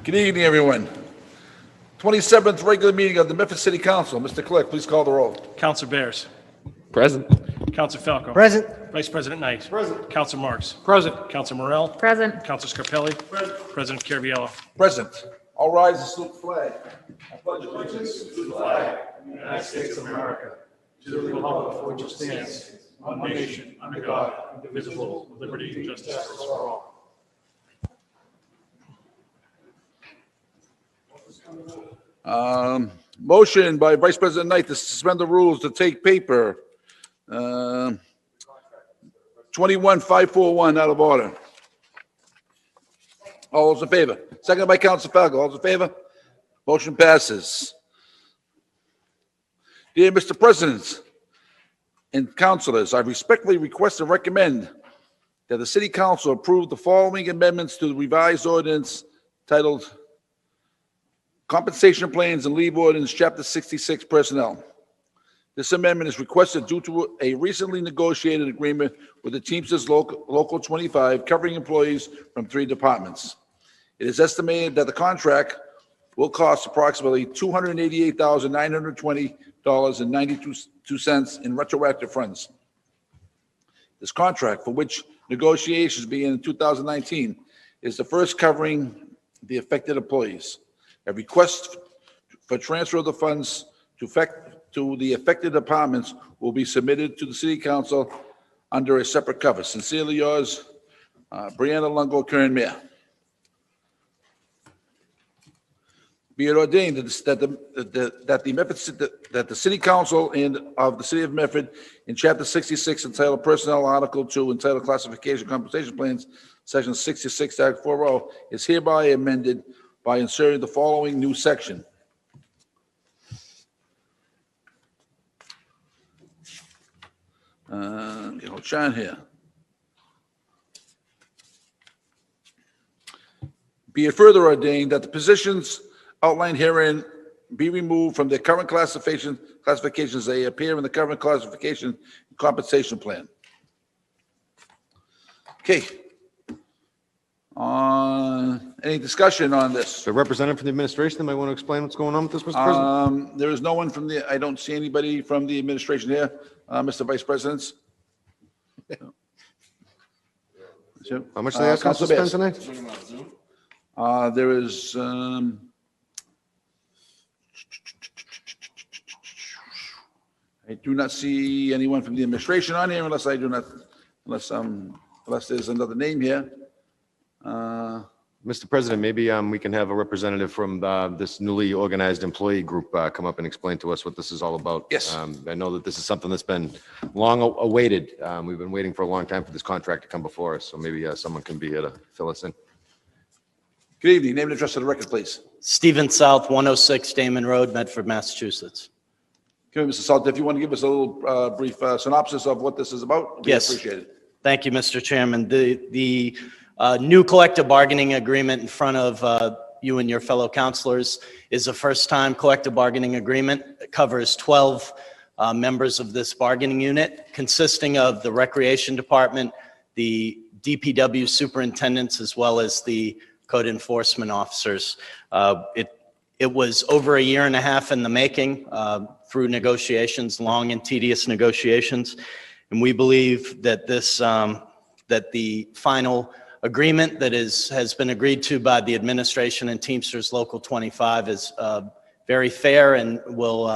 Good evening, everyone. 27th regular meeting of the Memphis City Council. Mr. Clerk, please call the roll. Counselor Bears. Present. Counselor Falco. Present. Vice President Knight. Present. Counselor Marks. Present. Counselor Morell. Present. Counselor Scarpelli. Present. President Caraviello. Present. All rise and salute the flag. I pledge allegiance to the flag of the United States of America, to the republic for which it stands, one nation, under God, indivisible, with liberty and justice for all. Motion by Vice President Knight to suspend the rules to take paper. 21541 out of order. All those in favor? Second by Council Falco. All those in favor? Motion passes. Dear Mr. President and councilors, I respectfully request and recommend that the City Council approve the following amendments to the revised ordinance titled Compensation Plans and Leave Ordinance, Chapter 66, Personnel. This amendment is requested due to a recently negotiated agreement with the Teamsters Local 25 covering employees from 3 departments. It is estimated that the contract will cost approximately $288,920.92 in retroactive funds. This contract, for which negotiations began in 2019, is the first covering the affected employees. A request for transfer of the funds to the affected departments will be submitted to the City Council under a separate cover. Sincerely yours, Brianna Lungo, Kern Mayor. Be it ordained that the City Council and of the City of Medford in Chapter 66 entitled Personnel Article 2 entitled Classification Compensation Plans, Section 66 Act 40 is hereby amended by inserting the following new section. Hold Sean here. Be it further ordained that the positions outlined herein be removed from their current classifications as they appear in the current classification compensation plan. Okay. Any discussion on this? The representative from the administration that might want to explain what's going on with this, Mr. President? There is no one from I don't see anybody from the administration here, Mr. Vice President. How much are they asking us to Councilor spend Bears. tonight? There is, I do not see anyone from the administration on here unless there's another name here. Mr. President, maybe we can have a representative from this newly organized employee group come up and explain to us what this is all about. Yes. I know that this is something that's been long awaited. We've been waiting for a long time for this contract to come before us, so maybe someone can be here to fill us in. Good evening. Name and address of the record, please. Stephen South, 106 Damon Road, Medford, Massachusetts. Okay, Mr. Salt, if you want to give us a little brief synopsis of what this is about, we Yes. appreciate it. Thank you, Mr. Chairman. The new collective bargaining agreement in front of you and your fellow councilors is a first-time collective bargaining agreement. It covers 12 members of this bargaining unit, consisting of the Recreation Department, the DPW superintendents, as well as the code enforcement officers. It was over a year and a half in the making through negotiations, long and tedious negotiations. And we believe that that the final agreement that has been agreed to by the administration and Teamsters Local 25 is very fair and will,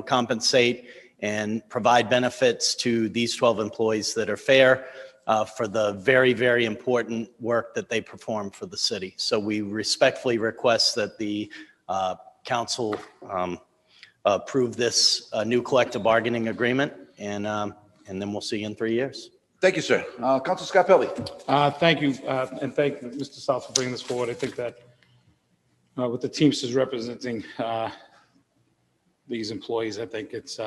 compensate and provide benefits to these 12 employees that are fair for the very, very important work that they perform for the city. So we respectfully request that the council approve this new collective bargaining agreement, and then we'll see you in 3 years. Thank you, sir. Councilor Scarpelli. Thank you, and thank you, Mr. South, for bringing this forward. I think that with the Teamsters representing these employees, I think it's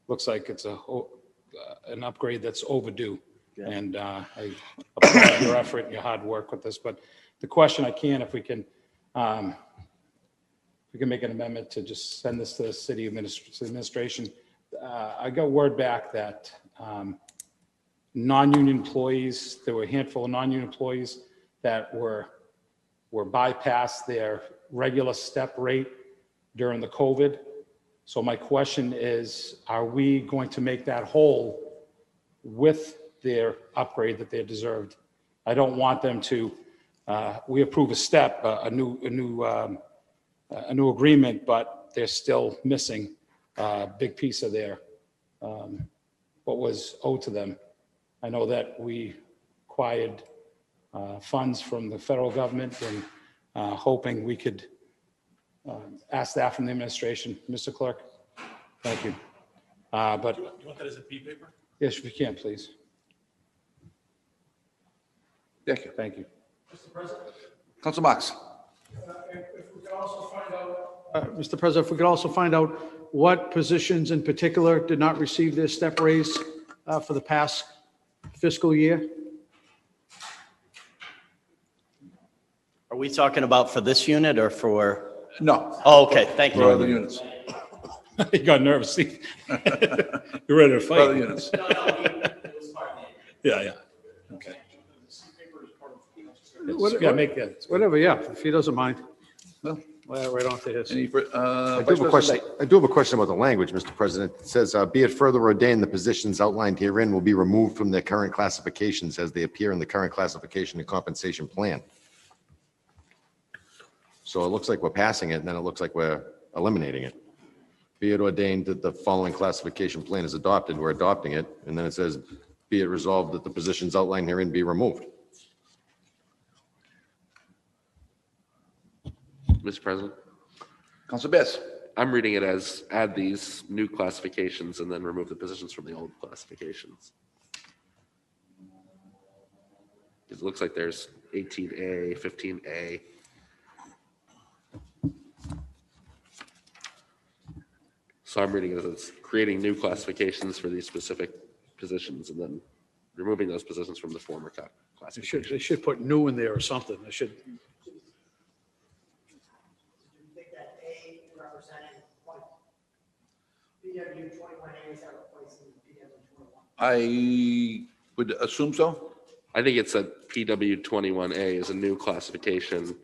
looks like it's an upgrade that's overdue. Yeah. And I applaud your effort and your hard work with this. But the question if we can make an amendment to just send this to the city administration. I got word back that non-union employees, there were a handful of non-union employees that were were bypassed their regular step rate during the COVID. So my question is, are we going to make that whole with their upgrade that they deserved? I don't want them to, we approve a step, a new agreement, but they're still missing a big piece of their, what was owed to them. I know that we acquired funds from the federal government and hoping we could ask that from the administration. Mr. Clerk, thank you. But You want that as a B paper? yes, if you can, please. Thank you. Thank you. Council Marks. Mr. President, if we could also find out what positions in particular did not receive their step raise for the past fiscal year? Are we talking about for this unit or for? No, Oh, okay, thank for other you. units. You got nervous. See? You're ready to For other fight. units. Yeah, yeah. Okay. Yeah, make that. Whatever, yeah, if he doesn't mind. Well, Right on to his. Any, I Vice do have a President question. Knight. I do have a question about the language, Mr. President. It says, be it further ordained, the positions outlined herein will be removed from their current classifications as they appear in the current classification and compensation plan. So it looks like we're passing it, and then it looks like we're eliminating it. Be it ordained that the following classification plan is adopted, we're adopting it, and then it says, be it resolved that the positions outlined herein be removed. Mr. President, Council Bears. I'm reading it as add these new classifications and then remove the positions from the old classifications. It looks like there's 18A, 15A. So I'm reading it as creating new classifications for these specific positions and then removing those positions from the former classification. They should put new in there or something. They should, Think that A representing what? PW 21A is that replacing PW 21? I would assume so. I think it's that PW 21A is a new classification.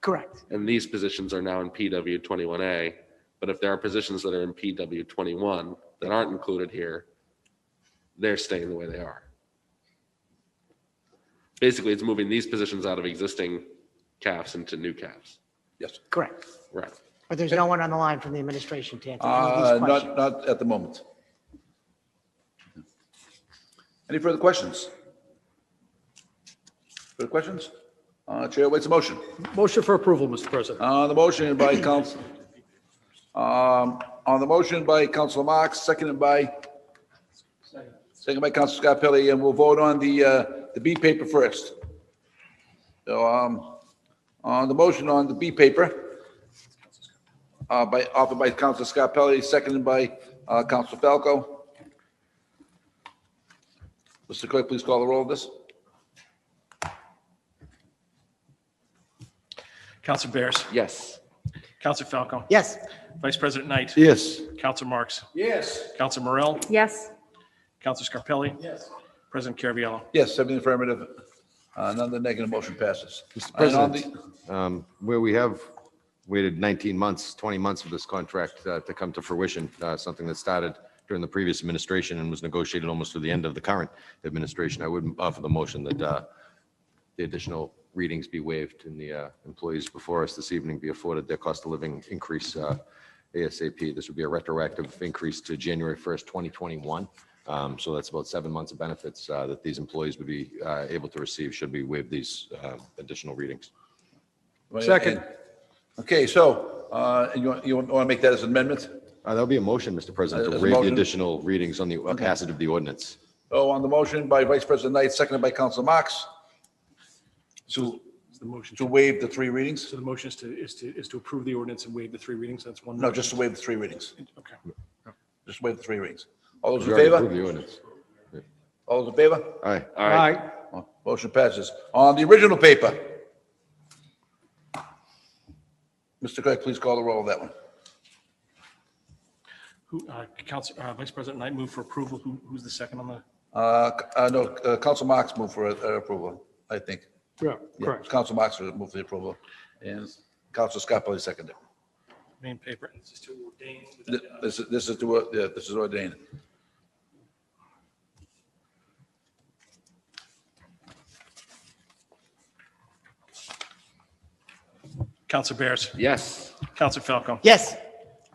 Correct. And these positions are now in PW 21A. But if there are positions that are in PW 21 that aren't included here, they're staying the way they are. Basically, it's moving these positions out of existing CAFs into new CAFs. Yes. Correct. Right. But there's no one on the line from the administration to answer any of these questions. Not at the moment. Any further questions? Further questions? Chair waits a motion. motion for approval, Mr. President. On the motion by Council, on the motion by Councilor Marks, seconded by Councilor Scarpelli, and we'll vote on the B paper first. So, on the motion on the B paper, offered by Councilor Scarpelli, seconded by Councilor Falco. Mr. Clerk, please call the roll of this. Counselor Bears. Yes. Counselor Falco. Yes. Vice President Knight. Yes. Counselor Marks. Yes. Counselor Morell. Yes. Counselor Scarpelli. Yes. President Caraviallo. Yes, 7 in the affirmative, none of the negative, motion passes. Mr. And on President, where we have waited 19 months, 20 months for this contract to come to fruition, something that started during the previous administration and was negotiated almost to the end of the current administration, I would offer the motion that the additional readings be waived and the employees before us this evening be afforded their cost of living increase ASAP. This would be a retroactive increase to January 1st, 2021. So that's about 7 months of benefits that these employees would be able to receive should we waive these additional readings. Second. Okay, so, you want to make that as an amendment? That'll be a motion, Mr. President, to As a waive the motion? additional readings on the passage of the ordinance. So on the motion by Vice President Knight, seconded by Councilor Marks, to The motion, to waive the 3 readings? so the motion is to approve the ordinance and waive the 3 readings. That's one. No, just to waive the 3 readings. Okay. Just waive the 3 readings. All those We in already approved favor? the ordinance. All those in favor? Aye. All right. Aye. Motion passes. On the original paper. Mr. Clerk, please call the roll of that one. Vice President Knight moved for approval. Who's the second on the? No, Council Marks moved for approval, I think. Yeah, Yeah, correct. Council Marks moved for the approval, and Council Scarpelli seconded. Main paper. This is to ordain. This is to, yeah, this is ordained. Council Bears. Yes. Council Falco. Yes.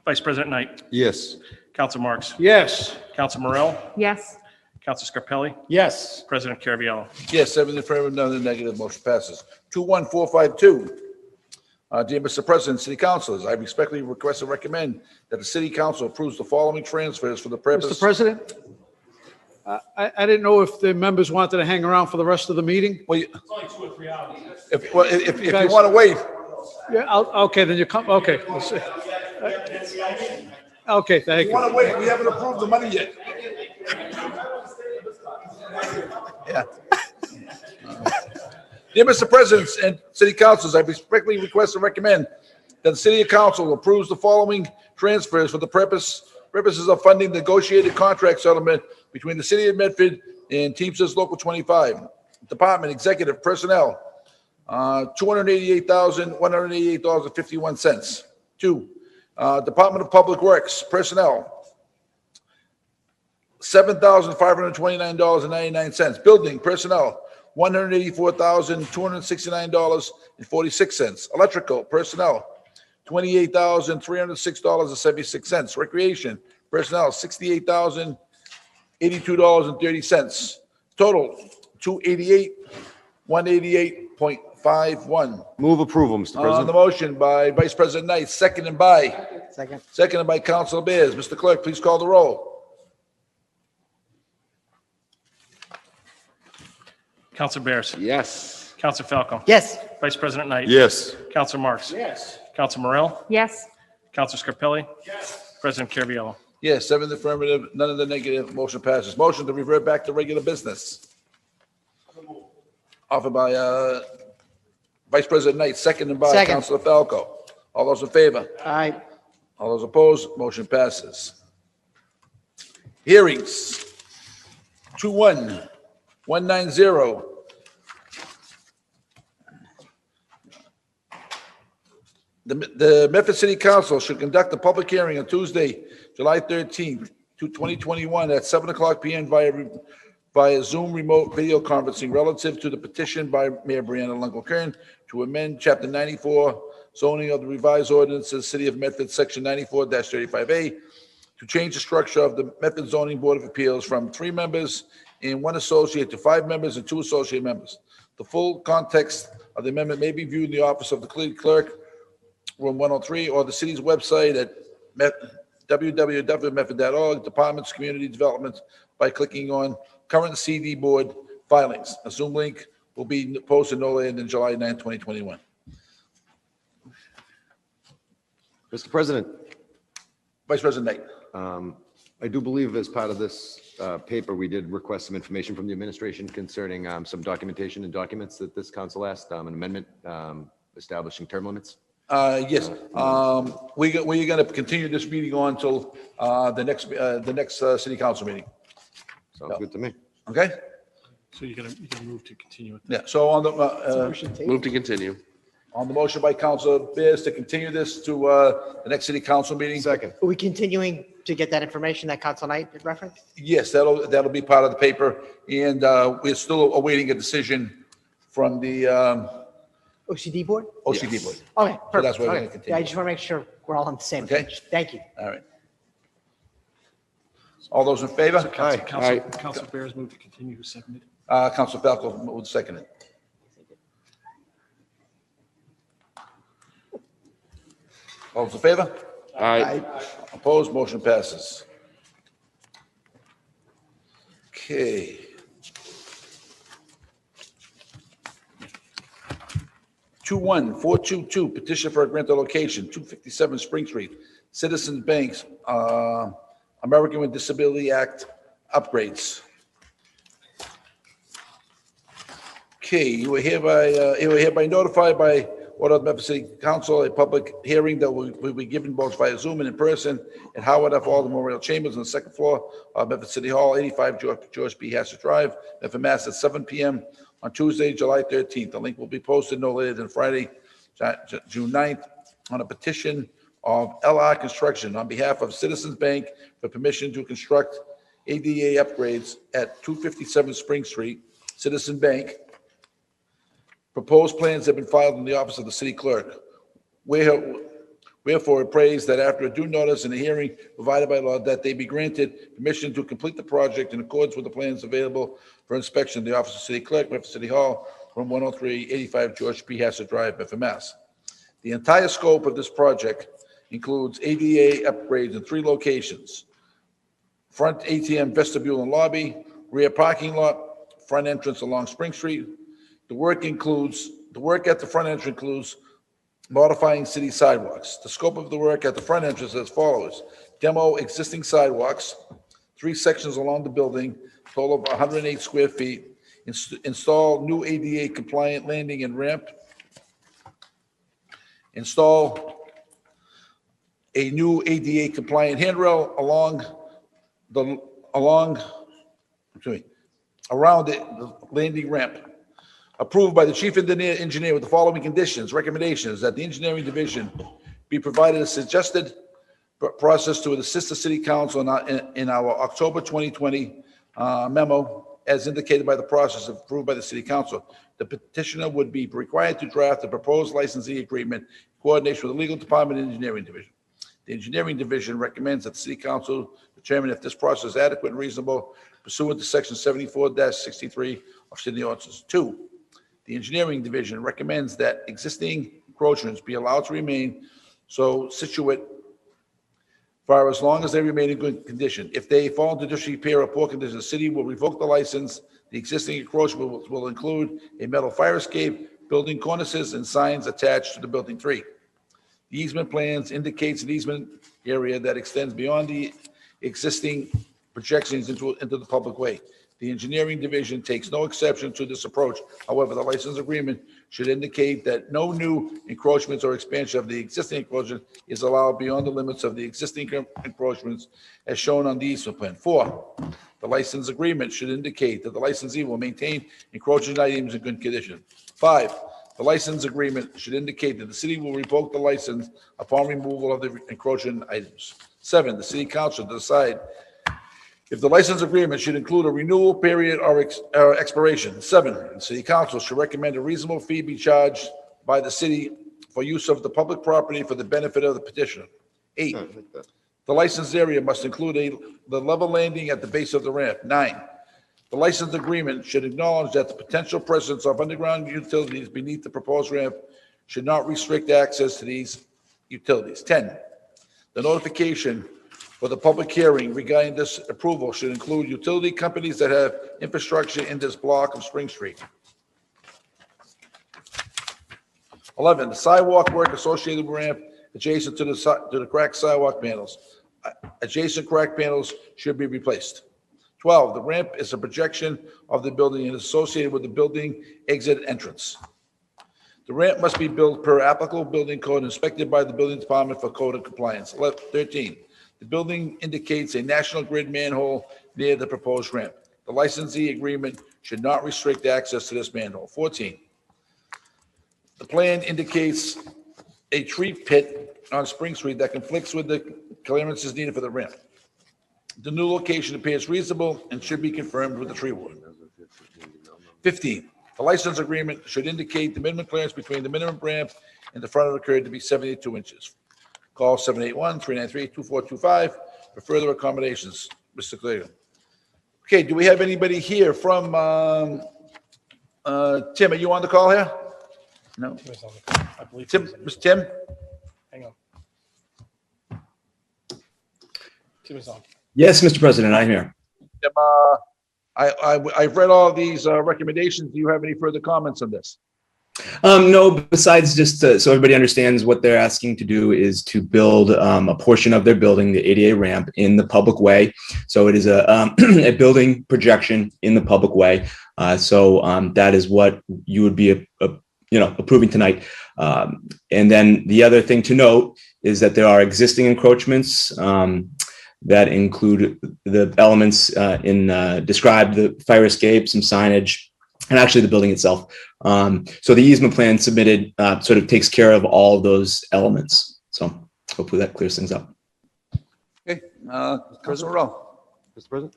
Vice President Knight. Yes. Council Marks. Yes. Council Morel. yes, Council Scarpelli. Yes. President Caraviallo. Yes, 7 in the affirmative, none in the negative, motion passes. 21452. Dear Mr. President, City Councilors, I respectfully request and recommend that the City Council approves the following transfers for the purpose. Mr. President, I didn't know if the members wanted to hang around for the rest of the meeting. Well, It's only 2 or 3 hours. if you Guys- want to wait, Yeah, okay, then you come, okay. Let's see. Okay, thank you want you. to wait, we haven't approved the money yet. Yeah. Dear Mr. President and City Councilors, I respectfully request and recommend that the City Council approves the following transfers for the purposes of funding negotiated contract settlement between the City of Medford and Teamsters Local 25. Department Executive Personnel, $288,188.51. 2, Department of Public Works Personnel, $7,529.99. Building Personnel, $184,269.46. Electrical Personnel, $28,306.76. Recreation Personnel, $68,082.30. Total, $288,188.51. Move approval, Mr. On the President. motion by Vice President Knight, seconded by Council Bears. Mr. Clerk, please call the roll. Council Bears. Yes. Council Falco. Yes. Vice President Knight. Yes. Council Marks. Yes. Council Morel. yes, Council Scarpelli. Yes. President Caraviallo. Yes, 7 in the affirmative, none in the negative, motion passes. Motion to revert back to regular business. Offered by Vice President Knight, seconded by Second. Councilor Falco. All those in favor? Aye. All those opposed? Motion passes. Hearings. 21190. The Medford City Council should conduct a public hearing on Tuesday, July 13th, 2021, at 7:00 PM via Zoom remote video conferencing relative to the petition by Mayor Brianna Lunkel-Kern to amend Chapter 94 zoning of the revised ordinances, City of Medford, Section 94-35A, to change the structure of the Medford Zoning Board of Appeals from 3 members and 1 associate to 5 members and 2 associate members. The full context of the amendment may be viewed in the office of the clerk, room 103, or the city's website at www.medford.org, Departments, Community Development, by clicking on Current CD Board Filings. A Zoom link will be posted no later than July 9, 2021. Mr. President, Vice President Knight. I do believe as part of this paper, we did request some information from the administration concerning some documentation and documents that this council asked, an amendment establishing term limits. Yes, we're going to continue this meeting on until the next city council meeting, Sounds good to me. okay? So you're gonna move to continue it. Yeah, so on the, Move to continue. on the motion by Councilor Bears to continue this to the next city council meeting. Second. Are we continuing to get that information that Council Knight referenced? Yes, that'll be part of the paper, and we're still awaiting a decision from the OCD board? OCD board. Okay, So perfect. that's why we're Okay. gonna continue. Yeah, I just want to make sure we're all on the same Okay. page. Thank you. All right. All those in favor? Council Bears move to continue. Who seconded? Council Falco will second it. All those in favor? Aye. Opposed, motion passes. Okay. 21422, petition for a grant of location, 257 Spring Street, Citizens Banks, American with Disability Act upgrades. Okay, you were hereby notified by order of Medford City Council, a public hearing that will be given both via Zoom and in person at Howard F. Alden Memorial Chambers on the second floor of Medford City Hall, 85 George B. Hassett Drive, Medford, Mass. At 7 p.m. on Tuesday, July 13th. The link will be posted no later than Friday, June 9th, on a petition of LR Construction on behalf of Citizens Bank for permission to construct ADA upgrades at 257 Spring Street, Citizen Bank. Proposed plans have been filed in the office of the city clerk. Wherefore, it prays that after a due notice and a hearing provided by law, that they be granted permission to complete the project in accordance with the plans available for inspection in the office of city clerk, Medford City Hall, room 103-85 George P. Hassett Drive, Medford, Mass. The entire scope of this project includes ADA upgrades in 3 locations: front ATM vestibule and lobby, rear parking lot, front entrance along Spring Street. The work at the front entrance includes modifying city sidewalks. The scope of the work at the front entrance is as follows: demo existing sidewalks, 3 sections along the building, total of 108 square feet, install new ADA compliant landing and ramp, install a new ADA compliant handrail around the landing ramp. Approved by the chief engineer with the following conditions, recommendations: that the engineering division be provided a suggested process to assist the city council in our October 2020 memo, as indicated by the process approved by the city council. The petitioner would be required to draft a proposed licensing agreement in coordination with the legal department and engineering division. The engineering division recommends that the city council determine if this process is adequate and reasonable pursuant to section 74-63 of city ordinances. 2, the engineering division recommends that existing encroachments be allowed to remain so situate for as long as they remain in good condition. If they fall into disrepair or poor condition, the city will revoke the license. The existing encroachment will include a metal fire escape, building cornices, and signs attached to the building. 3, the easement plans indicates an easement area that extends beyond the existing projections into the public way. The engineering division takes no exception to this approach. However, the license agreement should indicate that no new encroachments or expansion of the existing encroachment is allowed beyond the limits of the existing encroachments as shown on the easement plan. 4, the license agreement should indicate that the licensee will maintain encroaching items in good condition. 5, the license agreement should indicate that the city will revoke the license upon removal of the encroaching items. 7, the city council decide if the license agreement should include a renewal period or expiration. 7, the city council should recommend a reasonable fee be charged by the city for use of the public property for the benefit of the petitioner. 8, the licensed area must include the level landing at the base of the ramp. 9, the license agreement should acknowledge that the potential presence of underground utilities beneath the proposed ramp should not restrict access to these utilities. 10, the notification for the public hearing regarding this approval should include utility companies that have infrastructure in this block of Spring Street. 11, the sidewalk work associated with ramp adjacent to the cracked sidewalk panels. Adjacent cracked panels should be replaced. 12, the ramp is a projection of the building and is associated with the building exit entrance. The ramp must be built per applicable building code inspected by the building department for code of compliance. 13, the building indicates a National Grid manhole near the proposed ramp. The licensee agreement should not restrict access to this manhole. 14, the plan indicates a tree pit on Spring Street that conflicts with the clearances needed for the ramp. The new location appears reasonable and should be confirmed with the tree warden. 15, the license agreement should indicate the minimum clearance between the minimum ramp and the front of the curb to be 72 inches. Call 781-393-2425 for further accommodations. Mr. Clear. Okay, do we have anybody here from, Tim, are you on the call here? No. I believe. Tim, Mr. Tim? Hang on. Tim is on. Yes, Mr. President, I'm here. Tim, I've read all these recommendations. Do you have any further comments on this? No, besides just so everybody understands what they're asking to do is to build a portion of their building, the ADA ramp, in the public way. So it is a building projection in the public way. So that is what you would be approving tonight. And then the other thing to note is that there are existing encroachments that include the elements described, the fire escape, some signage, and actually the building itself. So the easement plan submitted sort of takes care of all of those elements. So hopefully that clears things up. Okay, Councilor Rowe. Mr. President?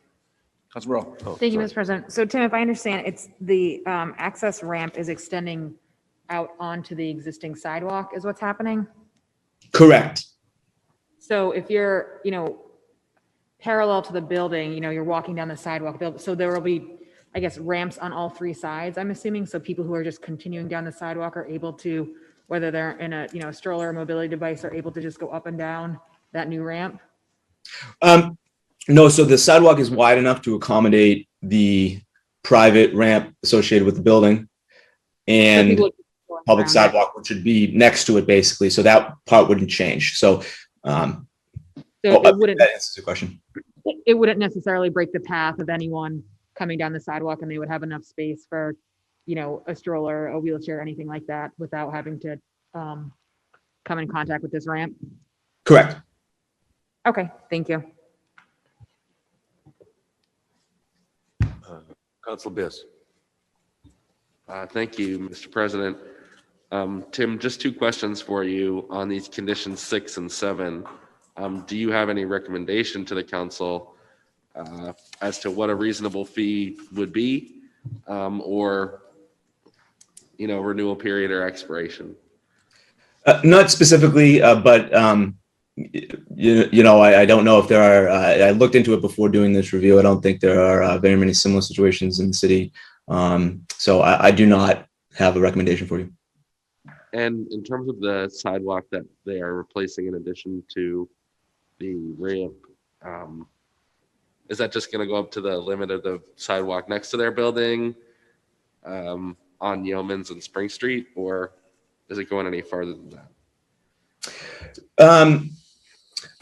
Councilor Rowe. Oh, Thank you, sorry. Mr. President. So Tim, if I understand, it's the access ramp is extending out onto the existing sidewalk is what's happening? Correct. So if you're, parallel to the building, you're walking down the sidewalk, so there will be, I guess, ramps on all three sides, I'm assuming, so people who are just continuing down the sidewalk are able to, whether they're in a stroller or mobility device, are able to just go up and down that new ramp? No, so the sidewalk is wide enough to accommodate the private ramp associated with the building So and people are going public around it. sidewalk, which would be next to it basically. So that part wouldn't change. So So it wouldn't, that answers your question. it wouldn't necessarily break the path of anyone coming down the sidewalk, and they would have enough space for, a stroller, a wheelchair, anything like that, without having to come in contact with this ramp? Correct. Okay, thank you. Council Bears. Thank you, Mr. President. Tim, just two questions for you on these conditions 6 and 7. Do you have any recommendation to the council as to what a reasonable fee would be, or, renewal period or expiration? Not specifically, but I don't know if there are. I looked into it before doing this review. I don't think there are very many similar situations in the city. So I do not have a recommendation for you. And in terms of the sidewalk that they are replacing in addition to the ramp, is that just going to go up to the limit of the sidewalk next to their building on Yeomans and Spring Street, or is it going any farther than that?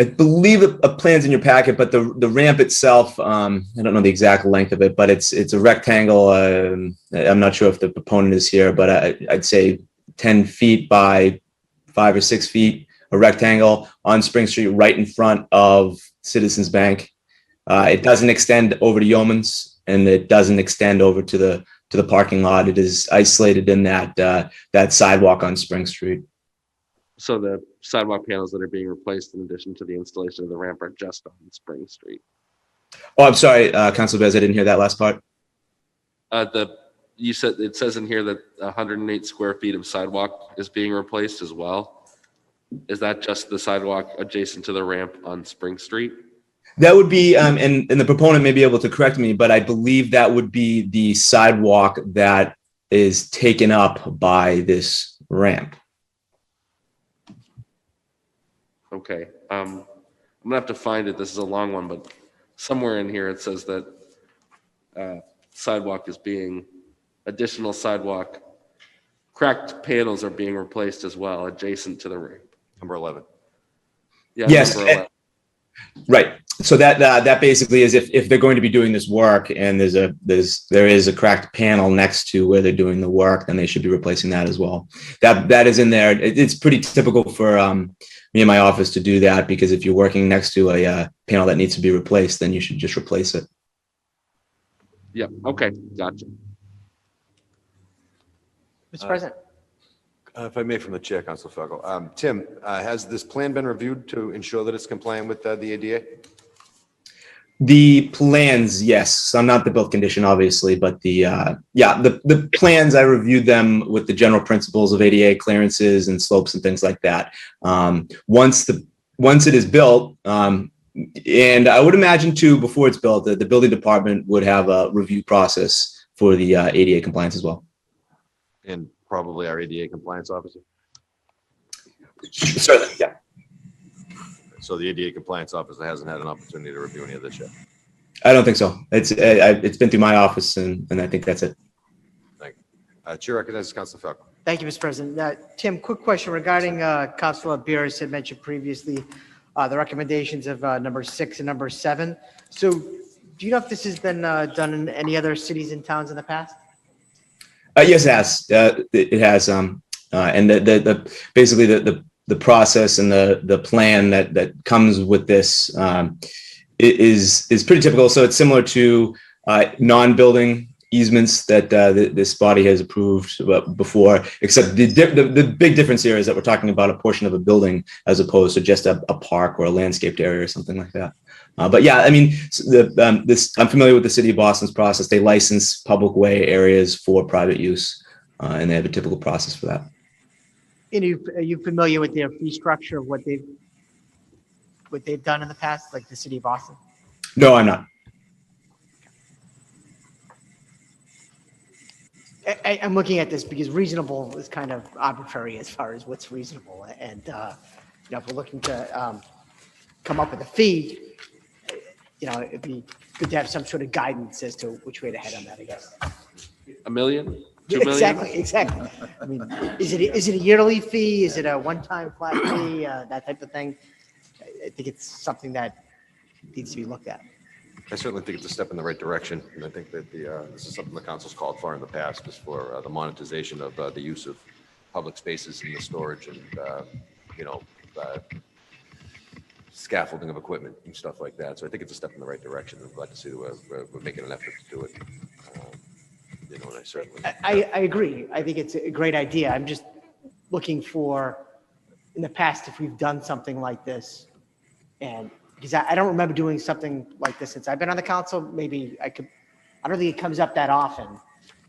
I believe a plan's in your packet, but the ramp itself, I don't know the exact length of it, but it's a rectangle. I'm not sure if the proponent is here, but I'd say 10 feet by 5 or 6 feet, a rectangle on Spring Street right in front of Citizens Bank. It doesn't extend over to Yeomans, and it doesn't extend over to the parking lot. It is isolated in that sidewalk on Spring Street. So the sidewalk panels that are being replaced in addition to the installation of the ramp are just on Spring Street. Oh, I'm sorry, Councilor Bez, I didn't hear that last part. You said, it says in here that 108 square feet of sidewalk is being replaced as well. Is that just the sidewalk adjacent to the ramp on Spring Street? That would be, and the proponent may be able to correct me, but I believe that would be the sidewalk that is taken up by this ramp. Okay, I'm gonna have to find it. This is a long one, but somewhere in here it says that sidewalk is being, additional sidewalk, cracked panels are being replaced as well adjacent to the ramp. Number 11. Yeah, Yes, number 11. Right. So that basically is if they're going to be doing this work and there is a cracked panel next to where they're doing the work, then they should be replacing that as well. That is in there. It's pretty typical for me and my office to do that, because if you're working next to a panel that needs to be replaced, then you should just replace it. Yeah, okay, gotcha. Mr. President, If I may, from the chair, Council Falco. Tim, has this plan been reviewed to ensure that it's compliant with the ADA? The plans, yes. I'm not the built condition, obviously, but the plans, I reviewed them with the general principles of ADA clearances and slopes and things like that. Once it is built, and I would imagine too, before it's built, the building department would have a review process for the ADA compliance as well. And probably our ADA compliance officer? Certainly, yeah. So the ADA compliance officer hasn't had an opportunity to review any of this yet? I don't think so. It's been through my office, and I think that's it. Thank you. Chair recognizes Council Falco. thank you, Mr. President. Tim, quick question regarding Councilor Beers had mentioned previously the recommendations of number 6 and number 7. So do you know if this has been done in any other cities and towns in the past? Yes, it has. It has. And basically the process and the plan that comes with this is pretty typical. So it's similar to non-building easements that this body has approved before, except the big difference here is that we're talking about a portion of a building as opposed to just a park or a landscaped area or something like that. But yeah, I mean, I'm familiar with the city of Boston's process. They license public way areas for private use, and they have a typical process for that. And are you familiar with their fee structure of what they've done in the past, like the city of Boston? No, I'm not. I'm looking at this because reasonable is kind of arbitrary as far as what's reasonable. And, if we're looking to come up with a fee, it'd be good to have some sort of guidance as to which way to head on that, I guess. $1 million? $2 million? Exactly. I mean, is it a yearly fee? Is it a one-time flat fee? That type of thing? I think it's something that needs to be looked at. I certainly think it's a step in the right direction, and I think that this is something the council's called for in the past, is for the monetization of the use of public spaces and the storage and, scaffolding of equipment and stuff like that. So I think it's a step in the right direction. I'm glad to see that we're making an effort to do it. And I certainly. I agree. I think it's a great idea. I'm just looking for, in the past, if we've done something like this, and because I don't remember doing something like this since I've been on the council. Maybe I don't think it comes up that often,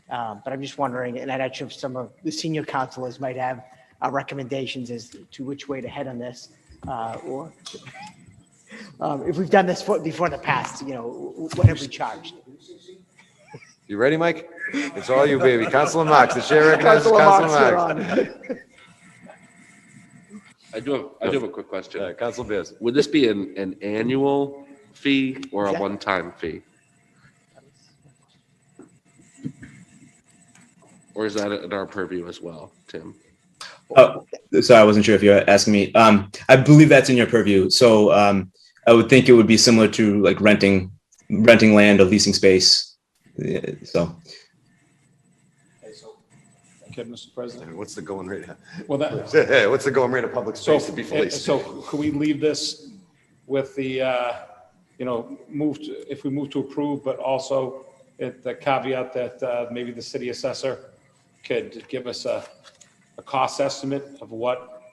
but I'm just wondering, and I'm not sure if some of the senior councilors might have recommendations as to which way to head on this, or if we've done this before in the past, what have we charged? You ready, Mike? It's all you, baby. Councilor Marks, the chair recognizes Councilor Marks. I do have a quick question. Councilor Bears. Would this be an annual fee or a one-time fee? Or is that in our purview as well, Tim? Oh, sorry, I wasn't sure if you were asking me. I believe that's in your purview. So I would think it would be similar to like renting land or leasing space. So. Okay, Mr. President. What's the going rate? Well, What's the going rate of public space to be policed? So could we leave this with the, if we move to approve, but also the caveat that maybe the city assessor could give us a cost estimate of what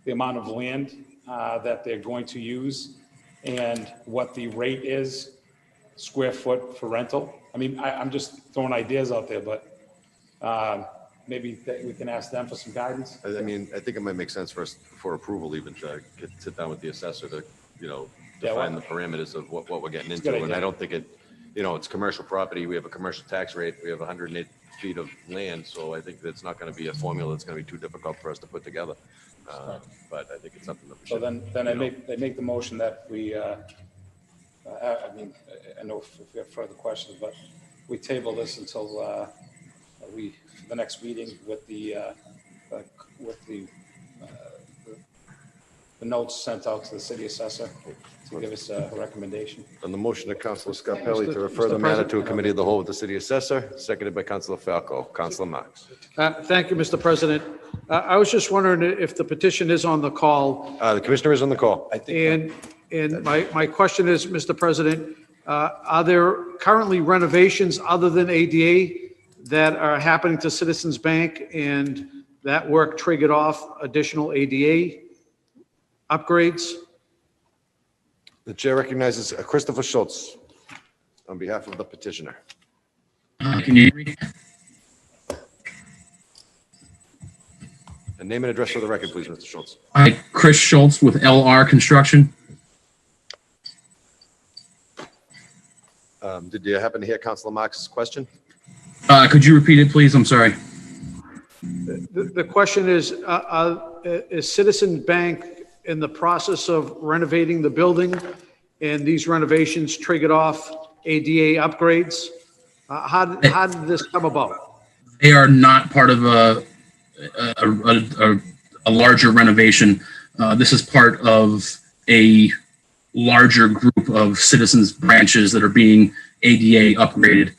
the amount of land that they're going to use and what the rate is square foot for rental. I mean, I'm just throwing ideas out there, but maybe we can ask them for some guidance. I mean, I think it might make sense for us, for approval even, to sit down with the assessor to, define the parameters of what we're getting into. And I don't think it's commercial property. We have a commercial tax rate. We have 108 feet of land. So I think that's not going to be a formula that's going to be too difficult for us to put together. But I think it's something that we should. So then I make the motion that we, I know if we have further questions, but we table this until the next meeting with the notes sent out to the city assessor to give us a recommendation. On the motion of Councilor Scarpelli to refer the matter to a committee of the whole with the city assessor, seconded by Councilor Falco. Councilor Marks. Thank you, Mr. President. I was just wondering if the petition is on the call. The commissioner is on the call. And my question is, Mr. President, are there currently renovations other than ADA that are happening to Citizens Bank, and that work triggered off additional ADA upgrades? The chair recognizes Christopher Schultz on behalf of the petitioner. Can you hear me? And name and address for the record, please, Mr. Schultz. Hi, Chris Schultz with LR Construction. Did you happen to hear Councilor Marks' question? Could you repeat it, please? I'm sorry. The question is Citizen Bank in the process of renovating the building, and these renovations triggered off ADA upgrades? How did this come about? They are not part of a larger renovation. This is part of a larger group of Citizens branches that are being ADA upgraded.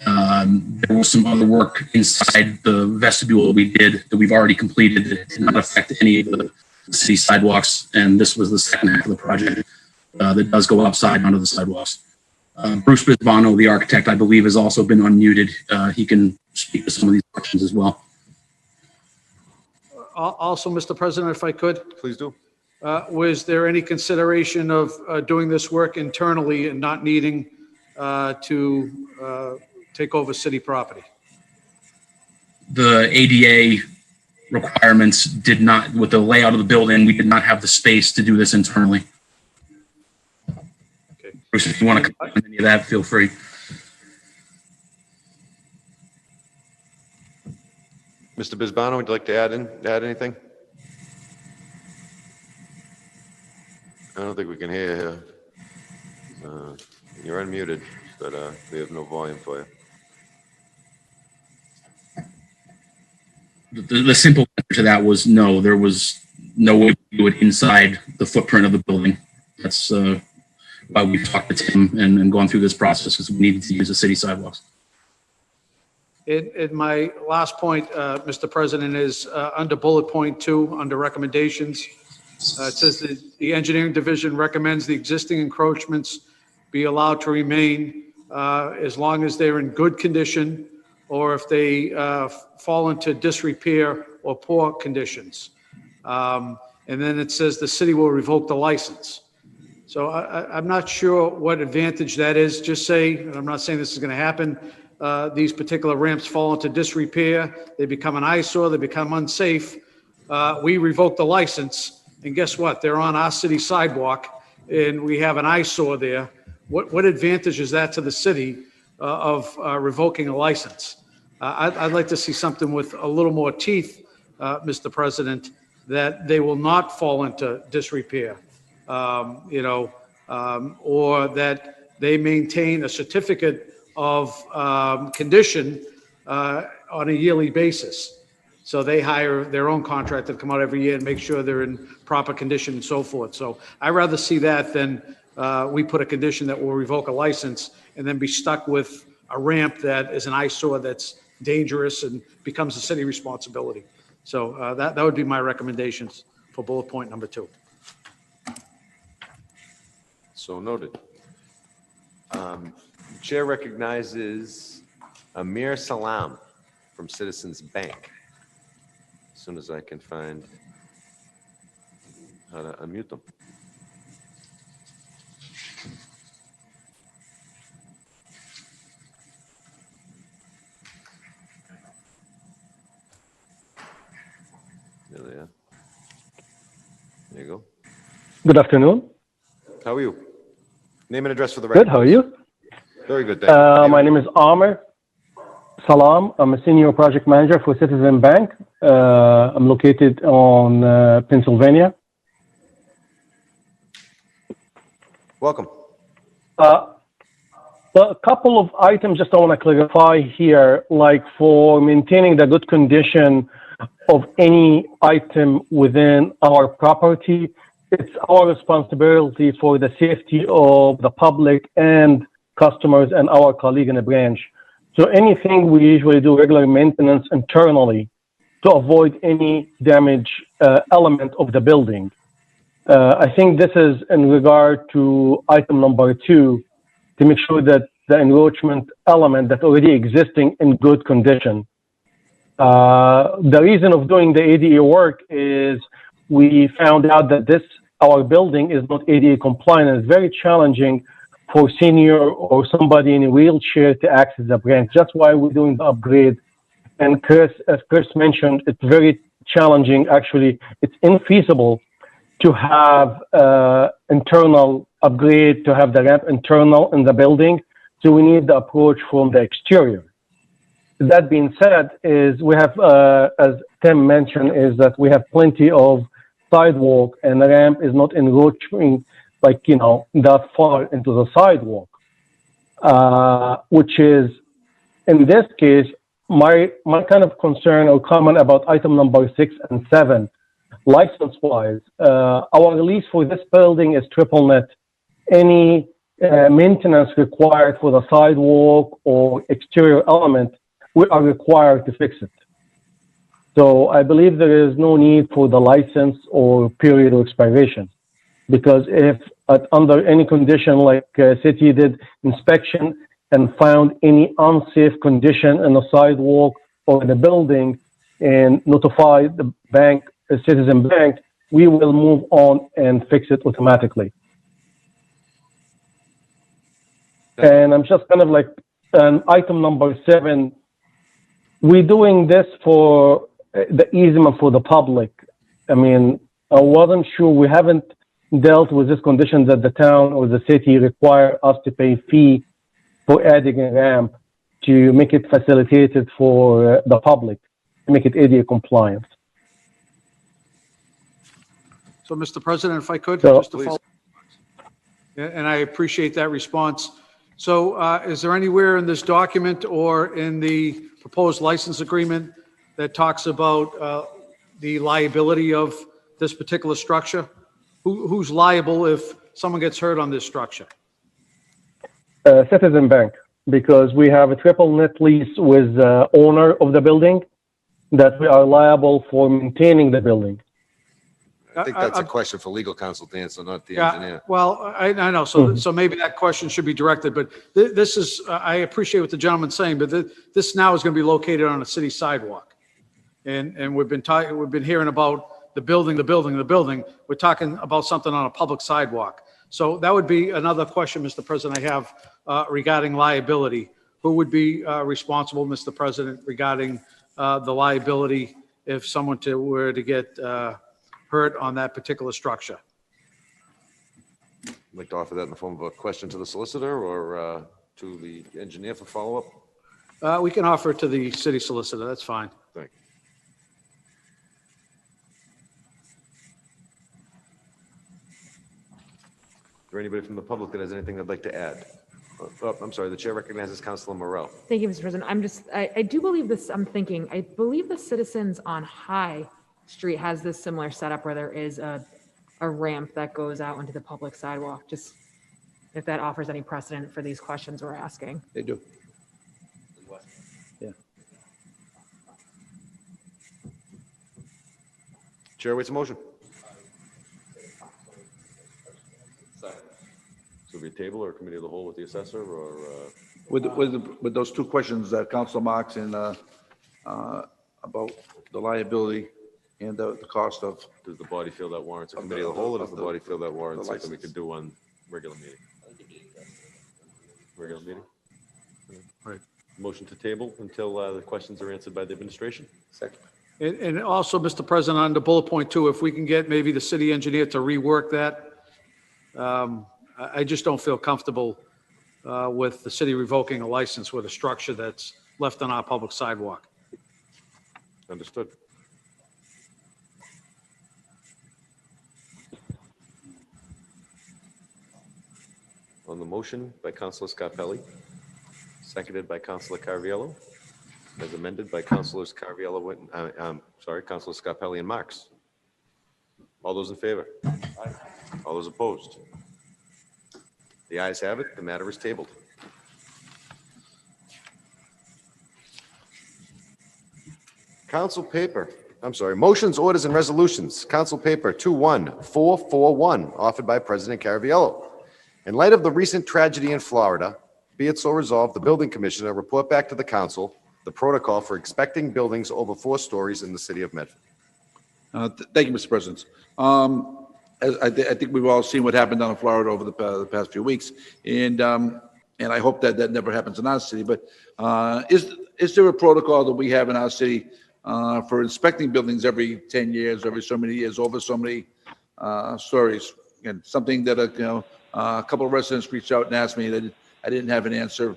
There was some other work inside the vestibule that we did that we've already completed that did not affect any of the city sidewalks, and this was the second half of the project that does go outside onto the sidewalks. Bruce Bisbano, the architect, I believe, has also been unmuted. He can speak to some of these questions as well. Also, Mr. President, if I could, Please do. was there any consideration of doing this work internally and not needing to take over city property? The ADA requirements did not, with the layout of the building, we did not have the space to do this internally. Okay. Bruce, if you want to comment on any of that, feel free. Mr. Bisbano, would you like to add anything? I don't think we can hear you. You're unmuted, but we have no volume for you. The simple answer to that was no. There was no way to do it inside the footprint of the building. That's why we've talked to Tim and gone through this process, because we needed to use the city sidewalks. In my last point, Mr. President, is under bullet point 2, under recommendations. It says that the engineering division recommends the existing encroachments be allowed to remain as long as they're in good condition, or if they fall into disrepair or poor conditions. And then it says the city will revoke the license. So I'm not sure what advantage that is. Just say, and I'm not saying this is going to happen, these particular ramps fall into disrepair, they become an eyesore, they become unsafe. We revoke the license, and guess what? They're on our city sidewalk, and we have an eyesore there. What advantage is that to the city of revoking a license? I'd like to see something with a little more teeth, Mr. President, that they will not fall into disrepair, or that they maintain a certificate of condition on a yearly basis. So they hire their own contractor to come out every year and make sure they're in proper condition and so forth. So I'd rather see that than we put a condition that will revoke a license and then be stuck with a ramp that is an eyesore that's dangerous and becomes a city responsibility. So that would be my recommendations for bullet point number 2. So noted. Chair recognizes Amir Salam from Citizens Bank. As soon as I can find how to unmute them. There they are. There you go. Good afternoon. How are you? Name and address for the record. Good. How are you? Very good. Thank you. My name is Amir Salam. I'm a senior project manager for Citizen Bank. I'm located on Pennsylvania. Welcome. A couple of items just I want to clarify here, like for maintaining the good condition of any item within our property, it's our responsibility for the safety of the public and customers and our colleague in the branch. So anything we usually do regular maintenance internally to avoid any damage element of the building. I think this is in regard to item number 2, to make sure that the enroachment element that's already existing in good condition. The reason of doing the ADA work is we found out that our building is not ADA compliant, and it's very challenging for senior or somebody in a wheelchair to access the branch. That's why we're doing the upgrade. And as Chris mentioned, it's very challenging. Actually, it's infeasible to have internal upgrade, to have the ramp internal in the building. So we need the approach from the exterior. That being said, is we have, as Tim mentioned, is that we have plenty of sidewalk, and the ramp is not encroaching that far into the sidewalk, which is, in this case, my kind of concern or comment about item number 6 and 7, license-wise. Our lease for this building is triple net. Any maintenance required for the sidewalk or exterior element, we are required to fix it. So I believe there is no need for the license or period of expiration. Because if under any condition, like city did inspection and found any unsafe condition in a sidewalk or in a building and notify the bank, Citizen Bank, we will move on and fix it automatically. And I'm just kind of like, item number 7, we're doing this for the easement for the public. I mean, I wasn't sure, we haven't dealt with this condition that the town or the city require us to pay fee for adding a ramp to make it facilitated for the public, to make it ADA compliant. So, Mr. President, if I could, So- just to follow. And I appreciate that response. So is there anywhere in this document or in the proposed license agreement that talks about the liability of this particular structure? Who's liable if someone gets hurt on this structure? Citizen Bank, because we have a triple net lease with the owner of the building, that we are liable for maintaining the building. I think that's a question for legal counsel to answer, not the Yeah, engineer. well, I know, so maybe that question should be directed, but this is, I appreciate what the gentleman's saying, but this now is going to be located on a city sidewalk. And we've been hearing about the building. We're talking about something on a public sidewalk. So that would be another question, Mr. President, I have regarding liability. Who would be responsible, Mr. President, regarding the liability if someone were to get hurt on that particular structure? I'd like to offer that in the form of a question to the solicitor or to the engineer for follow-up. We can offer it to the city solicitor, that's fine. Thank you. Is there anybody from the public that has anything they'd like to add? Oh, I'm sorry, the chair recognizes Councilor Morell. Thank you, Mr. President. I do believe this, I believe the Citizens on High Street has this similar setup where there is a ramp that goes out into the public sidewalk, just if that offers any precedent for these questions we're asking. They do. Chair waits a motion. So be a table or a committee of the whole with the assessor or? With those two questions that Council Marks and about the liability and the cost of. Does the body feel that warrants a committee of the whole, or does the body feel that warrants something we could do on regular meeting? Regular meeting? Right. Motion to table until the questions are answered by the administration? Second. And also, Mr. President, on the bullet point too, if we can get maybe the city engineer to rework that. I just don't feel comfortable with the city revoking a license with a structure that's left on our public sidewalk. Understood. On the motion by Councilor Scarpelli, seconded by Councilor Carviallo, as amended by Councilors Carviallo, Councilor Scarpelli and Marks. All those in favor? Aye. All those opposed? The ayes have it. The matter is tabled. Motions, orders, and resolutions. Council paper 21441, offered by President Caraviallo. In light of the recent tragedy in Florida, be it so resolved, the building commissioner report back to the council the protocol for inspecting buildings over 4 stories in the city of Medford. Thank you, Mr. President. As I think we've all seen what happened down in Florida over the past few weeks, and I hope that never happens in our city. But is there a protocol that we have in our city for inspecting buildings every 10 years, every so many years, over so many stories? And something that a couple of residents reached out and asked me that I didn't have an answer.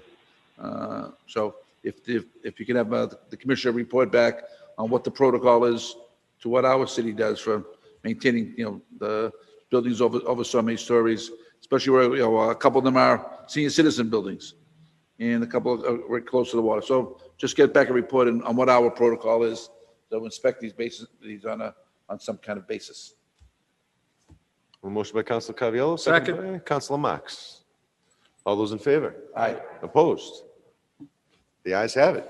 So if you could have the commissioner report back on what the protocol is to what our city does for maintaining, the buildings over so many stories, especially where, a couple of them are senior citizen buildings and a couple are right close to the water. So just get back a report on what our protocol is to inspect these on some kind of basis. A motion by Councilor Carviallo, second by Councilor Marks. All those in favor? Aye. Opposed? The ayes have it.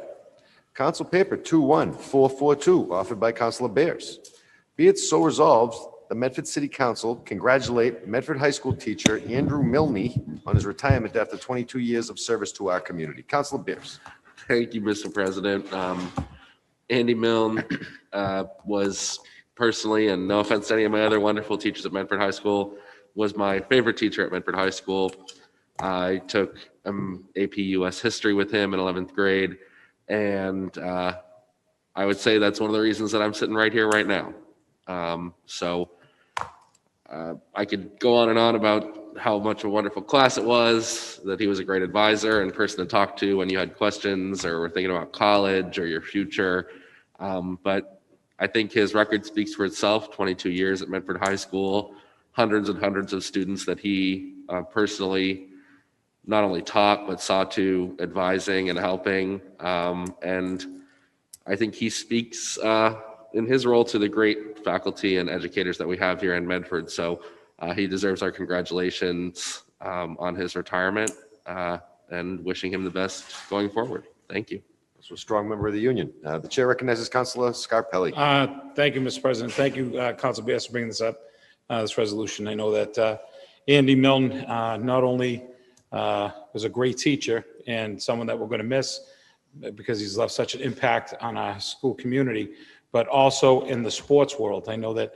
Council paper 21442, offered by Councilor Bears. Be it so resolved the Medford City Council congratulate Medford High School teacher Andrew Milne on his retirement after 22 years of service to our community. Councilor Beers. Thank you, Mr. President. Andy Milne was personally, and no offense to any of my other wonderful teachers at Medford High School, was my favorite teacher at Medford High School. I took AP US History with him in 11th grade, and I would say that's one of the reasons that I'm sitting right here right now. I could go on and on about how much a wonderful class it was, that he was a great advisor and person to talk to when you had questions or were thinking about college or your future. But I think his record speaks for itself. 22 years at Medford High School, hundreds and hundreds of students that he personally not only taught, but saw to advising and helping. And I think he speaks in his role to the great faculty and educators that we have here in Medford. So he deserves our congratulations on his retirement and wishing him the best going forward. Thank you. Also a strong member of the union. The chair recognizes Councilor Scarpelli. Thank you, Mr. President. Thank you, Council Bears, for bringing this up, this resolution. I know that Andy Milne not only was a great teacher and someone that we're going to miss because he's left such an impact on our school community, but also in the sports world. I know that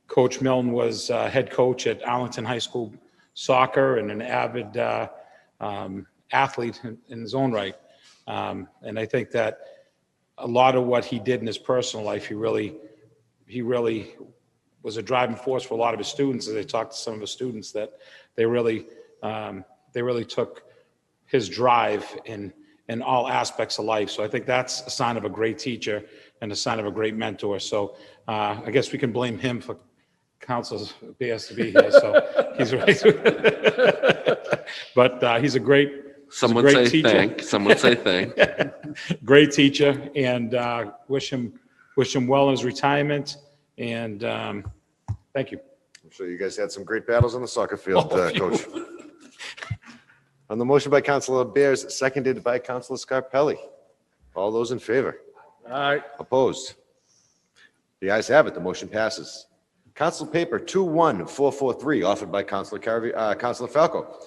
Coach Milne was head coach at Arlington High School soccer and an avid athlete in his own right. And I think that a lot of what he did in his personal life, he really was a driving force for a lot of his students. As I talked to some of his students, that they really took his drive in all aspects of life. So I think that's a sign of a great teacher and a sign of a great mentor. So I guess we can blame him for Council Bears to be here. So he's right. But he's a great. Some would say thank. Some would say thank. Great teacher, and wish him well in his retirement. And thank you. I'm sure you guys had some great battles on the soccer field, Coach. On the motion by Councilor Bears, seconded by Councilor Scarpelli. All those in favor? Aye. Opposed? The ayes have it. The motion passes. Council Paper 21443, offered by Councilor Falco.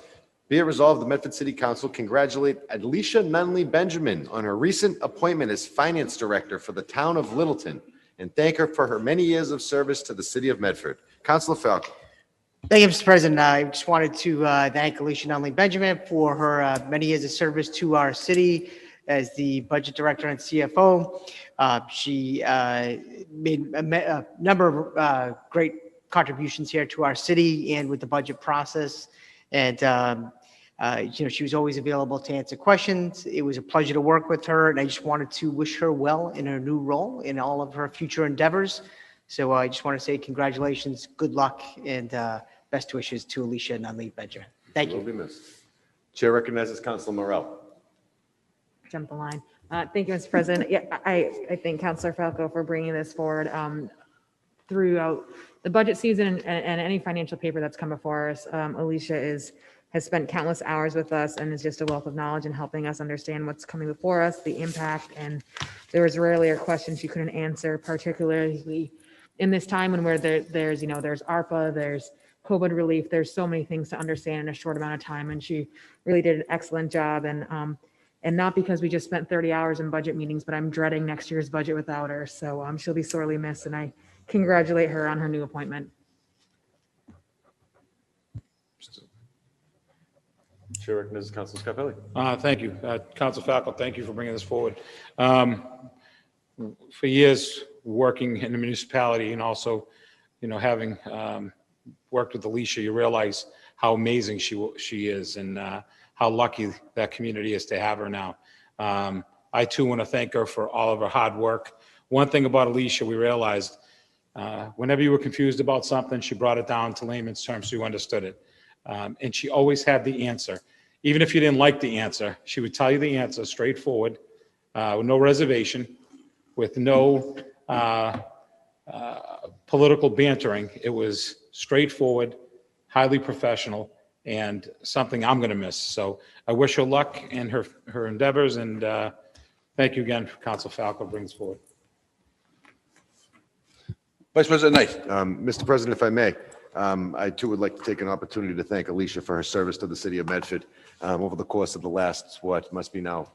Be it resolved, the Medford City Council congratulate Alicia Nunley Benjamin on her recent appointment as Finance Director for the town of Littleton and thank her for her many years of service to the city of Medford. Councilor Falco. Thank you, Mr. President. I just wanted to thank Alicia Nunley Benjamin for her many years of service to our city as the budget director and CFO. She made a number of great contributions here to our city and with the budget process. And, she was always available to answer questions. It was a pleasure to work with her, and I just wanted to wish her well in her new role in all of her future endeavors. So I just want to say congratulations, good luck, and best wishes to Alicia Nunley Benjamin. Thank Will you. be missed. Chair recognizes Councilor Morell. Jump the line. Thank you, Mr. President. Yeah, I thank Councilor Falco for bringing this forward throughout the budget season and any financial paper that's come before us. Alicia has spent countless hours with us and is just a wealth of knowledge in helping us understand what's coming before us, the impact, and there was rarely a question she couldn't answer, particularly in this time when there's ARPA, there's COVID relief, there's so many things to understand in a short amount of time, and she really did an excellent job. And not because we just spent 30 hours in budget meetings, but I'm dreading next year's budget without her. So she'll be sorely missed, and I congratulate her on her new appointment. Chair recognizes Councilor Scarpelli. Thank you. Council Falco, thank you for bringing this forward. For years, working in the municipality and also, having worked with Alicia, you realize how amazing she is and how lucky that community is to have her now. I too want to thank her for all of her hard work. One thing about Alicia, we realized whenever you were confused about something, she brought it down to layman's terms so you understood it. And she always had the answer. Even if you didn't like the answer, she would tell you the answer straightforward, with no reservation, with no political bantering. It was straightforward, highly professional, and something I'm going to miss. So I wish her luck in her endeavors, and thank you again for Council Falco brings forward. Vice President Knight. Mr. President, if I may, I too would like to take an opportunity to thank Alicia for her service to the city of Medford over the course of the last, what must be now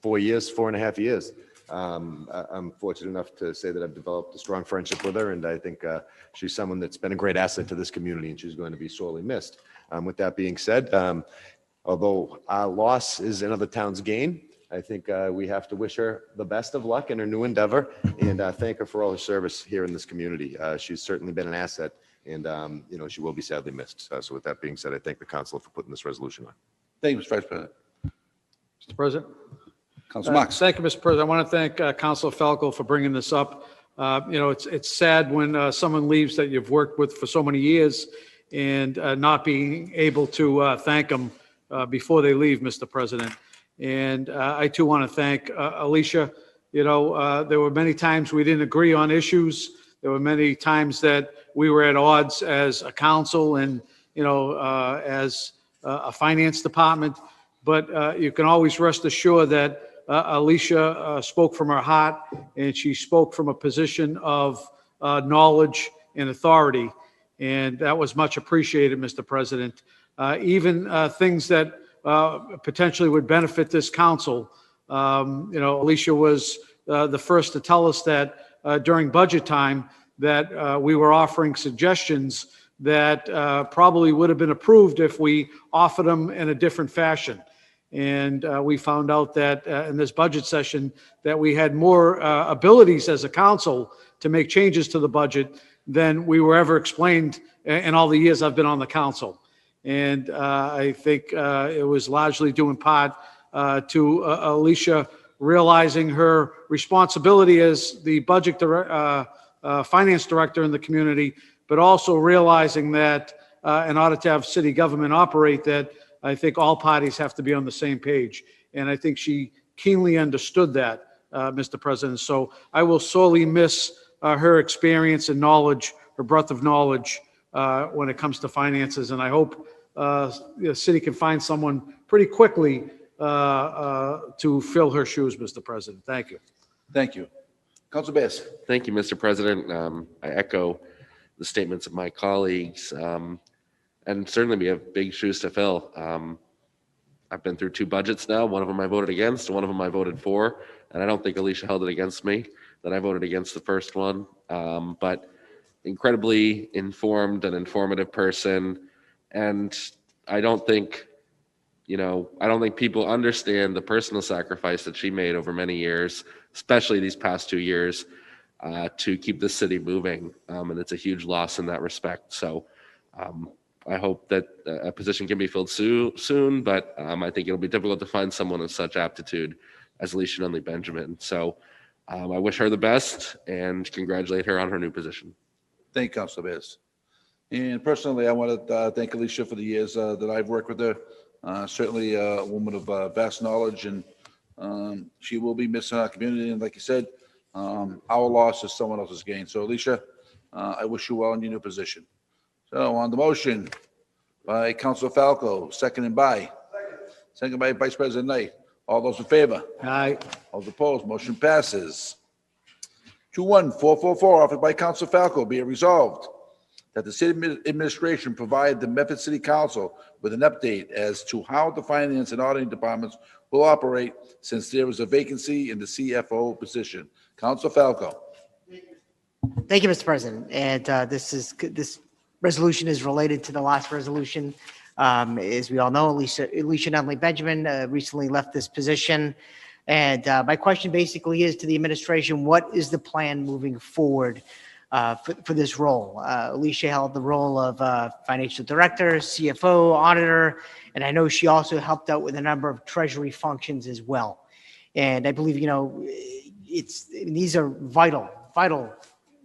4.5 years. I'm fortunate enough to say that I've developed a strong friendship with her, and I think she's someone that's been a great asset to this community, and she's going to be sorely missed. With that being said, although our loss is another town's gain, I think we have to wish her the best of luck in her new endeavor and thank her for all her service here in this community. She's certainly been an asset, and she will be sadly missed. So with that being said, I thank the council for putting this resolution on. Thank you, Mr. Vice President. Mr. President? Council Marks. Thank you, Mr. President. I want to thank Councilor Falco for bringing this up. It's sad when someone leaves that you've worked with for so many years and not being able to thank them before they leave, Mr. President. And I too want to thank Alicia. There were many times we didn't agree on issues. There were many times that we were at odds as a council and, as a finance department. But you can always rest assured that Alicia spoke from her heart, and she spoke from a position of knowledge and authority. And that was much appreciated, Mr. President. Even things that potentially would benefit this council. Alicia was the first to tell us that during budget time that we were offering suggestions that probably would have been approved if we offered them in a different fashion. And we found out that in this budget session that we had more abilities as a council to make changes to the budget than we were ever explained in all the years I've been on the council. And I think it was largely due in part to Alicia realizing her responsibility as the budget finance director in the community, but also realizing that in order to have city government operate, that I think all parties have to be on the same page. And I think she keenly understood that, Mr. President. So I will sorely miss her experience and knowledge, her breadth of knowledge when it comes to finances. And I hope the city can find someone pretty quickly to fill her shoes, Mr. President. Thank you. Thank you. Council Bass. Thank you, Mr. President. I echo the statements of my colleagues. And certainly we have big shoes to fill. I've been through 2 budgets now. One of them I voted against, one of them I voted for. And I don't think Alicia held it against me that I voted against the first one. But incredibly informed and informative person. And I don't think people understand the personal sacrifice that she made over many years, especially these past 2 years, to keep the city moving. And it's a huge loss in that respect. So I hope that a position can be filled soon, but I think it'll be difficult to find someone of such aptitude as Alicia Nunley Benjamin. So I wish her the best and congratulate her on her new position. Thank you, Council Bass. And personally, I want to thank Alicia for the years that I've worked with her. Certainly a woman of vast knowledge, and she will be missing our community. And like you said, our loss is someone else's gain. So Alicia, I wish you well in your new position. So on the motion by Councilor Falco, seconded by Vice President Knight. All those in favor? Aye. All those opposed? Motion passes. 21444, offered by Councilor Falco, be it resolved that the city administration provide the Medford City Council with an update as to how the finance and auditing departments will operate since there is a vacancy in the CFO position. Councilor Falco. Thank you, Mr. President. And this resolution is related to the last resolution. As we all know, Alicia Nunley Benjamin recently left this position. And my question basically is to the administration, what is the plan moving forward for this role? Alicia held the role of financial director, CFO, auditor, and I know she also helped out with a number of treasury functions as well. And I believe, these are vital,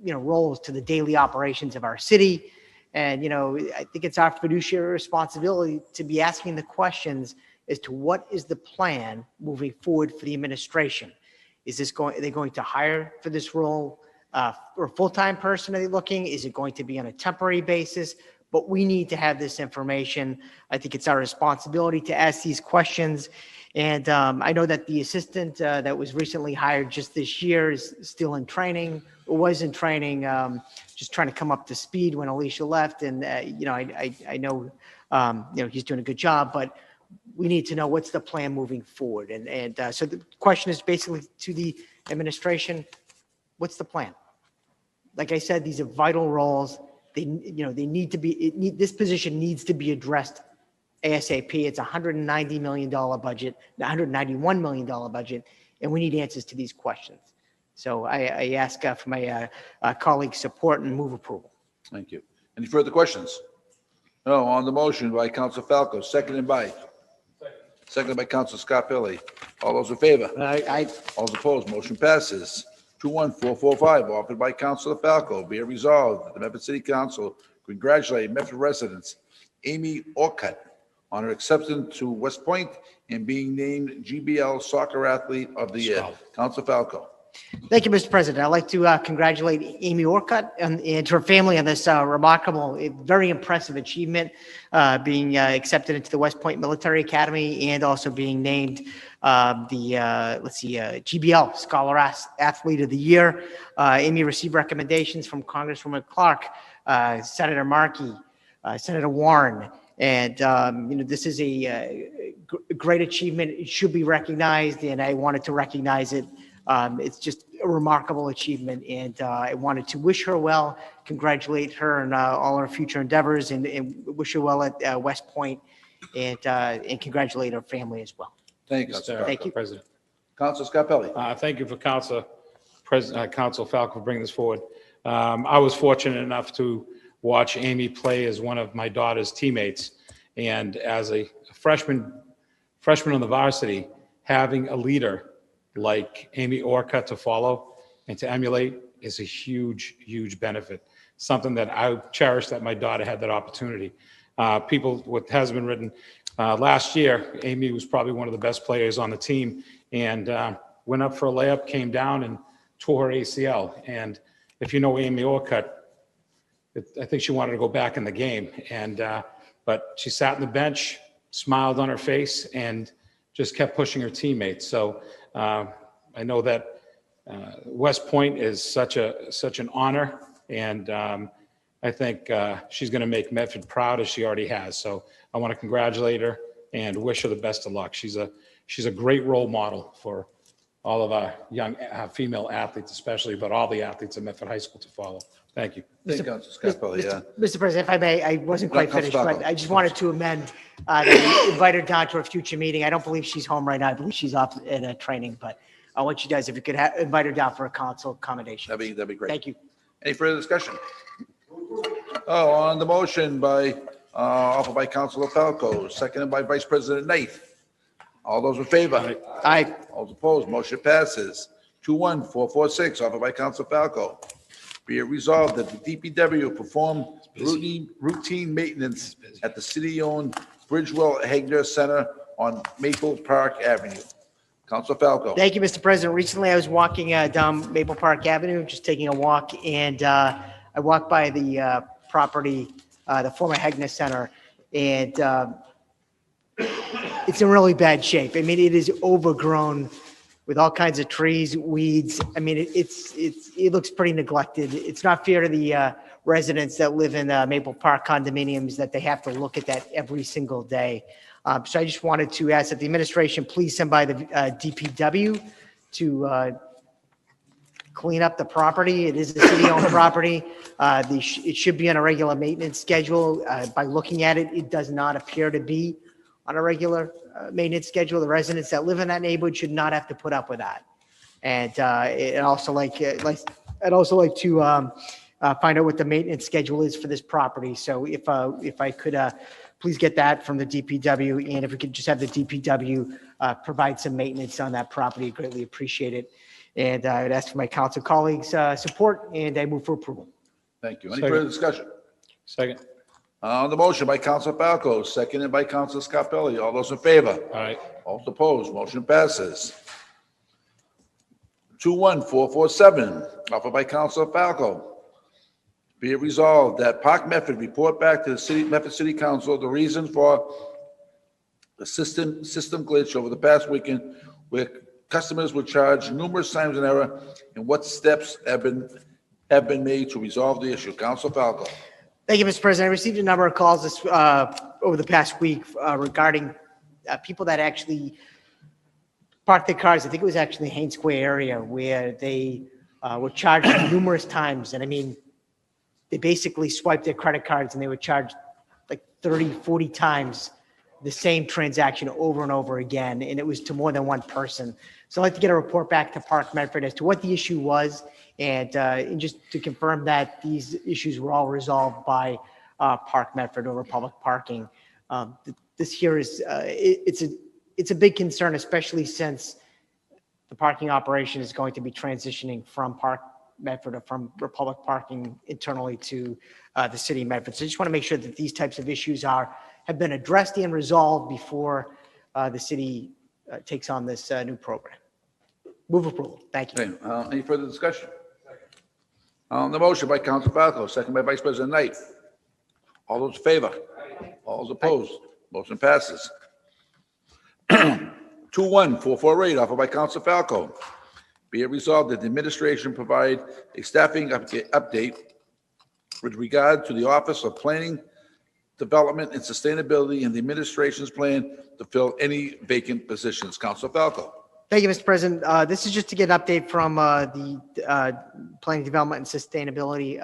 roles to the daily operations of our city. And, I think it's our fiduciary responsibility to be asking the questions as to what is the plan moving forward for the administration. Are they going to hire for this role for a full-time person? Are they looking? Is it going to be on a temporary basis? But we need to have this information. I think it's our responsibility to ask these questions. And I know that the assistant that was recently hired just this year is still in training, or was in training, just trying to come up to speed when Alicia left. And, I know, he's doing a good job, but we need to know what's the plan moving forward. And so the question is basically to the administration, what's the plan? Like I said, these are vital roles. They need to be, this position needs to be addressed ASAP. It's a $190 million budget, $191 million budget, and we need answers to these questions. So I ask for my colleagues' support and move approval. Thank you. Any further questions? No, on the motion by Counsel Falco, seconded by Counsel Scarpelli. All those in favor? All those opposed, motion passes. 21445, offered by Counsel Falco, be it resolved that the Medford City Council congratulate Medford residents Amy Orcutt on her acceptance to West Point and being named GBL Soccer Athlete of the Year. Counsel Falco. Thank you, Mr. President. I'd like to congratulate Amy Orcutt and her family on this remarkable, very impressive achievement, being accepted into the West Point Military Academy and also being named GBL Scholar Athlete of the Year. Amy received recommendations from Congresswoman Clark, Senator Markey, Senator Warren, and this is a great achievement. It should be recognized, and I wanted to recognize it. It's just a remarkable achievement, and I wanted to wish her well, congratulate her on all her future endeavors, and wish her well at West Point, and congratulate her family as well. Thank you, Mr. Thank you. President. Counsel Scarpelli. Thank you for Counsel Falco for bringing this forward. I was fortunate enough to watch Amy play as one of my daughter's teammates, and as a freshman on the varsity, having a leader like Amy Orcutt to follow and to emulate is a huge, huge benefit. Something that I cherish that my daughter had that opportunity. What has been written, last year, Amy was probably one of the best players on the team, and went up for a layup, came down and tore her ACL. And if you know Amy Orcutt, I think she wanted to go back in the game. But she sat on the bench, smiled on her face, and just kept pushing her teammates. So I know that West Point is such an honor, and I think she's going to make Medford proud, as she already has. So I want to congratulate her and wish her the best of luck. She's a great role model for all of our young female athletes, especially, but all the athletes at Medford High School to follow. Thank you. Thank you, Counsel Scarpelli. Yeah. Mr. President, if I may, I wasn't quite Counsel finished, but Falco. I just wanted to amend that we invite her down to a future meeting. I don't believe she's home right now. I believe she's off at a training, but I want you guys, if you could invite her down for a council accommodation. That'd be great. Thank you. Any further discussion? Oh, on the motion offered by Counsel Falco, seconded by Vice President Knight. All those in favor? Aye. All those opposed, motion passes. 21446, offered by Counsel Falco. Be it resolved that the DPW perform routine maintenance at the city-owned Bridgewell Hegner Center on Maple Park Avenue. Counsel Falco. Thank you, Mr. President. Recently, I was walking down Maple Park Avenue, just taking a walk, and I walked by the property, the former Hegner Center, and it's in really bad shape. I mean, it is overgrown with all kinds of trees, weeds. I mean, it looks pretty neglected. It's not fair to the residents that live in Maple Park condominiums that they have to look at that every single day. So I just wanted to ask that the administration please send by the DPW to clean up the property. It is a city-owned property. It should be on a regular maintenance schedule. By looking at it, it does not appear to be on a regular maintenance schedule. The residents that live in that neighborhood should not have to put up with that. And I'd also like to find out what the maintenance schedule is for this property. So if I could please get that from the DPW, and if we could just have the DPW provide some maintenance on that property, I'd greatly appreciate it. And I would ask for my council colleagues' support, and I move for approval. Thank you. Any Second. further discussion? Second. On the motion by Counsel Falco, seconded by Counsel Scarpelli. All those in favor? All right. All those opposed, motion passes. 21447, offered by Counsel Falco. Be it resolved that Park Medford report back to the Medford City Council the reason for a system glitch over the past weekend where customers were charged numerous times in error, and what steps have been made to resolve the issue? Council Falco. Thank you, Mr. President. I received a number of calls over the past week regarding people that actually parked their cars. I think it was actually Haines Square area where they were charged numerous times. And I mean, they basically swiped their credit cards and they were charged like 30, 40 times the same transaction over and over again. And it was to more than one person. So I'd like to get a report back to Park Medford as to what the issue was and just to confirm that these issues were all resolved by Park Medford over public parking. This here is, it's a big concern, especially since the parking operation is going to be transitioning from Park Medford or from Republic Parking internally to the city of Medford. So I just want to make sure that these types of issues have been addressed and resolved before the city takes on this new program. Move approval. Thank you. Okay, any further discussion? On the motion by Council Falco, second by Vice President Knight. All those in favor? All those opposed? Motion passes. 21448, offered by Council Falco. Be it resolved that the administration provide a staffing update with regard to the Office of Planning, Development, and Sustainability and the administration's plan to fill any vacant positions. Council Falco. Thank you, Mr. President. This is just to get an update from the Planning, Development, and Sustainability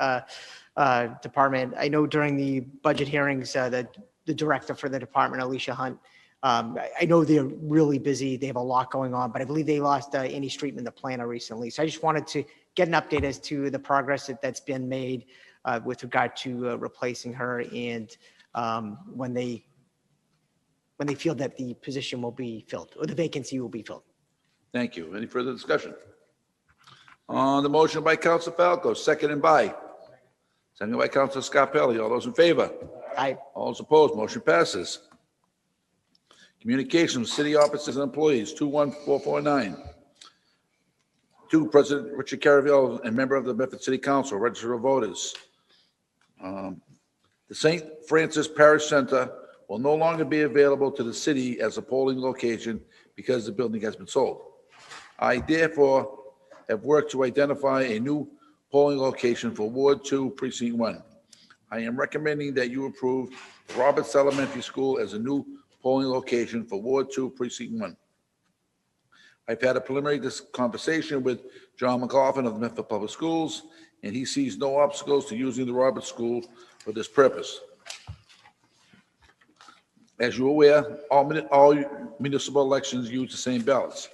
Department. I know during the budget hearings, the director for the department, Alicia Hunt, I know they're really busy. They have a lot going on, but I believe they lost Andy Streetman, the planner, recently. So I just wanted to get an update as to the progress that's been made with regard to replacing her and when they feel that the position will be filled or the vacancy will be filled. Thank you. Any further discussion? On the motion by Council Falco, seconded by Council Scarpelli. All those in favor? Aye. All those opposed? Motion passes. Communications, city officers and employees, 21449. 2, President Richard Caravelle and member of the Medford City Council, register of voters. The St. Francis Parish Center will no longer be available to the city as a polling location because the building has been sold. I therefore have worked to identify a new polling location for Ward 2, Precinct 1. I am recommending that you approve Roberts Elementary School as a new polling location for Ward 2, Precinct 1. I've had a preliminary conversation with John McLaughlin of the Medford Public Schools, and he sees no obstacles to using the Roberts School for this purpose. As you're aware, all municipal elections use the same ballots.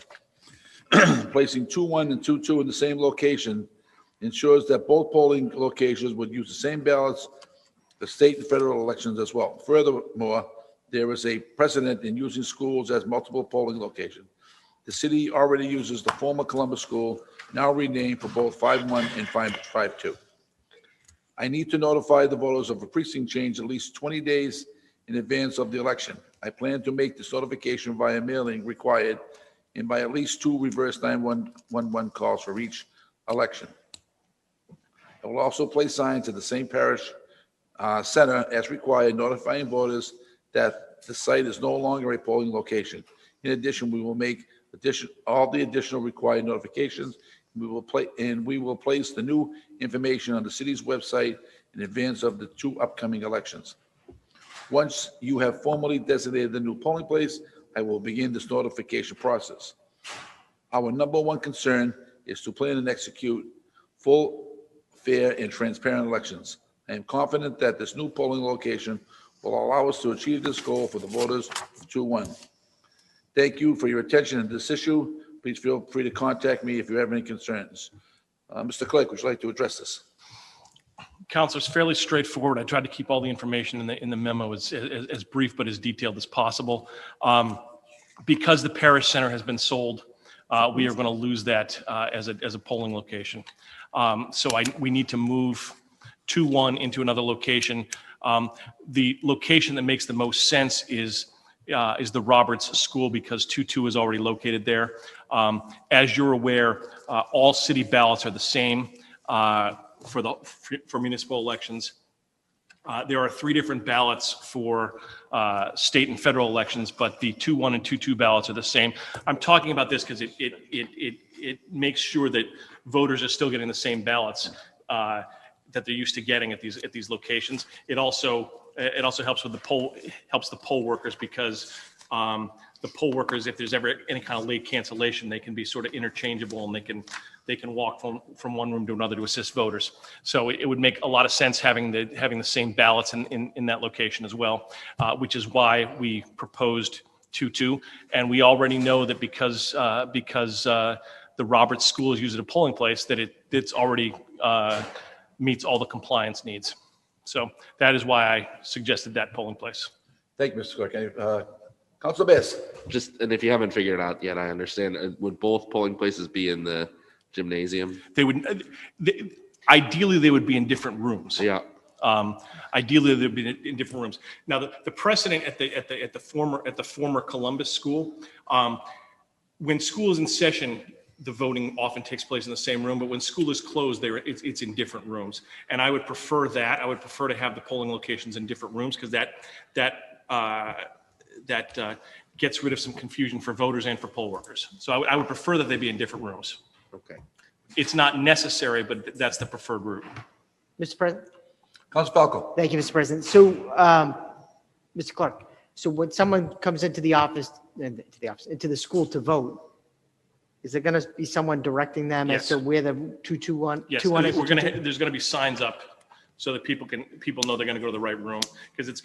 Placing 2-1 and 2-2 in the same location ensures that both polling locations would use the same ballots for state and federal elections as well. Furthermore, there is a precedent in using schools as multiple polling locations. The city already uses the former Columbus School, now renamed for both 5-1 and 5-2. I need to notify the voters of a precinct change at least 20 days in advance of the election. I plan to make this notification via mailing required and by at least 2 reverse 911 calls for each election. I will also place signs at the St. Parish Center as required, notifying voters that the site is no longer a polling location. In addition, we will make all the additional required notifications. We will place the new information on the city's website in advance of the 2 upcoming elections. Once you have formally designated the new polling place, I will begin this notification process. Our number one concern is to plan and execute full, fair, and transparent elections. I am confident that this new polling location will allow us to achieve this goal for the voters of 2-1. Thank you for your attention in this issue. Please feel free to contact me if you have any concerns. Mr. Clerk, would you like to address this? Councilor, it's fairly straightforward. I tried to keep all the information in the memo as brief but as detailed as possible. Because the Parish Center has been sold, we are going to lose that as a polling location. So we need to move 2-1 into another location. The location that makes the most sense is the Roberts School because 2-2 is already located there. As you're aware, all city ballots are the same for municipal elections. There are 3 different ballots for state and federal elections, but the 2-1 and 2-2 ballots are the same. I'm talking about this because it makes sure that voters are still getting the same ballots that they're used to getting at these locations. It also helps with the poll workers because the poll workers, if there's ever any kind of late cancellation, they can be sort of interchangeable and they can walk from one room to another to assist voters. So it would make a lot of sense having the same ballots in that location as well, which is why we proposed 2-2. And we already know that because the Roberts School is used as a polling place, that it's already meets all the compliance needs. So that is why I suggested that polling place. Thank you, Mr. Clerk. Council Bears. And if you haven't figured it out yet, I understand. Would both polling places be in the gymnasium? They would, ideally, they would be in different rooms. Yeah. Ideally, they'd be in different rooms. Now, the precedent at the former Columbus School, when school is in session, the voting often takes place in the same room, but when school is closed, it's in different rooms. And I would prefer that. I would prefer to have the polling locations in different rooms because that gets rid of some confusion for voters and for poll workers. So I would prefer that they be in different rooms. Okay. It's not necessary, but that's the preferred route. Mr. President? Council Falco. Thank you, Mr. President. So, Mr. Clark, so when someone comes into the school to vote, is there going to be someone directing them as Yes. to where the 221? Yes, 2-1 is? there's gonna be signs up so that people know they're gonna go to the right room. Because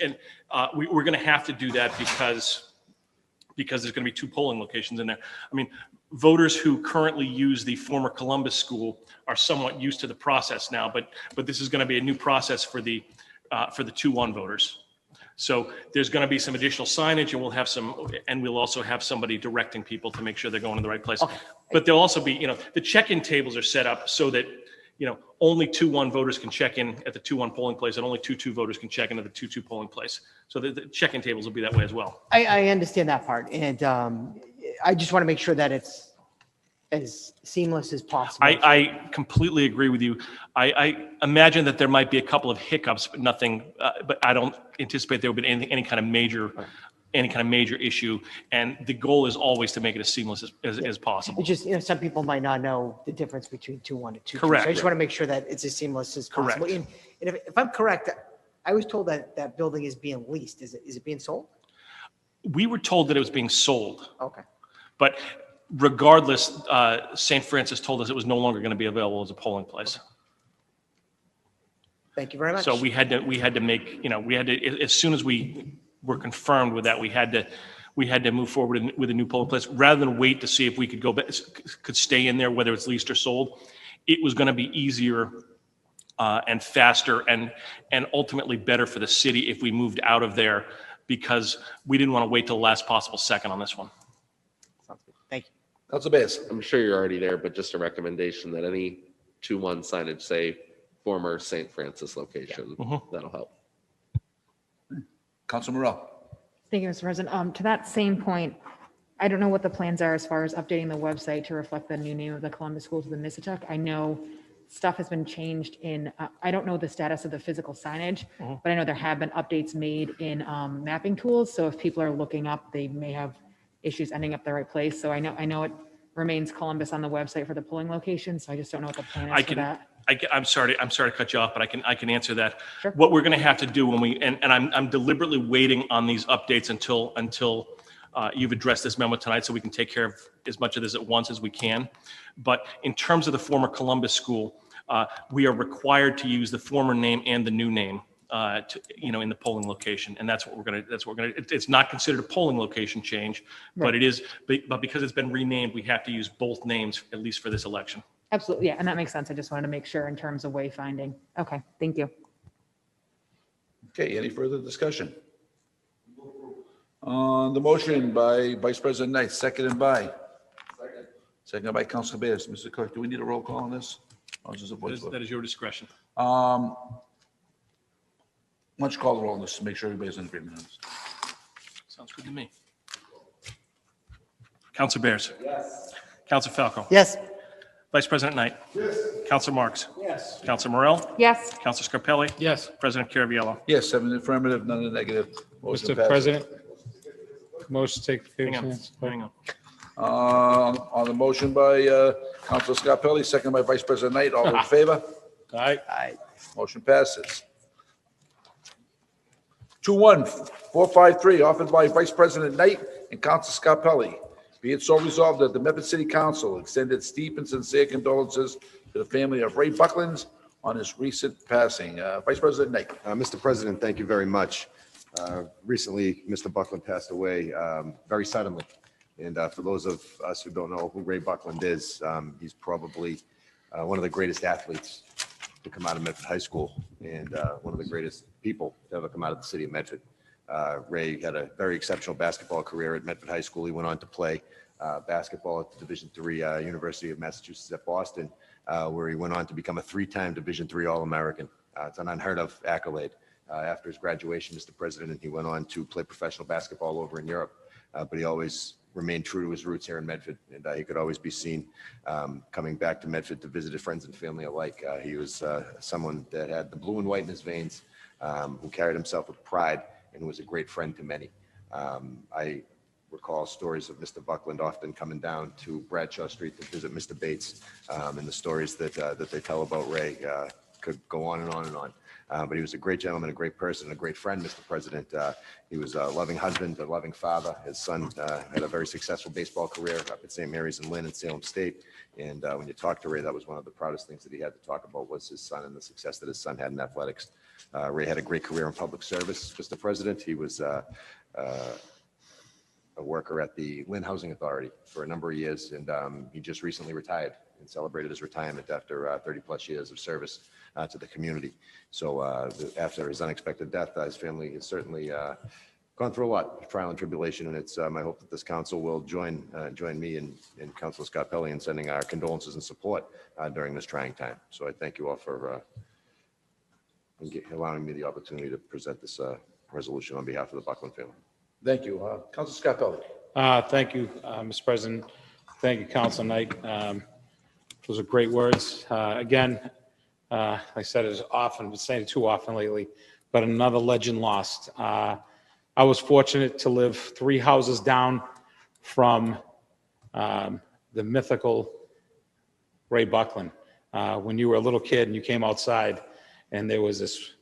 we're gonna have to do that because there's gonna be 2 polling locations in there. I mean, voters who currently use the former Columbus School are somewhat used to the process now, but this is gonna be a new process for the 2-1 voters. So there's going to be some additional signage and we'll also have somebody directing people to make sure they're going to the right place. Okay. But there'll also be, the check-in tables are set up so that, only 2-1 voters can check in at the 2-1 polling place and only 2-2 voters can check in at the 2-2 polling place. So the check-in tables will be that way as well. I understand that part, and I just want to make sure that it's as seamless as possible. I completely agree with you. I imagine that there might be a couple of hiccups, but nothing, but I don't anticipate there will be any kind of major issue. And the goal is always to make it as seamless as possible. It's just, some people might not know the difference between 2-1 and 2-2. Correct. So I just want to make sure that it's as seamless as possible. Correct. And if I'm correct, I was told that that building is being leased. Is it being sold? We were told that it was being sold, Okay. but regardless, St. Francis told us it was no longer going to be available as a polling place. Thank you very much. So we had to make, as soon as we were confirmed with that, we had to move forward with a new polling place rather than wait to see if we could stay in there, whether it's leased or sold. It was going to be easier and faster and ultimately better for the city if we moved out of there because we didn't want to wait till the last possible second on this one. Sounds good. Thank you. Council Bears. I'm sure you're already there, but just a recommendation that any 2-1 signage say former St. Francis location. That'll help. Council Morell. Thank you, Mr. President. To that same point, I don't know what the plans are as far as updating the website to reflect the new name of the Columbus School to the Missatuck. I know stuff has been changed I don't know the status of the physical signage, but I know there have been updates made in mapping tools. So if people are looking up, they may have issues ending up the right place. So I know it remains Columbus on the website for the polling location. So I just don't know what the plan is for that. I'm sorry to cut you off, but I can answer that. Sure. What we're going to have to do when I'm deliberately waiting on these updates until you've addressed this memo tonight, so we can take care of as much of this at once as we can. But in terms of the former Columbus School, we are required to use the former name and the new name, in the polling location, and that's what we're going to. It's not considered a polling location change, but it is. But because it's been renamed, we have to use both names at least for this election. Absolutely. Yeah. And that makes sense. I just wanted to make sure in terms of wayfinding. Okay. Thank you. Okay, any further discussion? On the motion by Vice President Knight, seconded by? Seconded by Council Bears. Mr. Clerk, do we need a roll call on this? Or is this a voice vote? That is your discretion. Why don't you call the roll on this to make sure everybody's in agreement on this? Sounds good to me. Council Bears. Yes. Council Falco. Yes. Vice President Knight. Yes. Counselor Marks. Yes. Counselor Morel. Yes. Counselor Scarpelli. Yes. President Caraviallo. Yes, 7 affirmative, none in the negative. Motion Mr. passes. President, motion to take Hang the on, minutes. hang on. On the motion by Council Scarpelli, second by Vice President Knight, all in favor? All right. Motion passes. 21453, offered by Vice President Knight and Council Scarpelli. Be it so resolved that the Medford City Council extended deep and sincere condolences to the family of Ray Buckland on his recent passing. Vice President Knight. Mr. President, thank you very much. Recently, Mr. Buckland passed away very suddenly. And for those of us who don't know who Ray Buckland is, he's probably one of the greatest athletes to come out of Medford High School and one of the greatest people to ever come out of the city of Medford. Ray had a very exceptional basketball career at Medford High School. He went on to play basketball at the Division III University of Massachusetts at Boston, where he went on to become a 3-time Division III All-American. It's an unheard of accolade. After his graduation, Mr. President, he went on to play professional basketball over in Europe, but he always remained true to his roots here in Medford, and he could always be seen coming back to Medford to visit his friends and family alike. He was someone that had the blue and white in his veins, who carried himself with pride, and was a great friend to many. I recall stories of Mr. Buckland often coming down to Bradshaw Street to visit Mr. Bates, and the stories that they tell about Ray could go on and on and on. But he was a great gentleman, a great person, a great friend, Mr. President. He was a loving husband, a loving father. His son had a very successful baseball career up at St. Mary's in Lynn and Salem State. And when you talk to Ray, that was one of the proudest things that he had to talk about was his son and the success that his son had in athletics. Ray had a great career in public service, Mr. President. He was a worker at the Lynn Housing Authority for a number of years, and he just recently retired and celebrated his retirement after 30 plus years of service to the community. So after his unexpected death, his family has certainly gone through a lot of trial and tribulation, and it's my hope that this council will join me and Councilor Scarpelli in sending our condolences and support during this trying time. So I thank you all for allowing me the opportunity to present this resolution on behalf of the Buckland family. Thank you. Council Scarpelli. Thank you, Mr. President. Thank you, Council Knight. Those are great words. Again, I said it often, been saying it too often lately, but another legend lost. I was fortunate to live 3 houses down from the mythical Ray Buckland. When you were a little kid and you came outside, and there was this,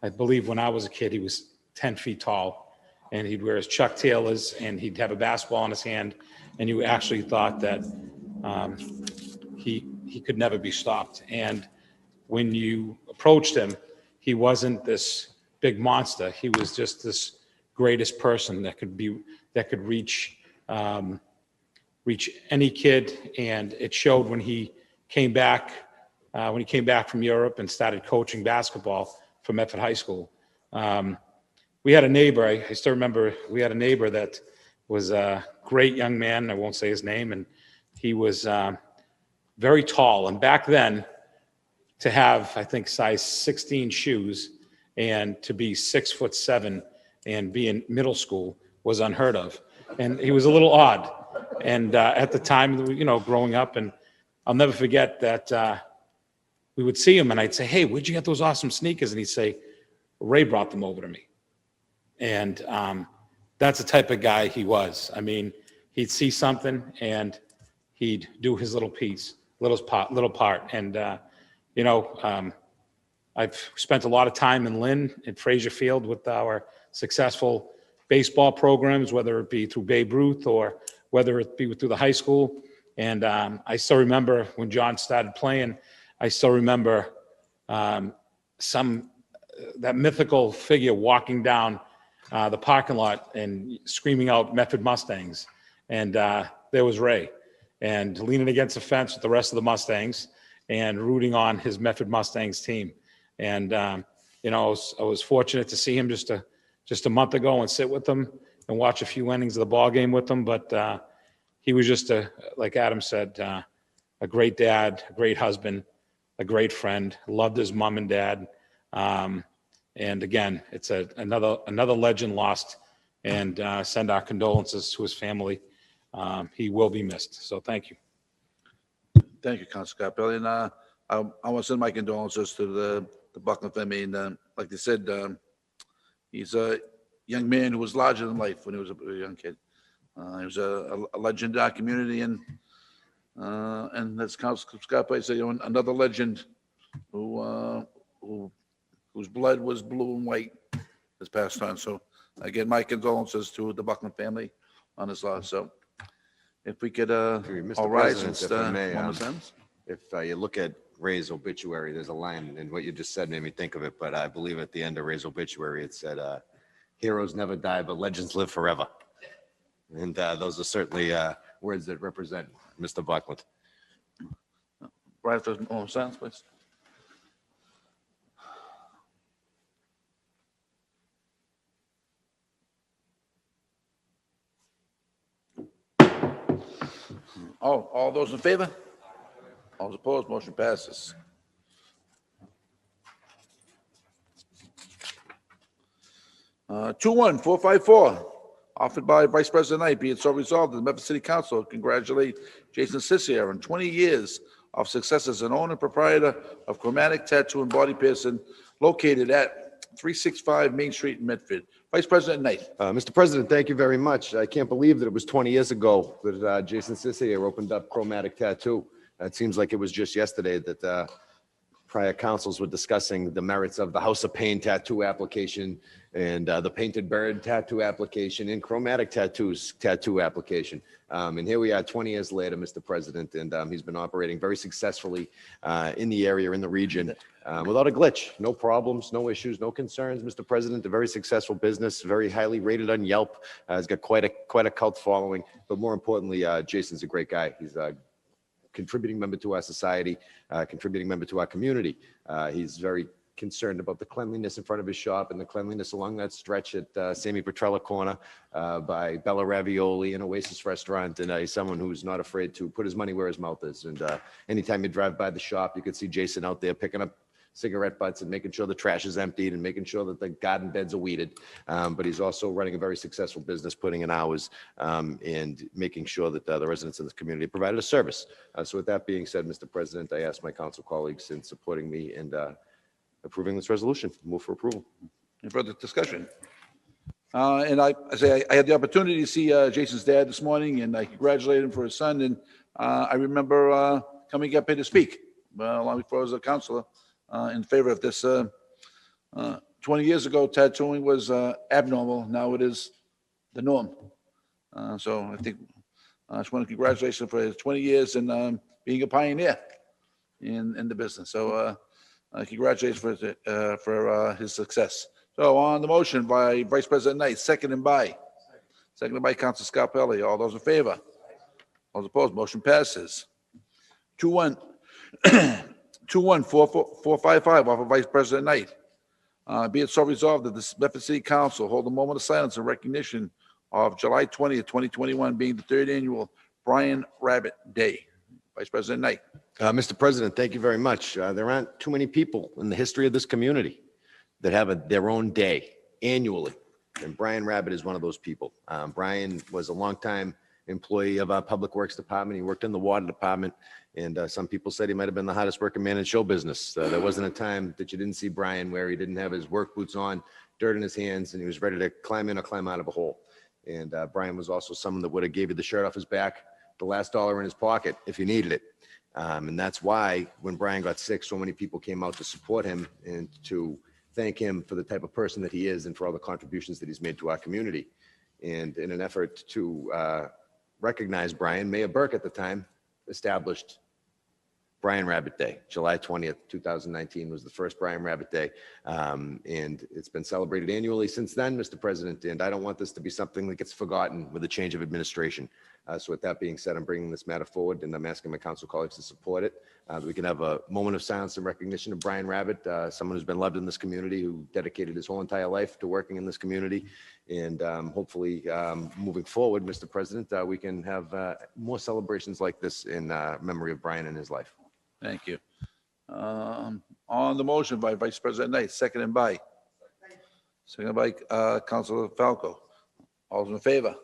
I believe when I was a kid, he was 10 feet tall, and he'd wear his Chuck Taylors, and he'd have a basketball in his hand, and you actually thought that he could never be stopped. And when you approached him, he wasn't this big monster. He was just this greatest person that could reach any kid. And it showed when he came back from Europe and started coaching basketball for Medford High School. We had a neighbor, I still remember, we had a neighbor that was a great young man. I won't say his name. And he was very tall. And back then, to have, I think, size 16 shoes and to be 6'7" and be in middle school was unheard of. And he was a little odd. And at the time, growing up, and I'll never forget that we would see him and I'd say, "Hey, where'd you get those awesome sneakers?" And he'd say, "Ray brought them over to me." And that's the type of guy he was. I mean, he'd see something and he'd do his little piece, little part. And, I've spent a lot of time in Lynn at Fraser Field with our successful baseball programs, whether it be through Babe Ruth or whether it be through the high school. And I still remember when John started playing, I still remember that mythical figure walking down the parking lot and screaming out Medford Mustangs. And there was Ray, and leaning against the fence with the rest of the Mustangs and rooting on his Medford Mustangs team. And, I was fortunate to see him just a month ago and sit with them and watch a few innings of the ball game with them. But he was just like Adam said, a great dad, a great husband, a great friend, loved his mom and dad. And again, it's another legend lost, and send our condolences to his family. He will be missed. So thank you. Thank you, Council Scarpelli. And I want to send my condolences to the Buckland family. And like they said, he's a young man who was larger than life when he was a young kid. He was a legend in our community, and as Council Scarpelli said, another legend whose blood was blue and white has passed on. So again, my condolences to the Buckland family on his loss. So if we could Mr. all rise and President, if I may, moment of silence. If you look at Ray's obituary, there's a line, and what you just said made me think of it, but I believe at the end of Ray's obituary, it said, heroes never die, but legends live forever. And those are certainly words that represent Mr. Buckland. Right after the moment of silence, please. All those in favor? All those opposed, motion passes. Uh, 21454, offered by Vice President Knight, be it so resolved that the Medford City Council congratulate Jason Cicero on 20 years of success as an owner and proprietor of Chromatic Tattoo and Body Piercing located at 365 Main Street in Medford. Vice President Knight. Mr. President, thank you very much. I can't believe that it was 20 years ago that Jason Cicero opened up Chromatic Tattoo. It seems like it was just yesterday that prior councils were discussing the merits of the House of Pain tattoo application and the Painted Bird tattoo application and Chromatic Tattoos tattoo application. And here we are 20 years later, Mr. President, and he's been operating very successfully in the area, in the region, without a glitch, no problems, no issues, no concerns, Mr. President. A very successful business, very highly rated on Yelp. He's got quite a cult following, but more importantly, Jason's a great guy. He's a contributing member to our society, contributing member to our community. He's very concerned about the cleanliness in front of his shop and the cleanliness along that stretch at Sammy Petrella Corner by Bella Ravioli and Oasis Restaurant. And he's someone who's not afraid to put his money where his mouth is. And anytime you drive by the shop, you can see Jason out there picking up cigarette butts and making sure the trash is emptied and making sure that the garden beds are weeded. But he's also running a very successful business, putting in hours and making sure that the residents in this community provided a service. So with that being said, Mr. President, I ask my council colleagues in supporting me and approving this resolution. Move for approval. Any further discussion? And I had the opportunity to see Jason's dad this morning, and I congratulated him for his son. And I remember coming up here to speak long before I was a councilor in favor of this. 20 years ago, tattooing was abnormal. Now it is the norm. So I think I just want to congratulate him for his 20 years and being a pioneer in the business. So congratulations for his success. So on the motion by Vice President Knight, seconded by Council Scarpelli. All those in favor? All those opposed? Motion passes. 21455, offered Vice President Knight. Be it so resolved that the Medford City Council hold a moment of silence in recognition of July 20th, 2021 being the third annual Brian Rabbit Day. Vice President Knight. Mr. President, thank you very much. There aren't too many people in the history of this community that have their own day annually, and Brian Rabbit is one of those people. Brian was a longtime employee of our Public Works Department. He worked in the Water Department, and some people said he might have been the hardest working man in show business. There wasn't a time that you didn't see Brian where he didn't have his work boots on, dirt in his hands, and he was ready to climb in or climb out of a hole. And Brian was also someone that would have gave you the shirt off his back, the last dollar in his pocket if you needed it. And that's why when Brian got sick, so many people came out to support him and to thank him for the type of person that he is and for all the contributions that he's made to our community. And in an effort to recognize Brian, Mayor Burke at the time established Brian Rabbit Day. July 20th, 2019 was the first Brian Rabbit Day. And it's been celebrated annually since then, Mr. President. And I don't want this to be something that gets forgotten with a change of administration. So with that being said, I'm bringing this matter forward and I'm asking my council colleagues to support it. We can have a moment of silence in recognition of Brian Rabbit, someone who's been loved in this community, who dedicated his whole entire life to working in this community. And hopefully moving forward, Mr. President, we can have more celebrations like this in memory of Brian and his life. Thank you. On the motion by Vice President Knight, seconded by Councilor Falco. All those in favor?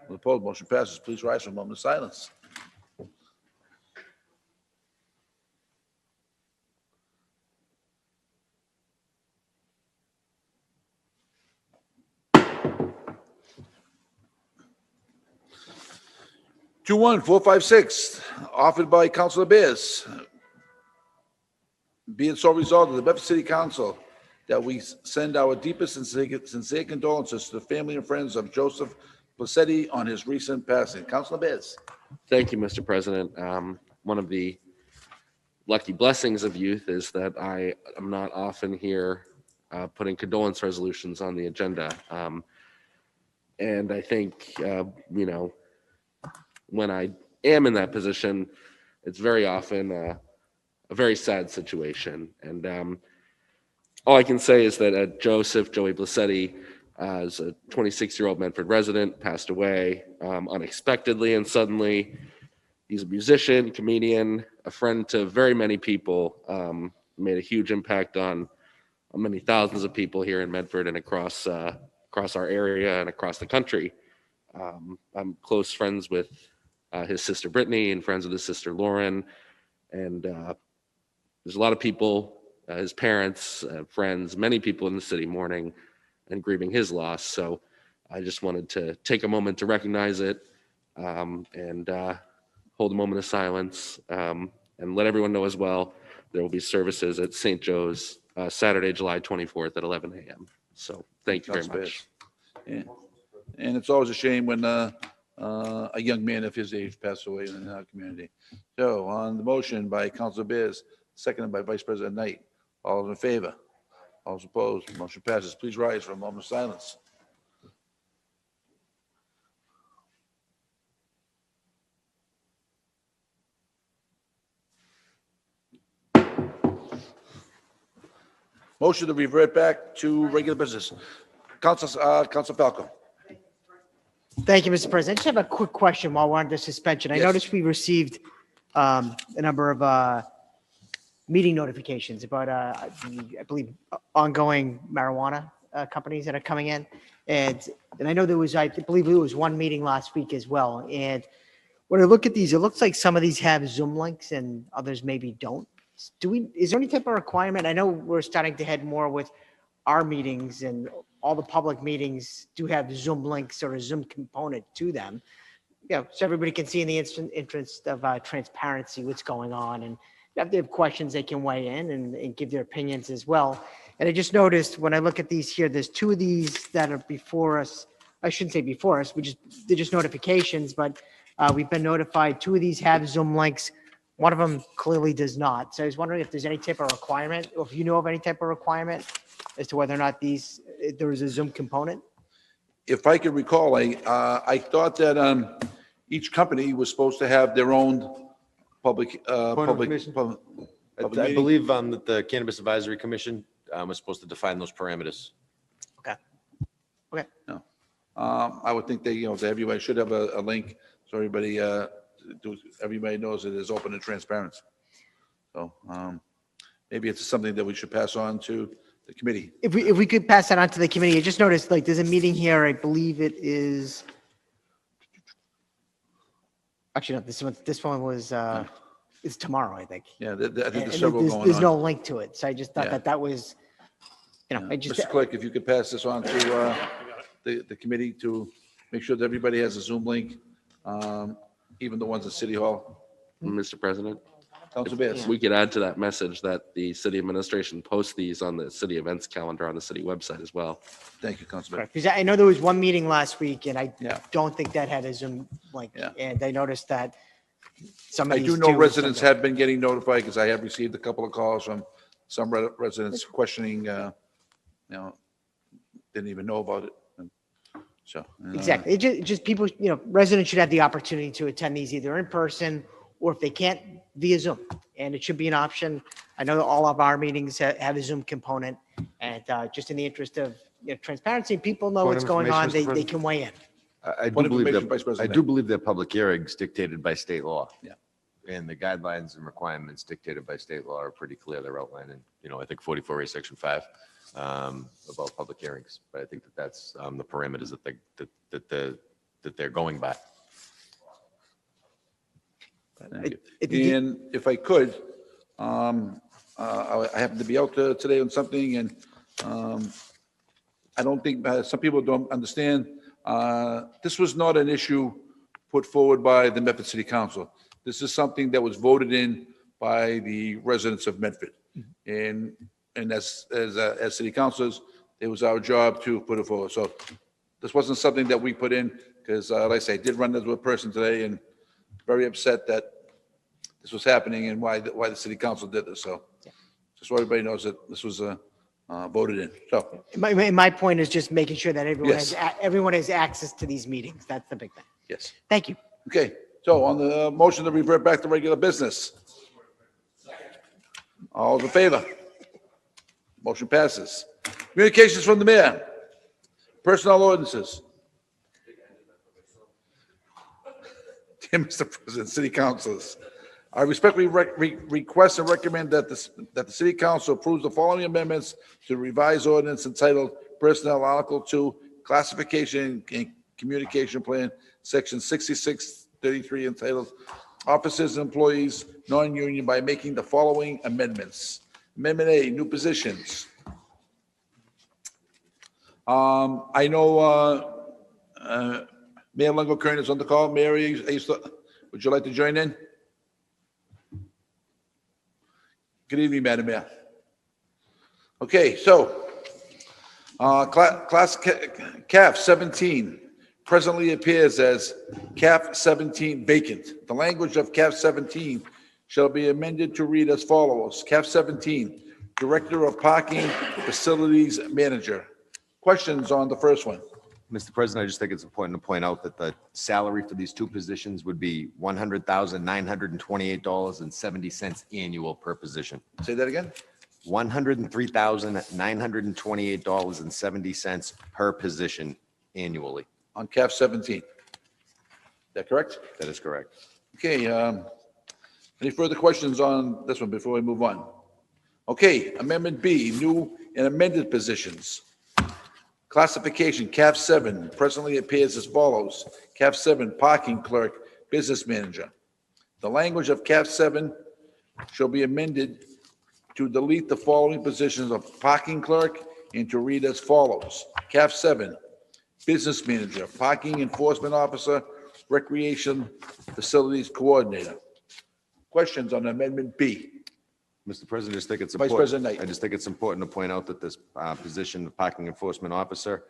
All opposed? Motion passes. Please rise for a moment of silence. 21456, offered by Councilor Bears. Be it so resolved of the Bedford City Council that we send our deepest and sincere condolences to the family and friends of Joseph Placetti on his recent passing. Councilor Bears. Thank you, Mr. President. One of the lucky blessings of youth is that I am not often here putting condolence resolutions on the agenda. And I think, when I am in that position, it's very often a very sad situation. And all I can say is that Joey Placetti, as a 26-year-old Medford resident, passed away unexpectedly and suddenly. He's a musician, comedian, a friend to very many people, made a huge impact on many thousands of people here in Medford and across our area and across the country. I'm close friends with his sister Brittany and friends with his sister Lauren. And there's a lot of people, his parents, friends, many people in the city mourning and grieving his loss. So I just wanted to take a moment to recognize it and hold a moment of silence and let everyone know as well, there will be services at St. Joe's Saturday, July 24th at 11 a.m. So thank you very much. Yeah. And it's always a shame when a young man of his age passes away in our community. So on the motion by Councilor Bears, seconded by Vice President Knight, all those in favor? All those opposed? Motion passes. Please rise for a moment of silence. Motion to revert back to regular business. Council Falco. Thank you, Mr. President. I just have a quick question while we're on the suspension. I Yes. noticed we received a number of meeting notifications about, I believe, ongoing marijuana companies that are coming in. And I know there was, I believe it was one meeting last week as well. And when I look at these, it looks like some of these have Zoom links and others maybe don't. Is there any type of requirement? I know we're starting to head more with our meetings, and all the public meetings do have Zoom links or a Zoom component to them. So everybody can see in the interest of transparency what's going on, and if they have questions, they can weigh in and give their opinions as well. And I just noticed when I look at these here, there's two of these that are before us. I shouldn't say before us, they're just notifications, but we've been notified. Two of these have Zoom links. One of them clearly does not. So I was wondering if there's any type of requirement, or if you know of any type of requirement as to whether or not there is a Zoom component. If I could recall, I thought that each company was supposed to have their own public information? public I meeting. believe that the Cannabis Advisory Commission was supposed to define those parameters. Okay. I would think that everybody should have a link, so everybody knows it is open and transparent. So maybe it's something that we should pass on to the committee. If we could pass that on to the committee, I just noticed like there's a meeting here. I believe it is. Actually, no, this one was, it's tomorrow, I think. Yeah, I think there's And several going on. there's no link to it. So I just thought Yeah. that was, I just. Mr. Clerk, if you could pass this on to the committee to make sure that everybody has a Zoom link, even the ones at City Hall. Mr. President, Council Bears. we could add to that message that the city administration posts these on the city events calendar on the city website as well. Thank you, Council Bears. Because I know there was one meeting last week, and I Yeah. don't think that had a Zoom link. Yeah. And I noticed that some of I these do know do. residents have been getting notified because I have received a couple of calls from some residents questioning, didn't even know about it. And so. Exactly. It just people, residents should have the opportunity to attend these either in person or if they can't, via Zoom. And it should be an option. I know that all of our meetings have a Zoom component, and just in the interest of transparency, people know Point what's of going on, information, Mr. they can weigh in. I do Point of believe information, that, Vice President I do believe that public hearings dictated by state law. Yeah. And the guidelines and requirements dictated by state law are pretty clear. They're outlined in, I think 44A Section 5 about public hearings. But I think that's the parameters that they're going by. Thank you. And if I could, I happen to be out today on something, and I don't think, some people don't understand, this was not an issue put forward by the Medford City Council. This is something that was voted in by the residents of Medford. And as city councilors, it was our job to put it forward. So this wasn't something that we put in, because like I say, I did run into a person today and very upset that this was happening and why the city council did this. So just so everybody knows that this was voted in. So, My point is just making sure that Yes. everyone has access to these meetings. That's the big thing. yes. Thank you. Okay, so on the motion to revert back to regular business. All in favor? Motion passes. Communications from the mayor. Personnel ordinances. Dear Mr. President, city councilors, I respectfully request and recommend that the city council approves the following amendments to the revised ordinance entitled Personnel Article 2, Classification and Communication Plan, Section 6633, entitled Officers and Employees, Non-Union, by making the following amendments. Amendment A, new positions. I know Mayor Longo Kern is on the call. Mary, would you like to join in? Good evening, Madam Mayor. Okay, so class CAF 17 presently appears as CAF 17 vacant. The language of CAF 17 shall be amended to read as follows. CAF 17, Director of Parking Facilities Manager. Questions on the first one? Mr. President, I just think it's important to point out that the salary for these two positions would be $100,928.70 annual per position. Say that again? $103,928.70 per position annually. On CAF 17. Is that correct? That is correct. Okay, any further questions on this one before we move on? Okay, Amendment B, new and amended positions. Classification, CAF 7, presently appears as follows. CAF 7, Parking Clerk, Business Manager. The language of CAF 7 shall be amended to delete the following positions of Parking Clerk and to read as follows. CAF 7, Business Manager, Parking Enforcement Officer, Recreation Facilities Coordinator. Questions on Amendment B? Mr. President, I just think it's Vice important. President Knight. I just think it's important to point out that this position of Parking Enforcement Officer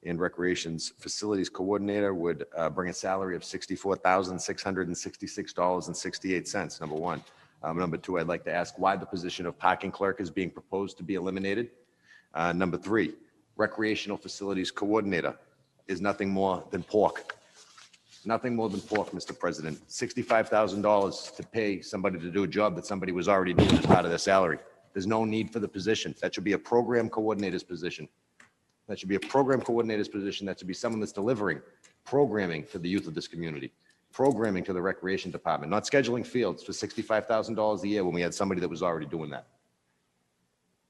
and Recreations Facilities Coordinator would bring a salary of $64,666.68, number one. Number two, I'd like to ask why the position of Parking Clerk is being proposed to be eliminated. Number three, Recreational Facilities Coordinator is nothing more than pork. Nothing more than pork, Mr. President. $65,000 to pay somebody to do a job that somebody was already doing as part of their salary. There's no need for the position. That should be a program coordinator's position. That should be a program coordinator's position. That should be someone that's delivering programming for the youth of this community, programming to the recreation department, not scheduling fields for $65,000 a year when we had somebody that was already doing that.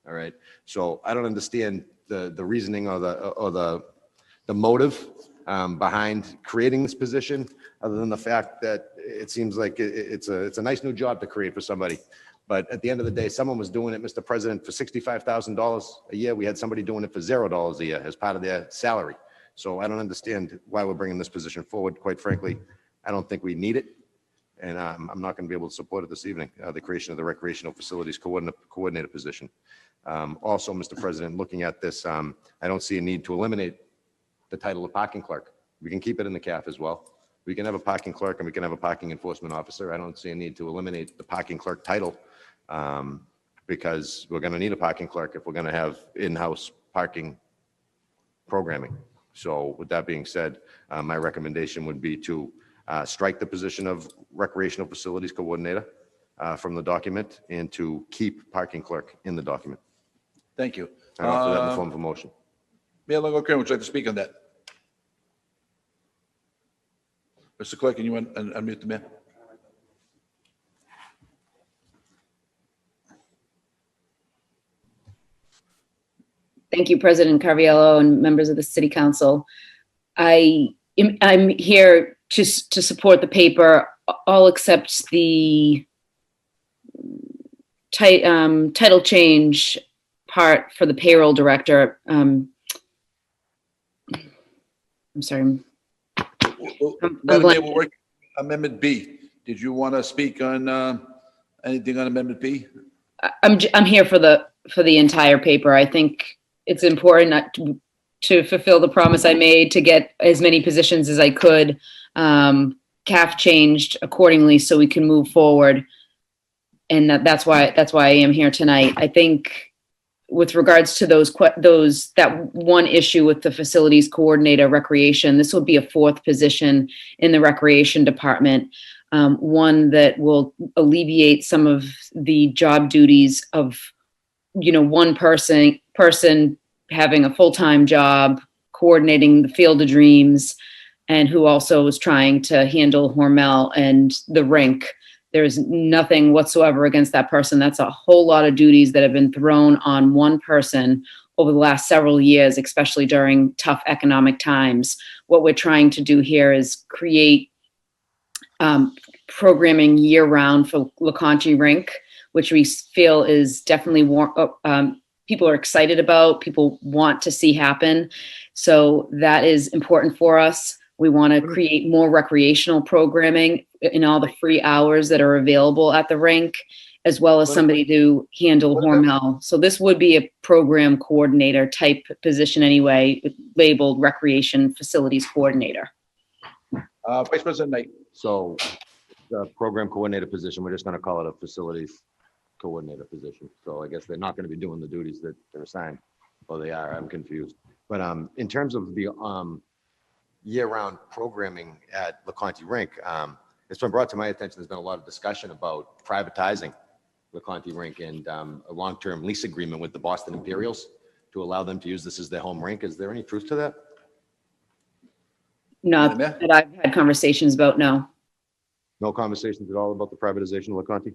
All right. So I don't understand the reasoning or the motive behind creating this position, other than the fact that it seems like it's a nice new job to create for somebody. But at the end of the day, someone was doing it, Mr. President, for $65,000 a year. We had somebody doing it for $0 a year as part of their salary. So I don't understand why we're bringing this position forward. Quite frankly, I don't think we need it. And I'm not going to be able to support it this evening, the creation of the Recreational Facilities Coordinator position. Also, Mr. President, looking at this, I don't see a need to eliminate the title of Parking Clerk. We can keep it in the CAF as well. We can have a Parking Clerk and we can have a Parking Enforcement Officer. I don't see a need to eliminate the Parking Clerk title because we're going to need a Parking Clerk if we're going to have in-house parking programming. So with that being said, my recommendation would be to strike the position of Recreational Facilities Coordinator from the document and to keep Parking Clerk in the document. Thank you. I offer that in the form of a motion. Mayor Longo Kern, would you like to speak on that? Mr. Clerk, can you unmute the mayor? Thank you, President Carviallo and members of the City Council. I'm here to support the paper, all except the title change part for the payroll director. I'm sorry. Madam Mayor, Amendment B. Did you want to speak on anything on Amendment B? I'm here for the entire paper. I think it's important to fulfill the promise I made to get as many positions as I could. CAF changed accordingly so we can move forward. And that's why I am here tonight. I think with regards to that one issue with the facilities coordinator recreation, this will be a fourth position in the recreation department. One that will alleviate some of the job duties of, one person having a full-time job, coordinating the Field of Dreams, and who also is trying to handle Hormel and the rink. There's nothing whatsoever against that person. That's a whole lot of duties that have been thrown on one person over the last several years, especially during tough economic times. What we're trying to do here is create programming year-round for LeConte Rink, which we feel is definitely people are excited about, people want to see happen. So that is important for us. We want to create more recreational programming in all the free hours that are available at the rink, as well as somebody to handle Hormel. So this would be a program coordinator type position anyway, labeled Recreation Facilities Coordinator. Vice President Knight. So the program coordinator position, we're just going to call it a facilities coordinator position. So I guess they're not going to be doing the duties that they're assigned. Or they are, I'm confused. But in terms of the year-round programming at LeConte Rink, it's been brought to my attention, there's been a lot of discussion about privatizing LeConte Rink and a long-term lease agreement with the Boston Imperials to allow them to use this as their home rink. Is there any truth to that? Not that I've had conversations about, no. No conversations at all about the privatization of LeConte?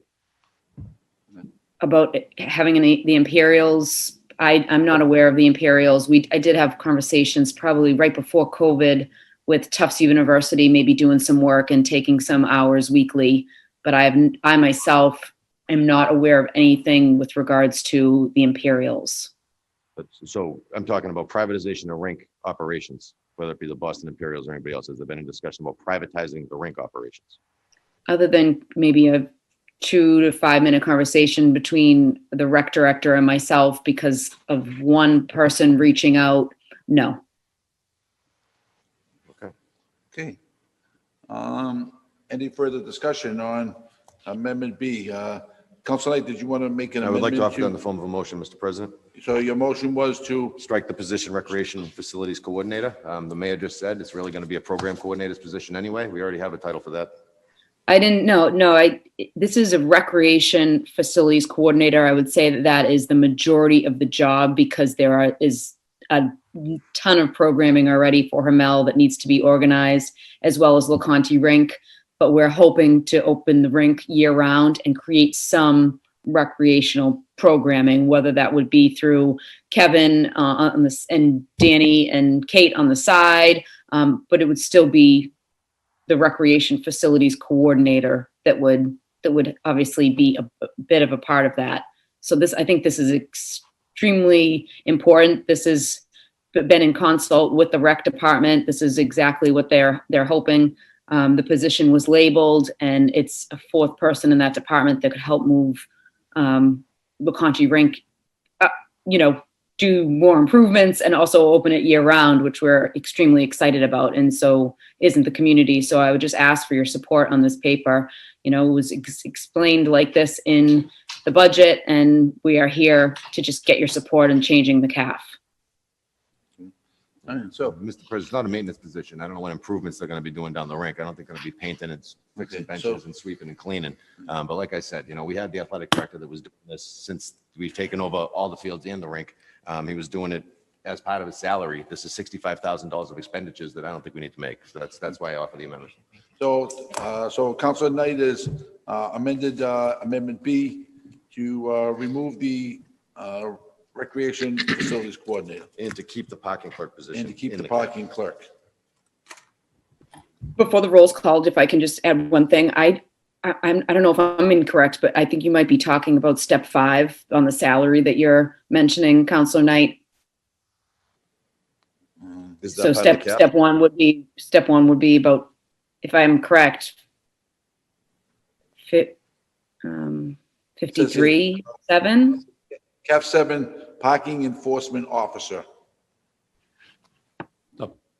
About having the Imperials, I'm not aware of the Imperials. I did have conversations probably right before COVID with Tufts University, maybe doing some work and taking some hours weekly. But I myself am not aware of anything with regards to the Imperials. But, so I'm talking about privatization of rink operations, whether it be the Boston Imperials or anybody else. Has there been a discussion about privatizing the rink operations? Other than maybe a 2 to 5 minute conversation between the rec director and myself because of one person reaching out, no. Okay. Any further discussion on Amendment B? Council Knight, did you want to make an I would amendment? like to offer that in the form of a motion, Mr. President. So your motion was to, Strike the position Recreation and Facilities Coordinator. The mayor just said it's really going to be a program coordinator's position anyway. We already have a title for that. I didn't know. No, this is a recreation facilities coordinator. I would say that is the majority of the job because there is a ton of programming already for Hormel that needs to be organized, as well as LeConte Rink. But we're hoping to open the rink year round and create some recreational programming, whether that would be through Kevin and Danny and Kate on the side, but it would still be the recreation facilities coordinator that would obviously be a bit of a part of that. So I think this is extremely important. This has been in consult with the rec department. This is exactly what they're hoping. The position was labeled, and it's a fourth person in that department that could help move LeConte Rink, do more improvements and also open it year round, which we're extremely excited about. And so isn't the community. So I would just ask for your support on this paper. It was explained like this in the budget, and we are here to just get your support in changing the CAF. so, Mr. President, it's not a maintenance position. I don't know what improvements they're going to be doing down the rink. I don't think they're going to be painting and fixing Okay, benches so- and sweeping and cleaning. But like I said, we had the athletic director that was doing this since we've taken over all the fields and the rink. He was doing it as part of his salary. This is $65,000 of expenditures that I don't think we need to make. So that's why I offer the amendment. so Councilor Knight has amended Amendment B to remove the Recreation Facilities Coordinator And to keep the parking clerk position. and to keep in the CAF. parking clerk. Before the roll's called, if I can just add one thing, I don't know if I'm incorrect, but I think you might be talking about step 5 on the salary that you're mentioning, Councilor Knight. Is that So part of the cap? step one would be about, if I'm correct, 53-7. Cap 7, parking enforcement officer.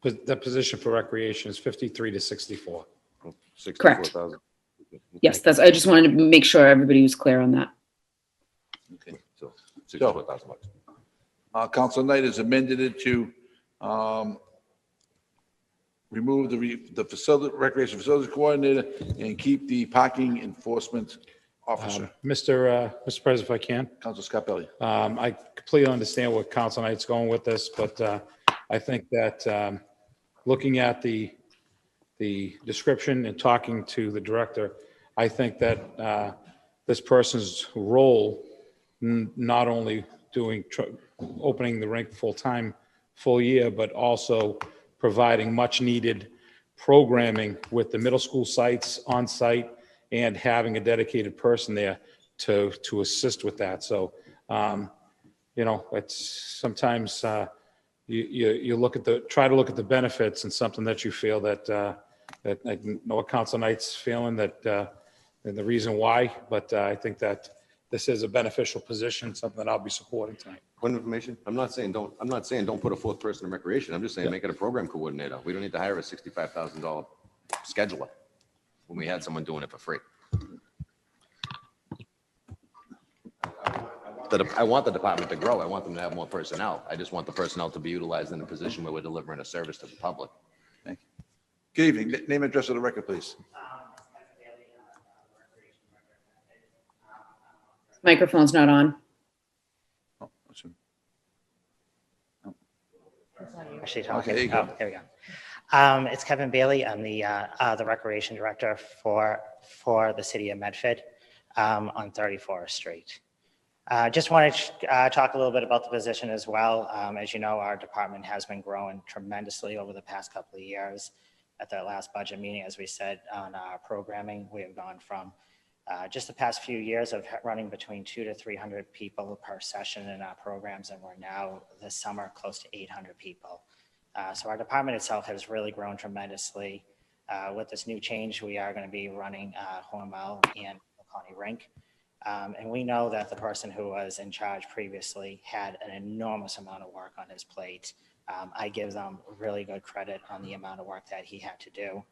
The position for recreation is 53 to 64. Correct. 64,000. Yes, I just wanted to make sure everybody was clear on that. Okay. So 64,000 bucks. Council Knight has amended it to remove the facility, recreation facilities coordinator and keep the parking enforcement officer. Mr. President, if I can. Council Scarpelli. I completely understand what Council Knight's going with this, but I think that looking at the description and talking to the director, I think that this person's role, not only opening the rink full-time, full year, but also providing much-needed programming with the middle school sites on site and having a dedicated person there to assist with that. So, it's sometimes you try to look at the benefits and something that you feel that I know what Council Knight's feeling and the reason why, but I think that this is a beneficial position, something that I'll be supporting tonight. Point of information. I'm not saying don't put a fourth person in recreation. I'm just saying make it a program coordinator. We don't need to hire a $65,000 scheduler when we had someone doing it for free. I want the department to grow. I want them to have more personnel. I just want the personnel to be utilized in a position where we're delivering a service to the public. Thank you. Good evening. Name and address of the record, please. Microphone's not on. Oh, that's him. Actually Okay, talking. there you go. There we go. It's Kevin Bailey. I'm the recreation director for the city of Medford on 34th Street. Just wanted to talk a little bit about the position as well. As you know, our department has been growing tremendously over the past couple of years. At the last budget meeting, as we said on our programming, we have gone from just the past few years of running between 200 to 300 people per session in our programs, and we're now this summer close to 800 people. So our department itself has really grown tremendously. With this new change, we are going to be running Hormel and Laconia Rink. And we know that the person who was in charge previously had an enormous amount of work on his plate. I give them really good credit on the amount of work that he had to do.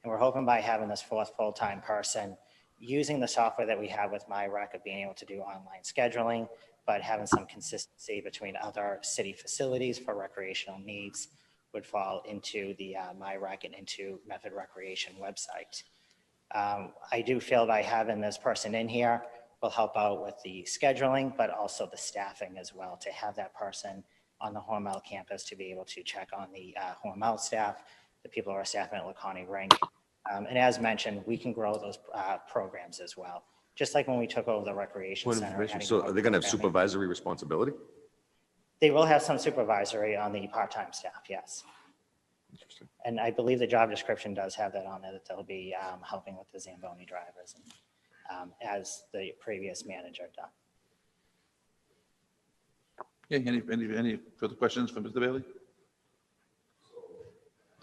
And we're hoping by having this fourth full-time person, using the software that we have with MyRec of being able to do online scheduling, but having some consistency between other city facilities for recreational needs would fall into the MyRec and into Medford Recreation website. I do feel by having this person in here will help out with the scheduling, but also the staffing as well, to have that person on the Hormel campus to be able to check on the Hormel staff, the people who are staffing at Laconia Rink. And as mentioned, we can grow those programs as well. Just like when we took over the recreation Point of center. information. adding So more are they going to have programming. supervisory responsibility? They will have some supervisory on the part-time staff, yes. Interesting. And I believe the job description does have that on there, that they'll be helping with the Zamboni drivers, and, as the previous manager done. Okay, any further questions for Mr. Bailey?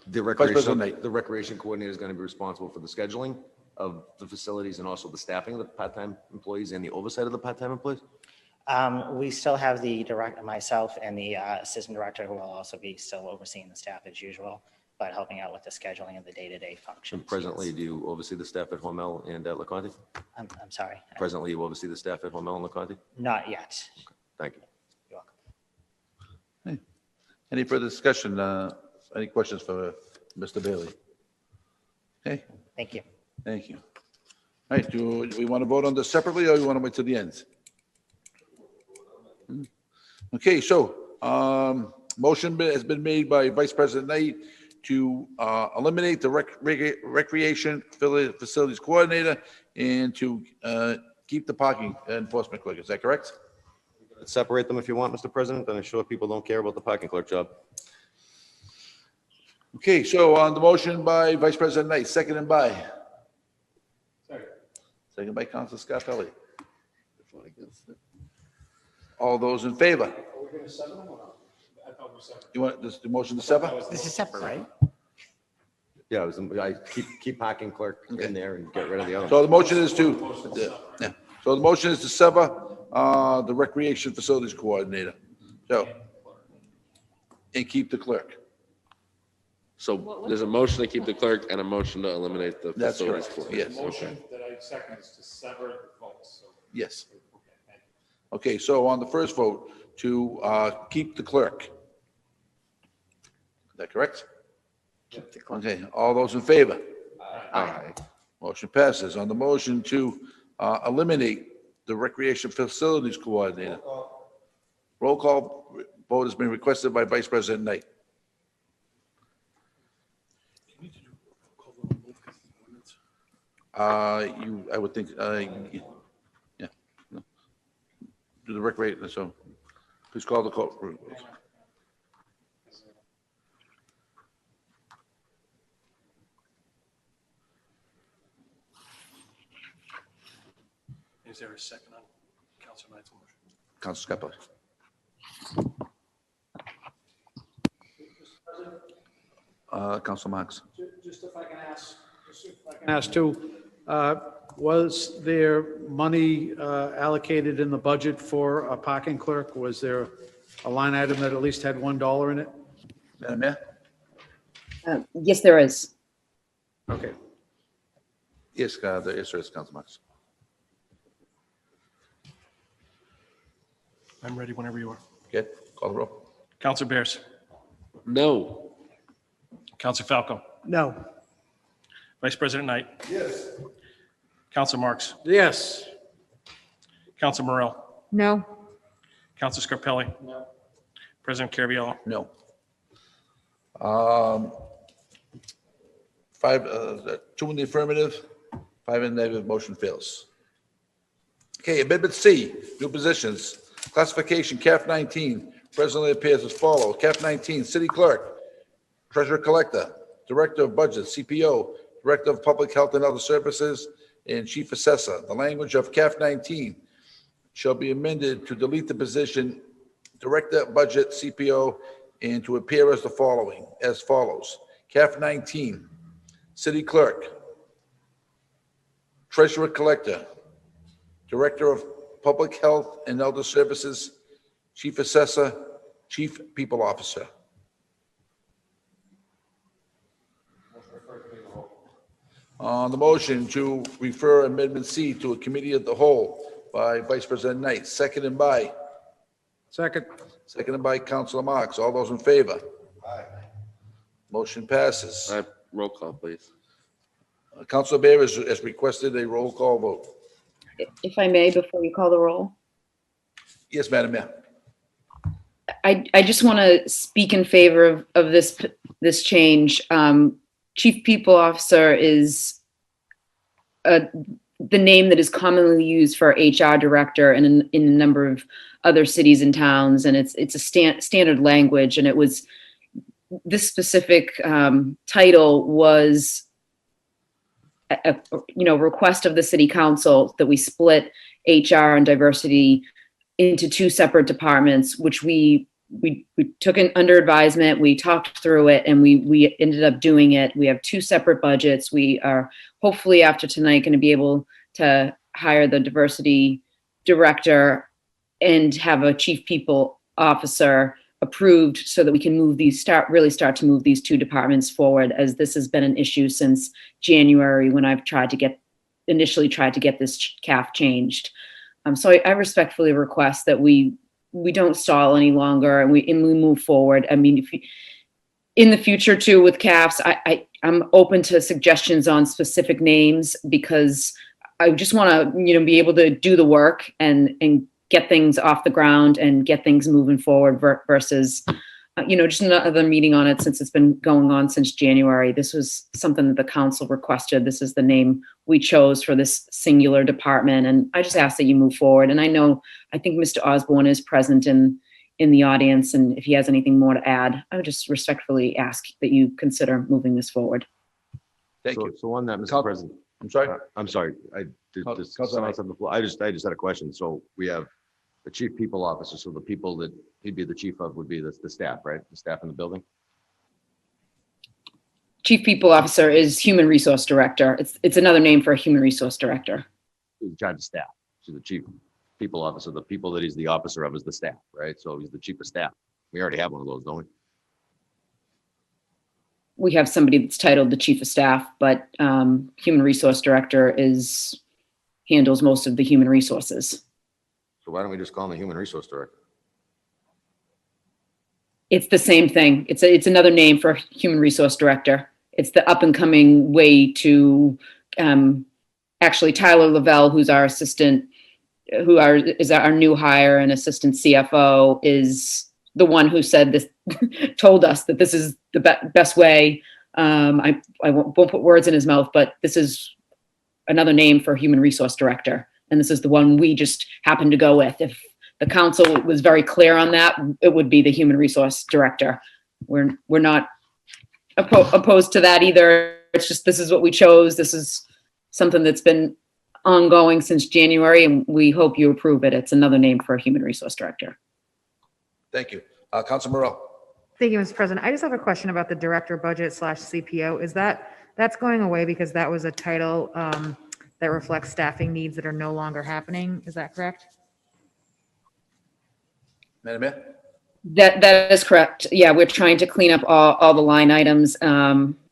The President Knight. recreation coordinator is going to be responsible for the scheduling of the facilities and also the staffing of the part-time employees and the oversight of the part-time employees? We still have the director, myself, and the assistant director, who will also be still overseeing the staff as usual, but helping out with the scheduling of the day-to-day functions. And presently, do you oversee the staff at Hormel and at LeConte? I'm sorry, Presently, you oversee the staff at Hormel and LeConte? not yet. Thank you. You're welcome. Any further discussion? Any questions for Mr. Bailey? Okay, Thank you. thank you. All right, do we want to vote on this separately, or you want to wait till the end? Okay, so, motion has been made by Vice President Knight to eliminate the recreation facilities coordinator and to keep the parking enforcement clerk. Is that correct? Separate them if you want, Mr. President, and I'm sure people don't care about the parking clerk job. Okay, so on the motion by Vice President Knight, seconded by? Second by Council Scarpelli. All those in favor? You want the motion to sever? This is separate, right? Yeah, I keep parking clerk in there and get rid of the other. So the motion is to, yeah. So the motion is to sever the recreation facilities coordinator. So, and keep the clerk. So there's a motion to keep the clerk and a motion to eliminate the That's facilities correct, coordinator. yes. Motion that I second is to sever the votes. Yes. Okay, so on the first vote, to keep the clerk. Is that correct? Okay, all those in favor? Aye. Motion passes. On the motion to eliminate the recreation facilities coordinator. Roll call vote has been requested by Vice President Knight. I would think, yeah. No. Do the recreation, so please call the call. Is there a second on Councilor Knight's motion? Council Scarpelli. Council Marks. Just if I can ask too, was there money allocated in the budget for a parking clerk? Was there a line item that at least had $1 in it? Madam Mayor? Yes, there is. Okay. Yes, there is, Council Marks. I'm ready whenever you are. Okay, call the roll. Councilor Bears. No. Councilor Falco. No. Vice President Knight. Yes. Councilor Marks. Yes. Councilor Morell. No. Councilor Scarpelli. No. President Carviallo. No. 2 in the affirmative, 5 in the negative, motion fails. Okay, Amendment C, new positions. Classification, CAF 19, presently appears as follows. CAF 19, City Clerk, Treasurer Collector, Director of Budget, CPO, Director of Public Health and Other Services, and Chief Assessor. The language of CAF 19 shall be amended to delete the position Director of Budget, CPO, and to appear as the following, as follows. CAF 19, City Clerk, Treasurer Collector, Director of Public Health and Elder Services, Chief Assessor, Chief People Officer. On the motion to refer Amendment C to a committee of the whole by Vice President Knight, seconded by Councilor Marks. All those in favor? Aye. Motion passes. Roll call, please. Councilor Bear has requested a roll call vote. If I may, before you call the roll. Yes, Madam Mayor. I just want to speak in favor of this change. Chief People Officer is the name that is commonly used for HR director in a number of other cities and towns, and it's a standard language. And it was this specific title was a request of the city council that we split HR and diversity into 2 separate departments, which we took it under advisement. We talked through it, and we ended up doing it. We have 2 separate budgets. We are hopefully after tonight going to be able to hire the diversity director and have a chief people officer approved so that we can really start to move these 2 departments forward, as this has been an issue since January when I've initially tried to get this CAF changed. So I respectfully request that we don't stall any longer and we move forward. I mean, in the future too with CAFs, I'm open to suggestions on specific names, because I just want to be able to do the work and get things off the ground and get things moving forward versus just another meeting on it, since it's been going on since January. This was something that the council requested. This is the name we chose for this singular department. And I just ask that you move forward. And I think Mr. Osborne is present in the audience. And if he has anything more to add, I would just respectfully ask that you consider moving this forward. Thank you. So on that, Mr. President. I'm sorry? I'm sorry. Someone else on the floor. I just had a question. So we have the chief people officer. So the people that he'd be the chief of would be the staff, right? The staff in the building? Chief People Officer is Human Resource Director. It's another name for a Human Resource Director. He's in charge of staff. She's the chief people officer. The people that he's the officer of is the staff, right? So he's the chief of staff. We already have one of those, don't we? We have somebody that's titled the Chief of Staff, but Human Resource Director handles most of the human resources. So why don't we just call him the human resource director? It's the same thing. It's another name for Human Resource Director. It's the up and coming way to actually Tyler Lavelle, who's our assistant, is our new hire and assistant CFO, is the one who said this, told us that this is the best way. I won't put words in his mouth, but this is another name for Human Resource Director. And this is the one we just happened to go with. If the council was very clear on that, it would be the Human Resource Director. We're not opposed to that either. It's just, this is what we chose. This is something that's been ongoing since January, and we hope you approve it. It's another name for a Human Resource Director. Thank you. Council Morell. Thank you, Mr. President. I just have a question about the director budget / CPO. Is that's going away because that was a title that reflects staffing needs that are no longer happening? Is that correct? Madam Mayor? That is correct. Yeah, we're trying to clean up all the line items,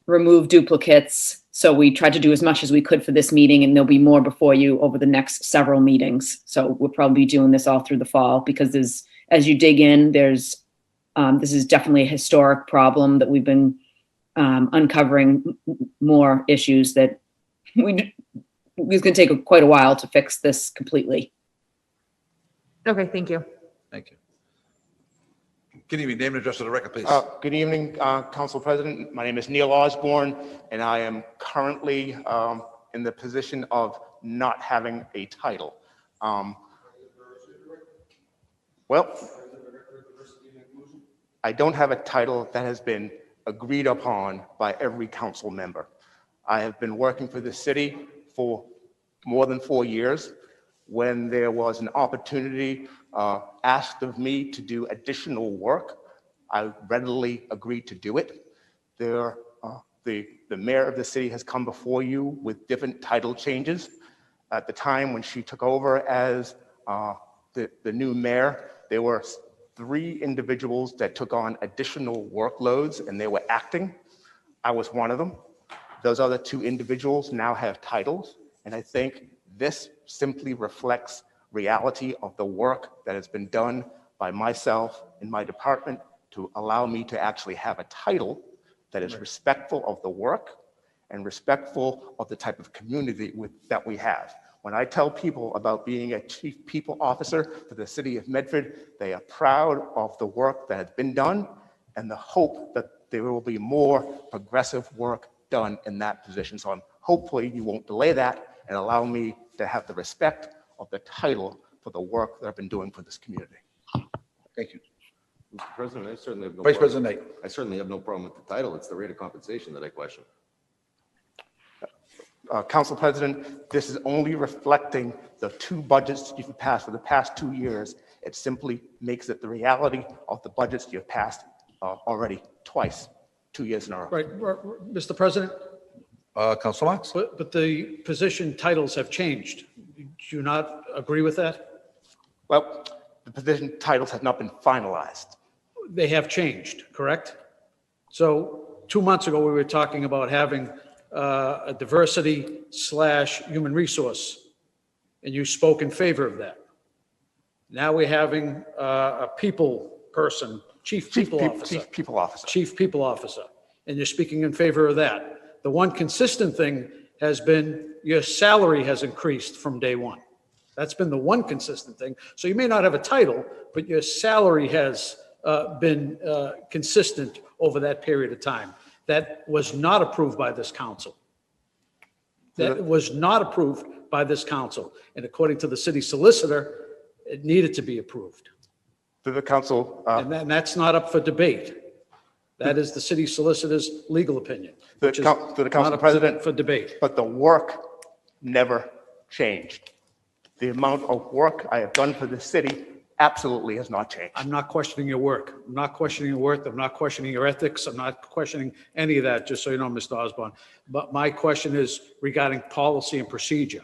remove duplicates. So we tried to do as much as we could for this meeting, and there'll be more before you over the next several meetings. So we'll probably be doing this all through the fall, because as you dig in, this is definitely a historic problem that we've been uncovering more issues that it's going to take quite a while to fix this completely. Okay, thank you. Thank you. Good evening. Name and address of the record, please. Good evening, Council President. My name is Neil Osborne, and I am currently in the position of not having a title. Well, I don't have a title that has been agreed upon by every council member. I have been working for the city for more than 4 years. When there was an opportunity asked of me to do additional work, I readily agreed to do it. The mayor of the city has come before you with different title changes. At the time when she took over as the new mayor, there were 3 individuals that took on additional workloads, and they were acting. I was one of them. Those other 2 individuals now have titles, and I think this simply reflects reality of the work that has been done by myself and my department to allow me to actually have a title that is respectful of the work and respectful of the type of community that we have. When I tell people about being a chief people officer for the city of Medford, they are proud of the work that has been done and the hope that there will be more progressive work done in that position. So hopefully you won't delay that and allow me to have the respect of the title for the work that I've been doing for this community. Thank you. Mr. President, I certainly have no Vice problem. President Knight. I certainly have no problem with the title. It's the rate of compensation that I question. Council President, this is only reflecting the 2 budgets you've passed for the past 2 years. It simply makes it the reality of the budgets you've passed already twice, 2 years in a row. Right, Mr. President, Council Marks? but the position titles have changed. Do you not agree with that? Well, the position titles have not been finalized. They have changed, correct? So 2 months ago, we were talking about having a diversity / human resource, and you spoke in favor of that. Now we're having a people person, chief people officer. Chief people officer. Chief people officer, and you're speaking in favor of that. The one consistent thing has been your salary has increased from day one. That's been the one consistent thing. So you may not have a title, but your salary has been consistent over that period of time. That was not approved by this council. That was not approved by this council. And according to the city solicitor, it needed to be approved. To the council. And that's not up for debate. That is the city solicitor's legal opinion. To which is the council not up president. for debate. But the work never changed. The amount of work I have done for the city absolutely has not changed. I'm not questioning your work. I'm not questioning your work. I'm not questioning your ethics. I'm not questioning any of that, just so you know, Mr. Osborne. But my question is regarding policy and procedure.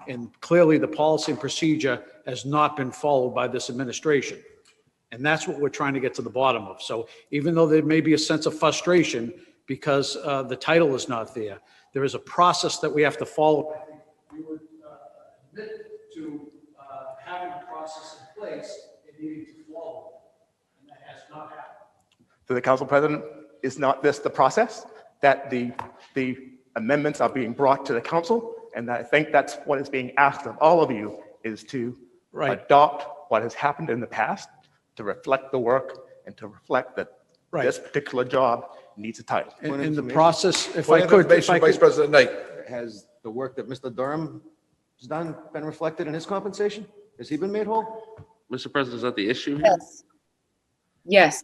And clearly, the policy and procedure has not been followed by this administration. And that's what we're trying to get to the bottom of. So even though there may be a sense of frustration because the title is not there, there is a process that we have to follow. We would admit to having a process in place and needing to follow it. And that has not happened. To the council president, is not this the process that the amendments are being brought to the council? And I think that's what is being asked of all of you, is to adopt what has happened in the past, to reflect the work and to reflect that this particular job needs a title. In the process, if Point I of could, information, Vice President Knight. Has the work that Mr. Durham has done been reflected in his compensation? Has he been made whole? Mr. President, is that the issue here? Yes.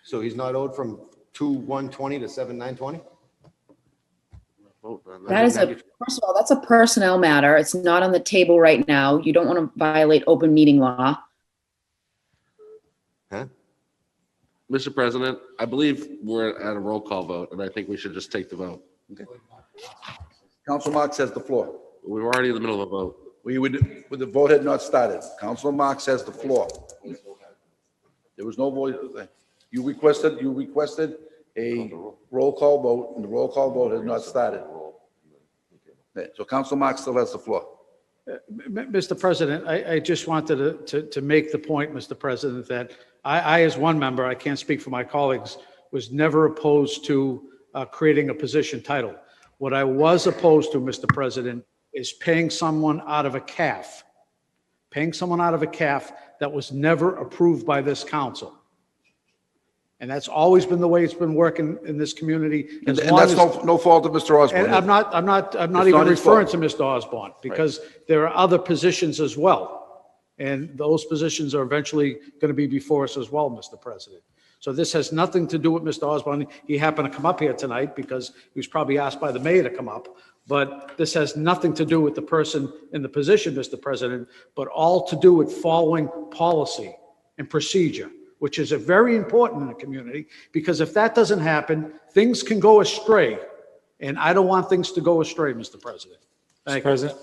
So he's not owed from 2/1/20 to 7/9/20? Vote on That is first of all, that's a personnel matter. It's not on the table right now. You don't want to violate open meeting law. Huh? Mr. President, I believe we're at a roll call vote, and I think we should just take the vote. Council Marks has the floor. We're already in the middle of a vote. The vote had not started. Council Marks has the floor. There was no vote. You requested a roll call vote, and the roll call vote has not started. So Council Marks still has the floor. Mr. President, I just wanted to make the point, Mr. President, that I, as one member, I can't speak for my colleagues, was never opposed to creating a position title. What I was opposed to, Mr. President, is paying someone out of a CAF, that was never approved by this council. And that's always been the way it's been working in this community. And that's no fault of Mr. Osborne. And I'm not It's even not his referring fault. to Mr. Osborne, because there are other positions as well. And those positions are eventually going to be before us as well, Mr. President. So this has nothing to do with Mr. Osborne. He happened to come up here tonight because he was probably asked by the mayor to come up. But this has nothing to do with the person in the position, Mr. President, but all to do with following policy and procedure, which is very important in the community, because if that doesn't happen, things can go astray. And I don't want things to go astray, Mr. President. Thank you. President,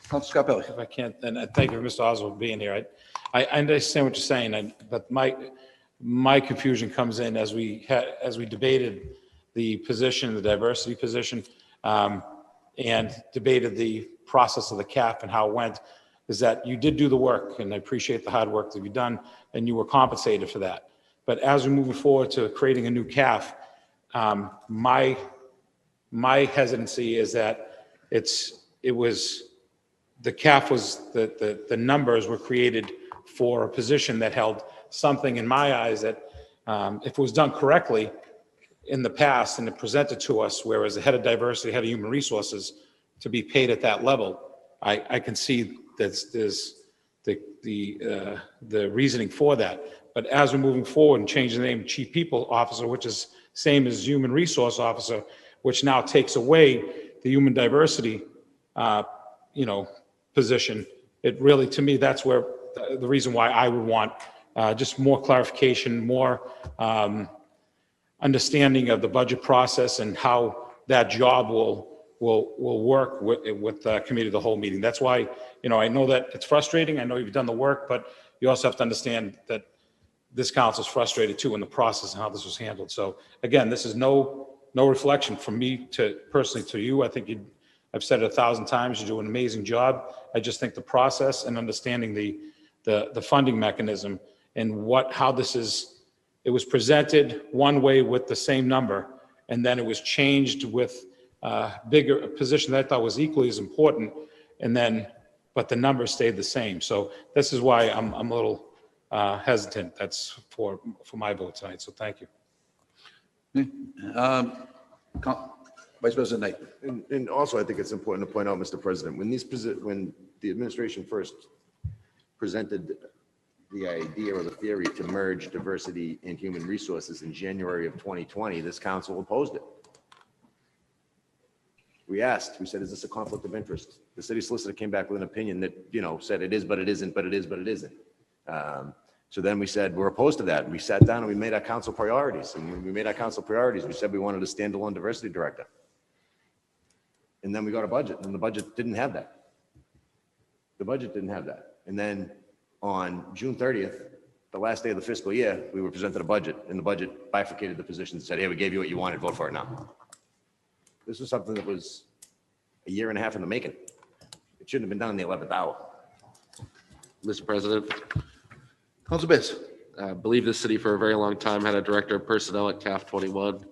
Council Scarpelli. if I can't, and I thank you for Mr. Oswald being here. I understand what you're saying, but my confusion comes in as we debated the position, the diversity position, and debated the process of the CAF and how it went, is that you did do the work, and I appreciate the hard work that you've done, and you were compensated for that. But as we're moving forward to creating a new CAF, my hesitancy is that the CAF was, the numbers were created for a position that held something in my eyes that, if it was done correctly in the past and it presented to us, whereas the head of diversity, head of human resources, to be paid at that level, I can see that there's the reasoning for that. But as we're moving forward and changing the name to Chief People Officer, which is same as Human Resource Officer, which now takes away the human diversity, position, it really, to me, that's where the reason why I would want just more clarification, more understanding of the budget process and how that job will work with the committee of the whole meeting. That's why, I know that it's frustrating. I know you've done the work, but you also have to understand that this council is frustrated too in the process and how this was handled. So again, this is no reflection from me personally to you. I think I've said it 1,000 times, you do an amazing job. I just think the process and understanding the funding mechanism and how it was presented one way with the same number, and then it was changed with a position that I thought was equally as important, but the numbers stayed the same. So this is why I'm a little hesitant. That's for my vote tonight. So thank you. Vice President Knight. And also, I think it's important to point out, Mr. President, when the administration first presented the idea or the theory to merge diversity and human resources in January of 2020, this council opposed it. We asked, we said, is this a conflict of interest? The city solicitor came back with an opinion that, said it is, but it isn't, but it is, but it isn't. So then we said, we're opposed to that. And we sat down and we made our council priorities. And when we made our council priorities, we said we wanted a standalone diversity director. And then we got a budget, and the budget didn't have that. The budget didn't have that. And then on June 30th, the last day of the fiscal year, we were presented a budget, and the budget bifurcated the positions and said, hey, we gave you what you wanted, vote for it now. This was something that was a year and a half in the making. It shouldn't have been done in the 11th hour. Mr. President, Council Bears. I believe this city for a very long time had a director of personnel at CAF 21,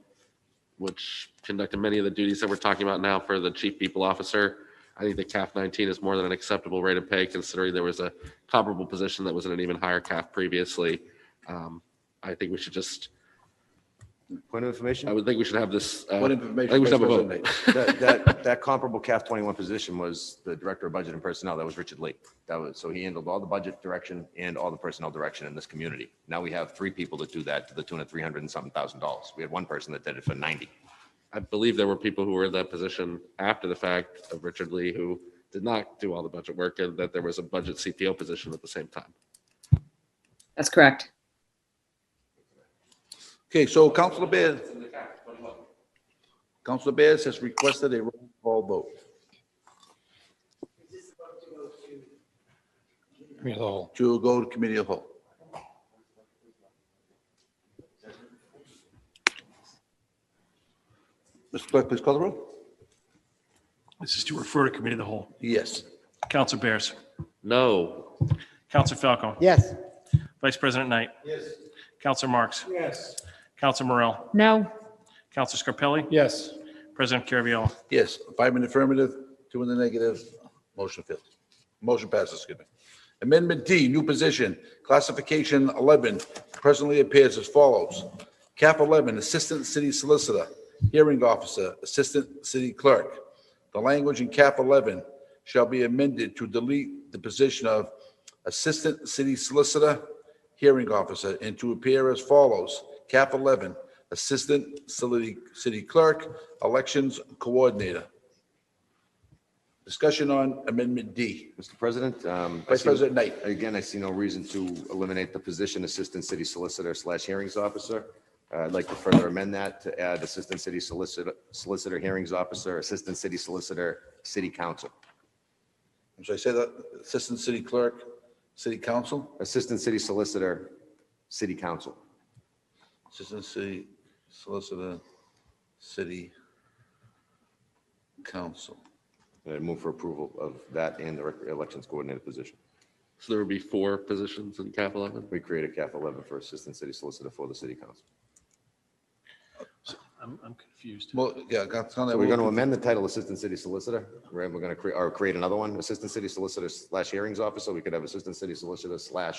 which conducted many of the duties that we're talking about now for the chief people officer. I think the CAF 19 is more than an acceptable rate of pay, considering there was a comparable position that was in an even higher CAF previously. I think we should just, Point of information? I would think we should have this. What I information? think we should have a Vice vote. President That comparable CAF 21 position was the director of budget and personnel. That was Richard Lee. So he handled all the budget direction and all the personnel direction in this community. Now we have 3 people that do that to the tune of $300 and something thousand. We had 1 person that did it for 90. I believe there were people who were in that position after the fact of Richard Lee who did not do all the budget work, and that there was a budget CPO position at the same time. That's correct. Okay, so Councilor Bears. Councilor Bears has requested a roll call vote. Committee of the whole. To go to committee of the whole. Mr. Clerk, please call the roll. This is to refer to committee of the whole. Yes. Counselor Bears. No. Counselor Falcone. Yes. Vice President Knight. Yes. Counselor Marks. Yes. Counselor Morell. No. Counselor Scarpelli. Yes. President Caraviallo. Yes, 5 in the affirmative, 2 in the negative, motion fails. Motion passes, excuse me. Amendment D, new position, classification 11, presently appears as follows. Cap 11, Assistant City Solicitor, Hearing Officer, Assistant City Clerk. The language in Cap 11 shall be amended to delete the position of Assistant City Solicitor, Hearing Officer, and to appear as follows. Cap 11, Assistant City Clerk, Elections Coordinator. Discussion on Amendment D. Mr. President. Vice President Knight. Again, I see no reason to eliminate the position Assistant City Solicitor / Hearings Officer. I'd like to further amend that to add Assistant City Solicitor, Hearings Officer, Assistant City Solicitor, City Council. Should I say that? Assistant City Clerk, City Council? Assistant City Solicitor, City Council. Assistant City Solicitor, City Council. And I move for approval of that and the Elections Coordinator position. So there would be 4 positions in CAF 11? We created CAF 11 for Assistant City Solicitor for the City Council. I'm confused. Well, yeah, So we're going to amend the title Assistant City Solicitor, right? We're going to create another one, Assistant City Solicitor / Hearings Officer. We could have Assistant City Solicitor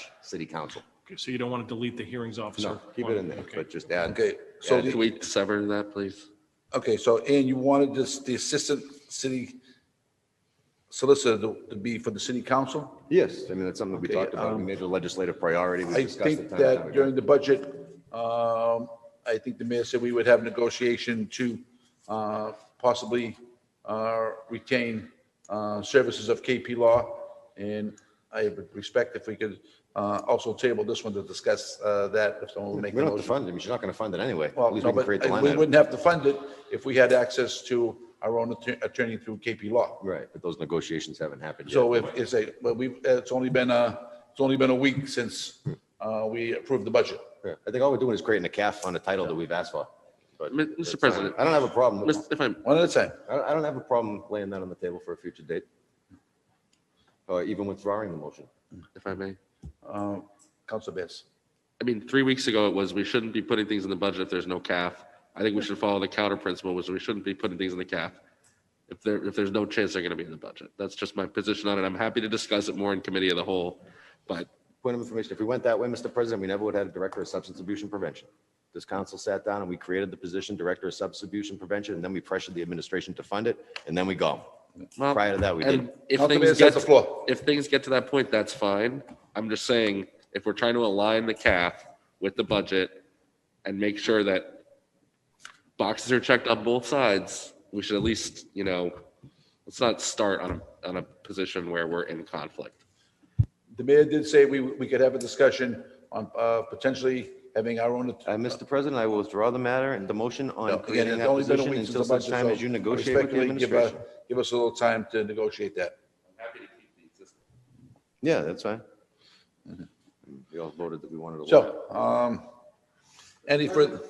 / City Council. Okay, so you don't want to delete the hearings officer? No, keep it in there, Okay. but just add. Okay, so, Can we sever that, please? okay, so, and you wanted this, the Assistant City Solicitor to be for the City Council? Yes, I mean, that's something that we Okay, talked about. We made it a legislative priority. We I discussed it think time and time that ago. during the budget, I think the mayor said we would have negotiation to possibly retain services of KP Law. And I would respect if we could also table this one to discuss that if someone would make We a don't have to motion. fund it. I mean, you're not going to fund it anyway. At Well, least no, we can but create the line we item. wouldn't have to fund it if we had access to our own attorney through KP Law. Right, but those negotiations haven't happened yet. So if it's it's only been a week since we approved the budget. Yeah, I think all we're doing is creating a CAF on the title that we've asked for. But Mr. that's President. fine. I don't have a problem. If I'm, One at a time. I don't have a problem laying that on the table for a future date. Or even withdrawing the motion. if I may. Council Bears. I mean, 3 weeks ago, it was we shouldn't be putting things in the budget if there's no CAF. I think we should follow the counter principle, which is we shouldn't be putting things in the CAF if there's no chance they're going to be in the budget. That's just my position on it. I'm happy to discuss it more in committee of the whole, but Point of information, if we went that way, Mr. President, we never would have had a Director of Substance Abuse and Prevention. This council sat down and we created the position Director of Substance Abuse and Prevention, and then we pressured the administration to fund it, and then we go. well, Prior to that, we and didn't. if Council things Bears get has the floor. if things get to that point, that's fine. I'm just saying, if we're trying to align the CAF with the budget and make sure that boxes are checked on both sides, we should at least, let's not start on a position where we're in conflict. The mayor did say we could have a discussion on potentially having our own. Mr. President, I will withdraw the matter and the motion No, on again, creating it's that only been a position week since until the such budget, time so as you I negotiate with the respectfully administration. give us a little time to negotiate that. Yeah, that's fine. We all voted that we wanted to. So, any further?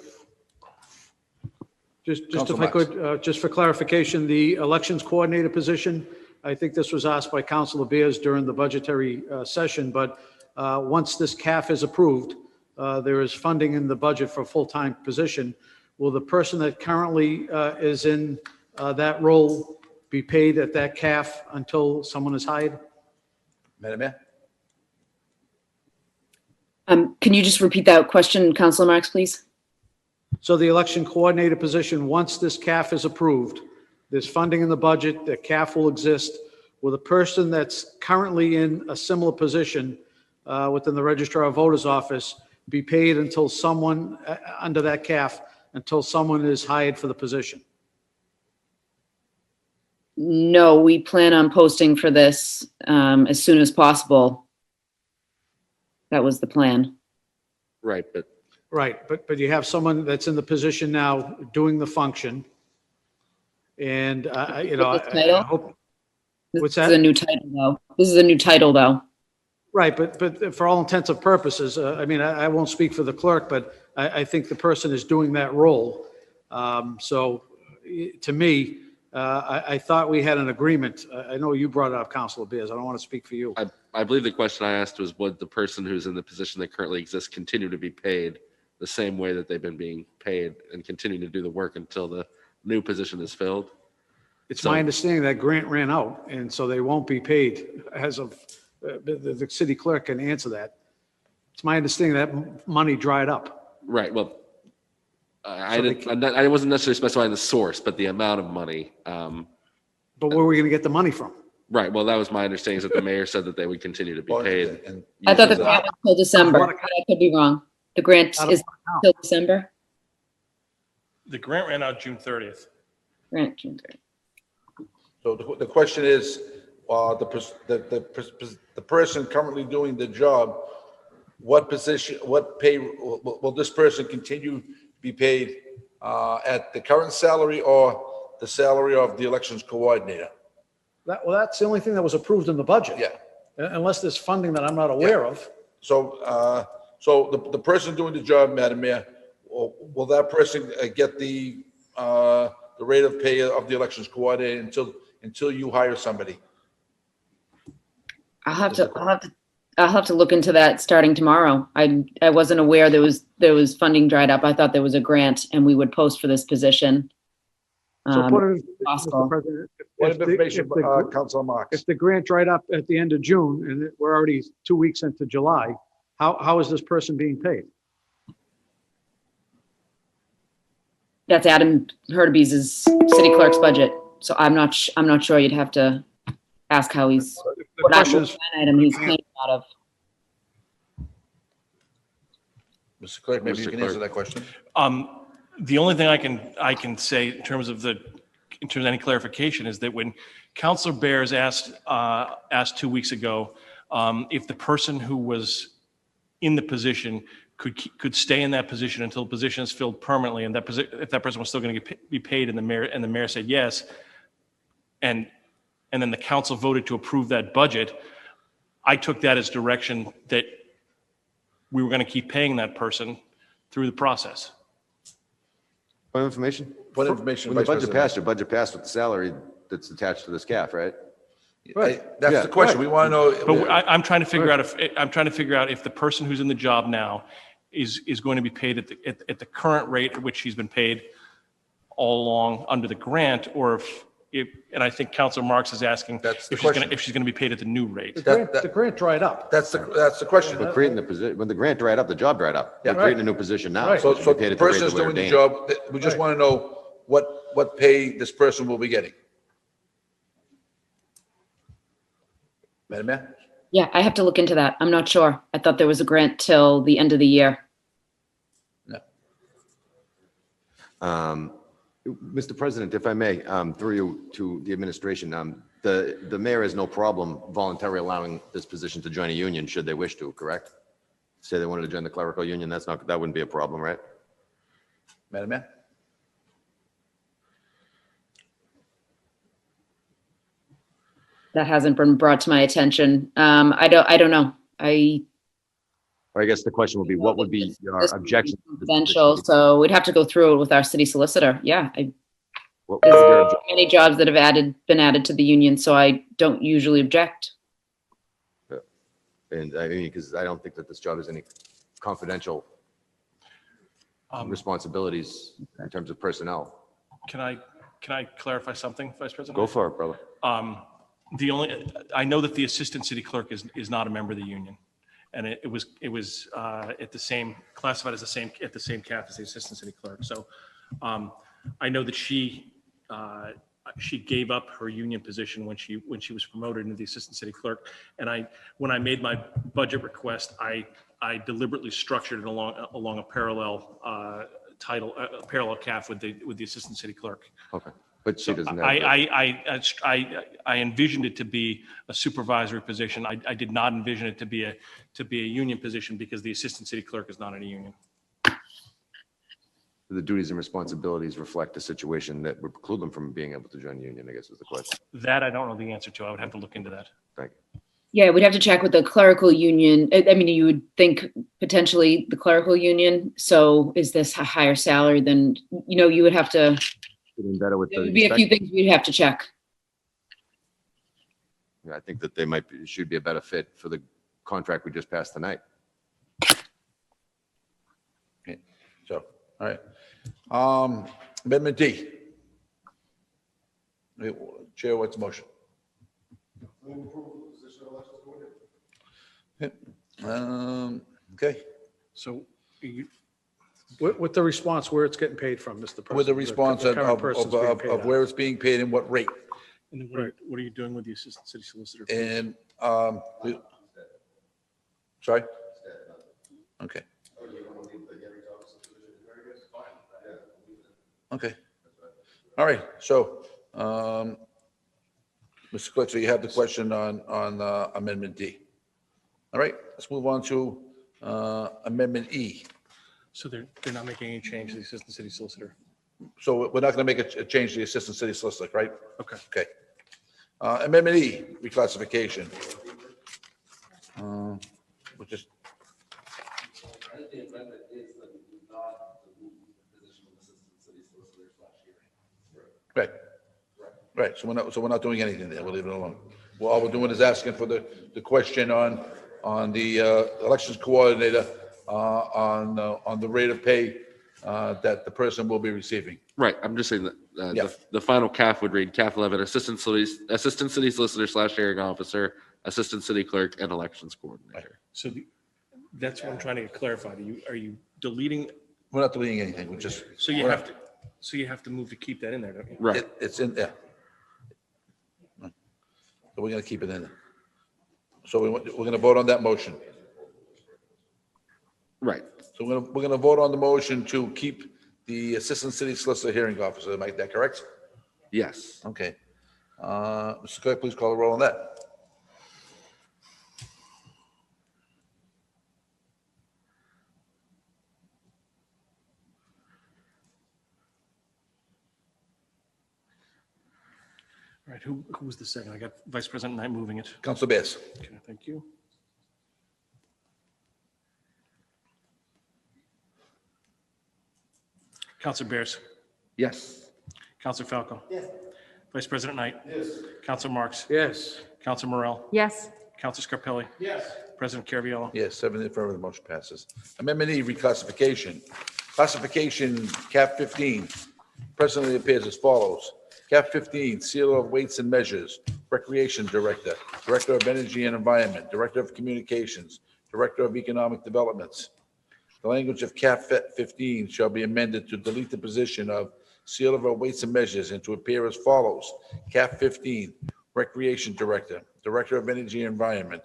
Just if Council I Marks. could, just for clarification, the elections coordinator position, I think this was asked by Councilor Beers during the budgetary session, but once this CAF is approved, there is funding in the budget for a full-time position. Will the person that currently is in that role be paid at that CAF until someone is hired? Madam Mayor? Can you just repeat that question, Councilor Marks, please? So the election coordinator position, once this CAF is approved, there's funding in the budget, the CAF will exist. Will the person that's currently in a similar position within the registrar of voters office be paid until someone, under that CAF, until someone is hired for the position? No, we plan on posting for this as soon as possible. That was the plan. Right, but Right, but you have someone that's in the position now doing the function. And, With this I title? hope, This What's is that? a new title, though. This is a new title, though. right, but for all intents and purposes, I mean, I won't speak for the clerk, but I think the person is doing that role. So to me, I thought we had an agreement. I know you brought it up, Councilor Beers. I don't want to speak for you. I believe the question I asked was, would the person who's in the position that currently exists continue to be paid the same way that they've been being paid and continue to do the work until the new position is filled? It's my understanding that grant ran out, and so they won't be paid as of, the city clerk can answer that. It's my understanding that money dried up. Right, well, I So they didn't, I wasn't necessarily specifying the source, but the amount of money. But where are we going to get the money from? Right, well, that was my understanding, is that the mayor said that they would continue to be paid. I thought the grant was till December, but I could be wrong. The grant Out of is account. till December? The grant ran out June 30th. Grant, June 30th. So the question is, the person currently doing the job, what position, what pay, will this person continue to be paid at the current salary or the salary of the elections coordinator? Well, that's the only thing that was approved in the budget. Yeah. Unless there's funding that I'm not aware of. So, so the person doing the job, Madam Mayor, will that person get the rate of pay of the elections coordinator until you hire somebody? I'll have to look into that starting tomorrow. I wasn't aware there was funding dried up. I thought there was a grant and we would post for this position. So put it, possible. Mr. President, What if the- information, if the- Councilor Marks? if the grant dried up at the end of June and we're already 2 weeks into July, how is this person being paid? That's Adam Herdeby's city clerk's budget. So I'm not sure. You'd have to ask how The what question is, item he's paying out of. Mr. Clerk, maybe you Mr. can Clerk. answer that question. The only thing I can say in terms of any clarification is that when Councilor Bears asked 2 weeks ago if the person who was in the position could stay in that position until the position is filled permanently, and if that person was still going to be paid, and the mayor said yes, and then the council voted to approve that budget, I took that as direction that we were going to keep paying that person through the process. Point of information? What information, When the Vice budget President? passed, your budget passed with the salary that's attached to this CAF, right? That's Yeah, the question. We want to know. But I'm trying to figure out if the person who's in the job now is going to be paid at the current rate at which she's been paid all along under the grant, or if and I think Councilor Marks is asking That's the if question. she's going to be paid at the new rate. the grant dried up. That's the question. We're creating the position, when the grant dried up, the job dried up. We're Yeah. creating a new position now. Right. So, it should so be paid the at the rate person that is we're doing the ordaining. job, we just want to know what pay this person will be getting. Madam Mayor? Yeah, I have to look into that. I'm not sure. I thought there was a grant till the end of the year. No. Mr. President, if I may, through you to the administration, the mayor has no problem voluntarily allowing this position to join a union should they wish to, correct? Say they wanted to join the clerical union, that wouldn't be a problem, right? Madam Mayor? That hasn't been brought to my attention. I don't know. Or I guess the question would be, what would be your This objection? to this confidential, position? so we'd have to go through it with our city solicitor. Yeah, What would your there's many jobs that have been added to the union, so I don't usually object. And I mean, because I don't think that this job has any confidential responsibilities in terms of personnel. Can I clarify something, Vice President? Go for it, brother. I know that the assistant city clerk is not a member of the union. And it was at the same, classified as at the same cap as the assistant city clerk. So I know that she gave up her union position when she was promoted into the assistant city clerk. And when I made my budget request, I deliberately structured it along a parallel title, a parallel cap with the assistant city clerk. Okay, but she doesn't have. I envisioned it to be a supervisory position. I did not envision it to be a union position because the assistant city clerk is not in a union. The duties and responsibilities reflect a situation that would preclude them from being able to join the union, I guess is the question. That I don't know the answer to. I would have to look into that. Thank you. Yeah, we'd have to check with the clerical union. I mean, you would think potentially the clerical union. So is this a higher salary than, you would have to, Getting better with there the would be a few inspection. things we'd have to check. I think that they should be a better fit for the contract we just passed tonight. Okay, so, all right. Amendment D. Chair, what's the motion? Okay, So With the response where it's getting paid from, Mr. President. with the response The of, current person's being paid of out. where it's being paid and what rate. and then what are you doing with the assistant city solicitor? And, sorry? Okay. Okay. All right, so, Mr. Clerk, so you have the question on Amendment D. All right, let's move on to Amendment E. So they're not making any change to the assistant city solicitor. So we're not going to make a change to the Assistant City Solicitor, right? Okay. Okay. Amendment E, reclassification. Which is, I think the amendment is that we do not delete the position of assistant city solicitor / hearing. right, so we're not doing anything there, we'll leave it alone. Well, all we're doing is asking for the question on the elections coordinator, on the rate of pay that the person will be receiving. Right, I'm just saying that Yeah. the final CAF would read CAF 11, assistant city solicitor / hearing officer, assistant city clerk, and elections coordinator. So that's what I'm trying to get clarified. Are you deleting? We're not deleting anything, we're just. So you we're have not- to, so you have to move to keep that in there, don't you? Right, It's in there. So we're gonna keep it in there. So we're gonna vote on that motion. right. So we're gonna vote on the motion to keep the Assistant City Solicitor Hearing Officer, am I that correct? Yes. Okay. Mr. Clerk, please call the roll on that. All right, who was the second? I got Vice President Knight moving it. Council Bears. Okay, thank you. Counselor Bears. Yes. Counselor Falco. Yes. Vice President Knight. Yes. Counselor Marks. Yes. Counselor Morrell. Yes. Counselor Scarpelli. Yes. President Caraviallo. Yes, 7 in affirmative, motion passes. Amendment E, reclassification. Classification, cap 15, presently appears as follows. Cap 15, seal of weights and measures, Recreation Director, Director of Energy and Environment, Director of Communications, Director of Economic Developments. The language of cap 15 shall be amended to delete the position of seal of weights and measures and to appear as follows. Cap 15, Recreation Director, Director of Energy and Environment,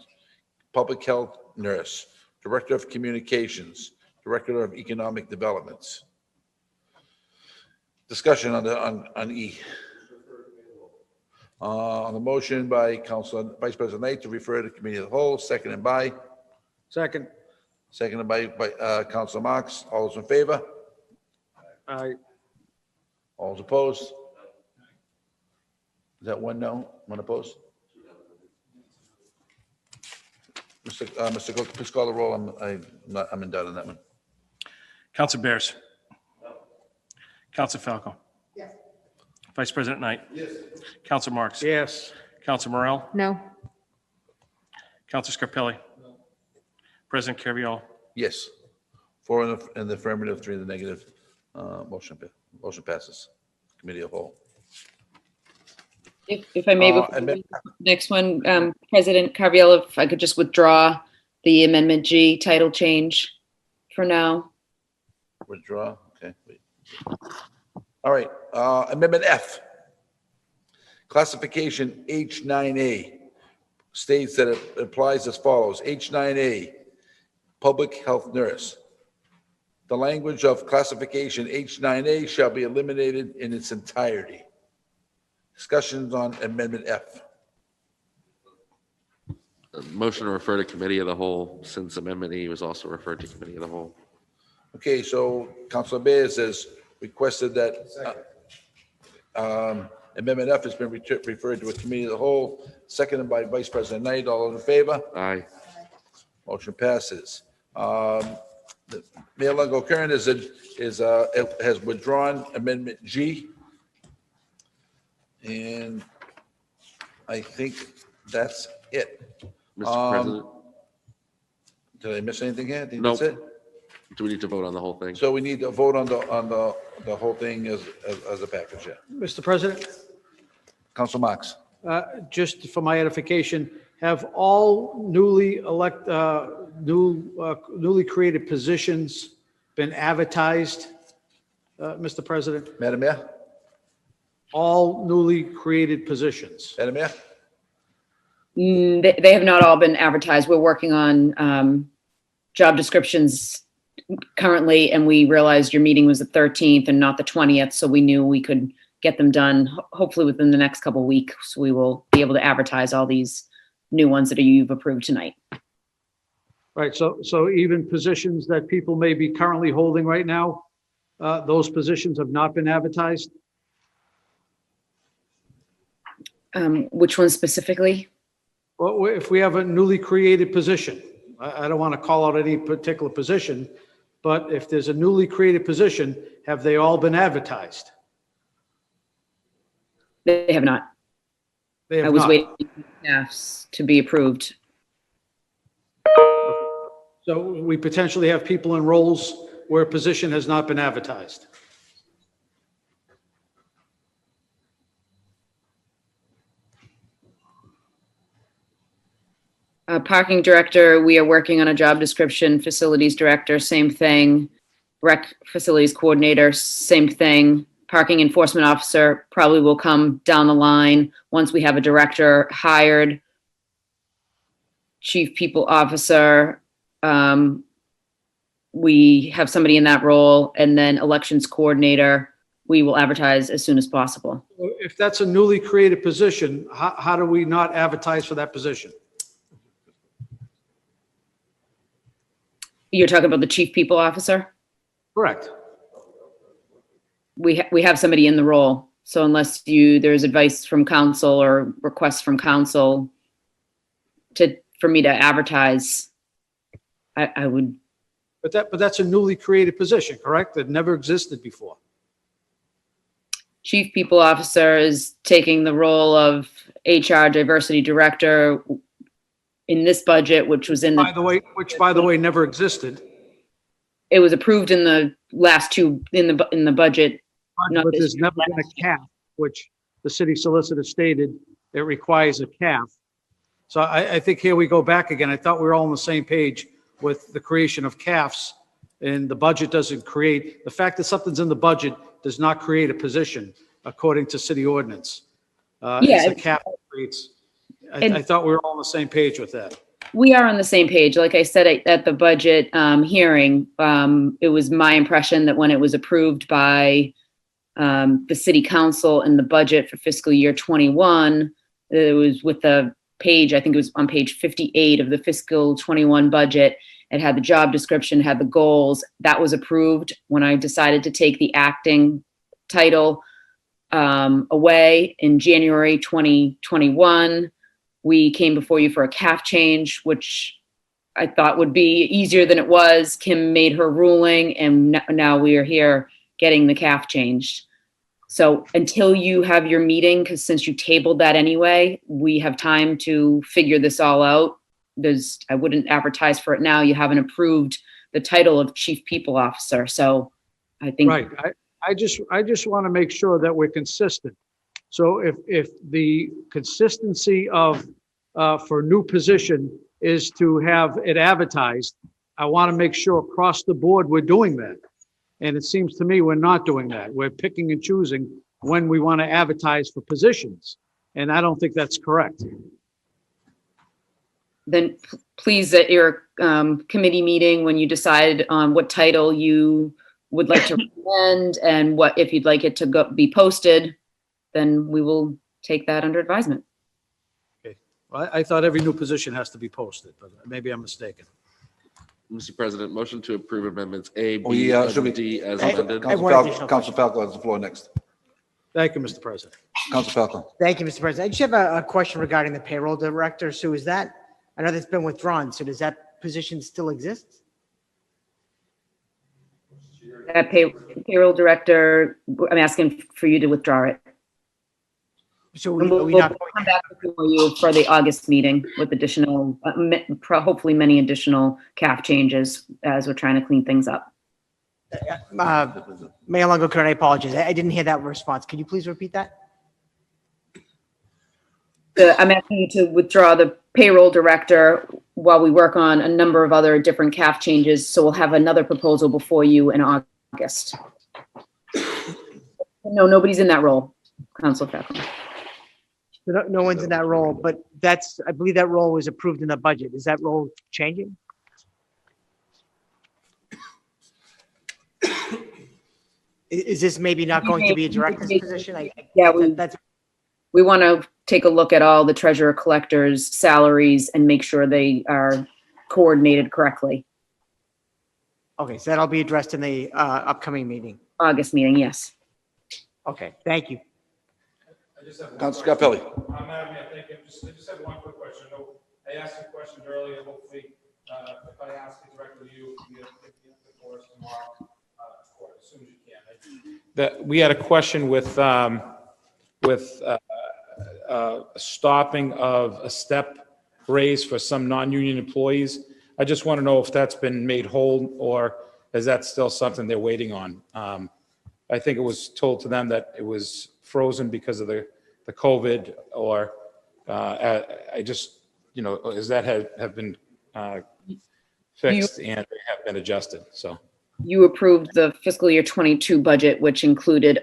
Public Health Nurse, Director of Communications, Director of Economic Developments. Discussion on E. On the motion by Council Vice President Knight to refer to committee of the whole, seconded by Council Marks. All those in favor? Aye. All those opposed? Is that one no, one opposed? Mr. Cook, please call the roll. I'm in doubt on that one. Council Bears. Council Falco. Yes. Vice President Knight. Yes. Council Marks. Yes. Council Morel. No. Council Scarpelli. President Carviallo. Yes. 4 in the affirmative, 3 in the negative. Motion passes. Committee of whole. If I may, before we- next one, President Carviallo, if I could just withdraw the Amendment G title change for now. Withdraw, okay. Wait. All right, Amendment F. Classification H9A states that it applies as follows. H9A, public health nurse. The language of classification H9A shall be eliminated in its entirety. Discussions on Amendment F. Motion to refer to committee of the whole, since Amendment E was also referred to committee of the whole. Okay, so Councilor Bears has requested that Amendment F has been referred to a committee of the whole, seconded by Vice President Knight. All in favor? Aye. Motion passes. Mayor Longo-Kern has withdrawn Amendment G. And I think that's it. Mr. President, Did I miss anything here? I think Nope. that's it. do we need to vote on the whole thing? So we need to vote on the whole thing as a package, yeah. Mr. President, Council Marks. just for my edification, have all newly created positions been advertised, Mr. President? Madam Mayor? All newly created positions? Madam Mayor? They have not all been advertised. We're working on job descriptions currently, and we realized your meeting was the 13th and not the 20th, so we knew we could get them done hopefully within the next couple of weeks. We will be able to advertise all these new ones that you've approved tonight. Right, so even positions that people may be currently holding right now, those positions have not been advertised? Which one specifically? Well, if we have a newly created position, I don't want to call out any particular position, but if there's a newly created position, have they all been advertised? They have not. They have I was not. waiting for staffs to be approved. So we potentially have people in roles where a position has not been advertised. Parking director, we are working on a job description. Facilities director, same thing. Rec facilities coordinator, same thing. Parking enforcement officer probably will come down the line once we have a director hired. Chief people officer, we have somebody in that role, and then elections coordinator, we will advertise as soon as possible. If that's a newly created position, how do we not advertise for that position? You're talking about the chief people officer? Correct. We have somebody in the role. So unless there's advice from council or requests from council for me to advertise, I would. But that's a newly created position, correct? That never existed before. Chief people officer is taking the role of HR diversity director in this budget, which was in Which by the way, never existed. It was approved in the last two, in the budget. not But this there's year, never been a CAF, which the city solicitor stated it requires a CAF. So I think here we go back again. I thought we were all on the same page with the creation of CAFs, and the budget doesn't create, the fact that something's in the budget does not create a position according to city ordinance. It's the CAF that creates. I thought we were all on the same page with that. We are on the same page. Like I said at the budget hearing, it was my impression that when it was approved by the city council and the budget for fiscal year 21. It was with the page, I think it was on page 58 of the fiscal 21 budget. It had the job description, had the goals. That was approved when I decided to take the acting title away in January 2021. We came before you for a CAF change, which I thought would be easier than it was. Kim made her ruling, and now we are here getting the CAF changed. So until you have your meeting, because since you tabled that anyway, we have time to figure this all out. I wouldn't advertise for it now. You haven't approved the title of Chief People Officer. So I think. Right. I just want to make sure that we're consistent. So if the consistency of, for new position is to have it advertised, I want to make sure across the board we're doing that. And it seems to me we're not doing that. We're picking and choosing when we want to advertise for positions. And I don't think that's correct. Then please, at your committee meeting, when you decide on what title you would like to recommend and what, if you'd like it to be posted, then we will take that under advisement. Okay. Well, I thought every new position has to be posted, but maybe I'm mistaken. Mr. President, motion to approve amendments A, Oh, B, yeah, and should we- D as Hey, amended. hey, one additional Council Falco has the floor next. Thank you, Mr. President. Council Falco. Thank you, Mr. President. I just have a question regarding the payroll director. So is that, I know that's been withdrawn, so does that position still exist? That payroll director, I'm asking for you to withdraw it. So And are we we'll not come back before you for the August meeting with additional, hopefully many additional CAF changes as we're trying to clean things up. Mayor Longo-Kern, I apologize. I didn't hear that response. Could you please repeat that? I'm asking you to withdraw the payroll director while we work on a number of other different CAF changes. So we'll have another proposal before you in August. No, nobody's in that role, Council Falcon. No one's in that role, but I believe that role was approved in the budget. Is that role changing? Is this maybe not going to be a director's position? Yeah, That's we want to take a look at all the treasurer collectors' salaries and make sure they are coordinated correctly. okay. So that'll be addressed in the upcoming meeting. August meeting, yes. Okay, thank you. Council Scarpelli. Madam Mayor, thank you. I just have one quick question. I know I asked a question earlier. Hopefully, if I ask it directly to you, you get the for us tomorrow, as soon as you can. We had a question with stopping of a step raise for some non-union employees. I just want to know if that's been made whole or is that still something they're waiting on? I think it was told to them that it was frozen because of the COVID or I just, is that have been fixed and have been adjusted, so. You approved the fiscal year 22 budget, which included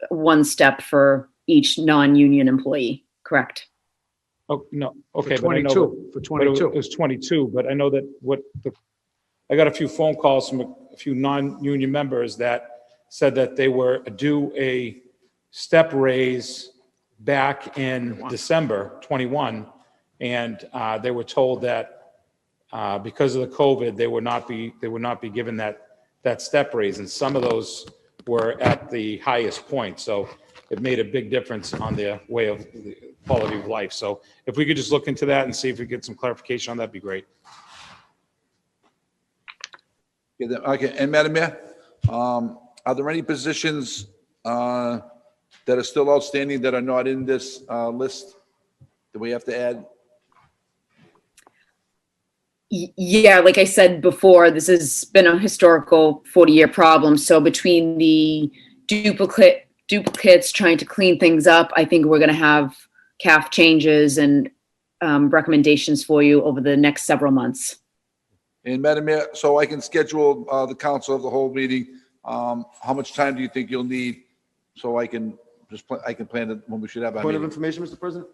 one step for each non-union employee, correct? Oh, no, okay. For but I know 22, for that- but it 22. was 22, but I know that I got a few phone calls from a few non-union members that said that they were due a step raise back in December 21. And they were told that because of the COVID, they would not be given that step raise. And some of those were at the highest point. So it made a big difference on their way of the quality of life. So if we could just look into that and see if we get some clarification on that, would be great. Okay, and Madam Mayor, are there any positions that are still outstanding that are not in this list that we have to add? Yeah, like I said before, this has been a historical 40-year problem. So between the duplicates, trying to clean things up, I think we're going to have CAF changes and recommendations for you over the next several months. And Madam Mayor, so I can schedule the council of the whole meeting. How much time do you think you'll need? So I can I can plan it when we should have our Point of meeting. information, Mr. President?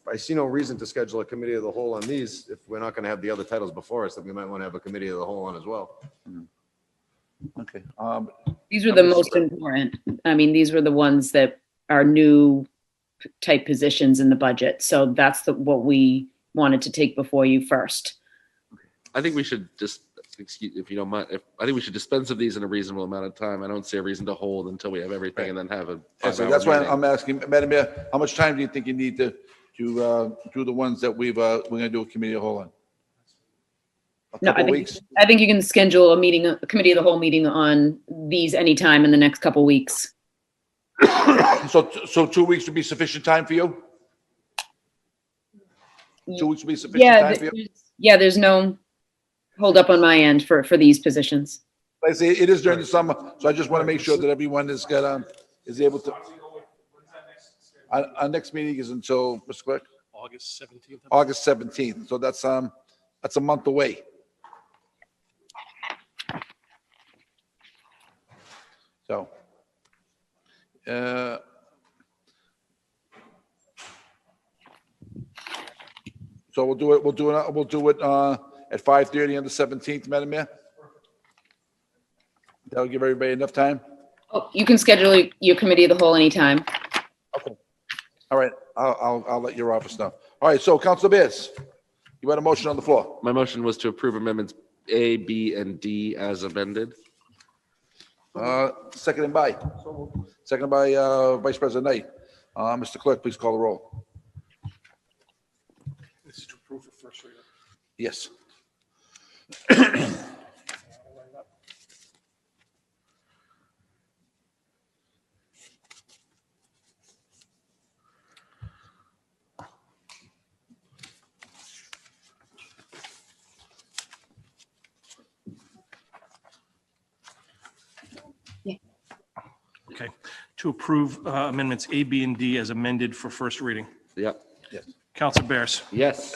I see no reason to schedule a committee of the whole on these if we're not going to have the other titles before us that we might want to have a committee of the whole on as well. Okay. These were the most important. I mean, these were the ones that are new type positions in the budget. So that's what we wanted to take before you first. I think we should just, excuse, if you don't mind, I think we should dispense of these in a reasonable amount of time. I don't see a reason to hold until we have everything and then have a Yeah, so 5-hour that's why meeting. I'm asking, Madam Mayor, how much time do you think you need to do the ones that we're gonna do a committee of whole on? A No, couple I of think, weeks? I think you can schedule a meeting, a committee of the whole meeting on these anytime in the next couple weeks. So 2 weeks would be sufficient time for you? 2 weeks would be sufficient Yeah, time for you? yeah, there's no hold up on my end for these positions. Like I say, it is during the summer, so I just want to make sure that everyone is is able to. Our next meeting is until, Mr. Clerk, August 17th. August 17th, so that's a month away. So, so we'll do it at 5:30 on the 17th, Madam Mayor? That'll give everybody enough time? Oh, you can schedule your committee of the whole anytime. All right, I'll let your office know. All right, so Councilor Bears, you had a motion on the floor. My motion was to approve amendments A, B, and D as amended. Seconded by Vice President Knight. Mr. Clerk, please call the roll. This is to approve for first reader. Yes. Okay, to approve amendments A, B, and D as amended for first reading. Yep. Yes. Counselor Bears. Yes.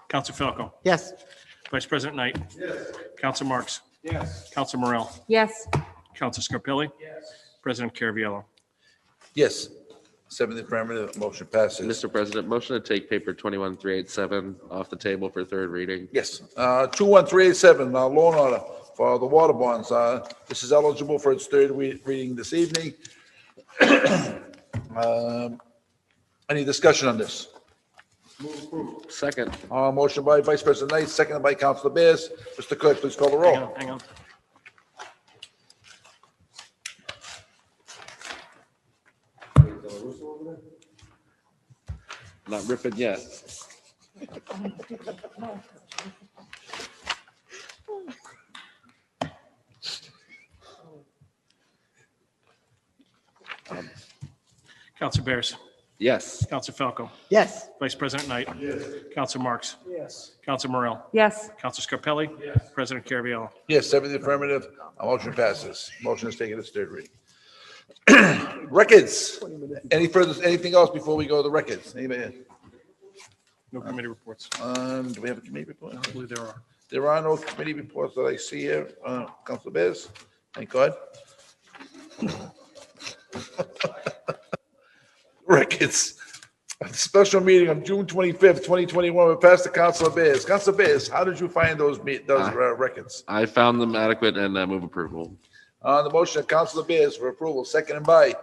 Counselor Falco. Yes. Vice President Knight. Yes. Counselor Marks. Yes. Counselor Morell. Yes. Counselor Scarpelli. Yes. President Caraviallo. Yes. 7 affirmative, motion passes. Mr. President, motion to take paper 21387 off the table for third reading. Yes. 21387, loan order for the water bonds. This is eligible for its third reading this evening. Any discussion on this? Second. Motion by Vice President Knight, seconded by Councilor Bears. Mr. Clerk, please call the roll. Hang on. Not ripping yet. Counselor Bears. Yes. Counselor Falco. Yes. Vice President Knight. Yes. Counselor Marks. Yes. Counselor Morell. Yes. Counselor Scarpelli. Yes. President Caraviallo. Yes, 7 affirmative, motion passes. Motion is taken its third reading. Records. Anything else before we go to the records? Anybody? No committee reports. Do we have a committee report? I believe there are. There are no committee reports that I see here. Councilor Bears, thank God. Records. A special meeting on June 25th, 2021, we passed to Councilor Bears. Councilor Bears, how did you find those records? I found them adequate and move approval. The motion of Councilor Bears for approval, seconded by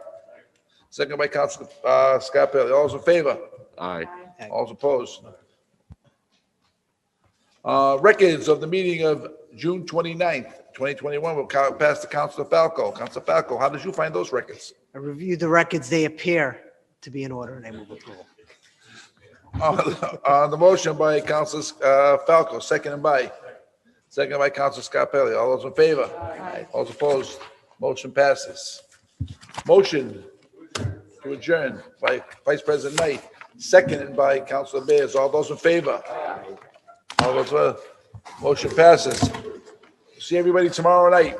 Councilor Scarpelli. All those in favor? Aye. All those opposed? Records of the meeting of June 29th, 2021, will pass to Councilor Falco. Councilor Falco, how did you find those records? I reviewed the records. They appear to be in order and I move approval. The motion by Councilor Falco, seconded by Councilor Scarpelli. All those in favor? All those opposed? Motion passes. Motion to adjourn by Vice President Knight, seconded by Councilor Bears. All those in favor? All those, motion passes. See everybody tomorrow night.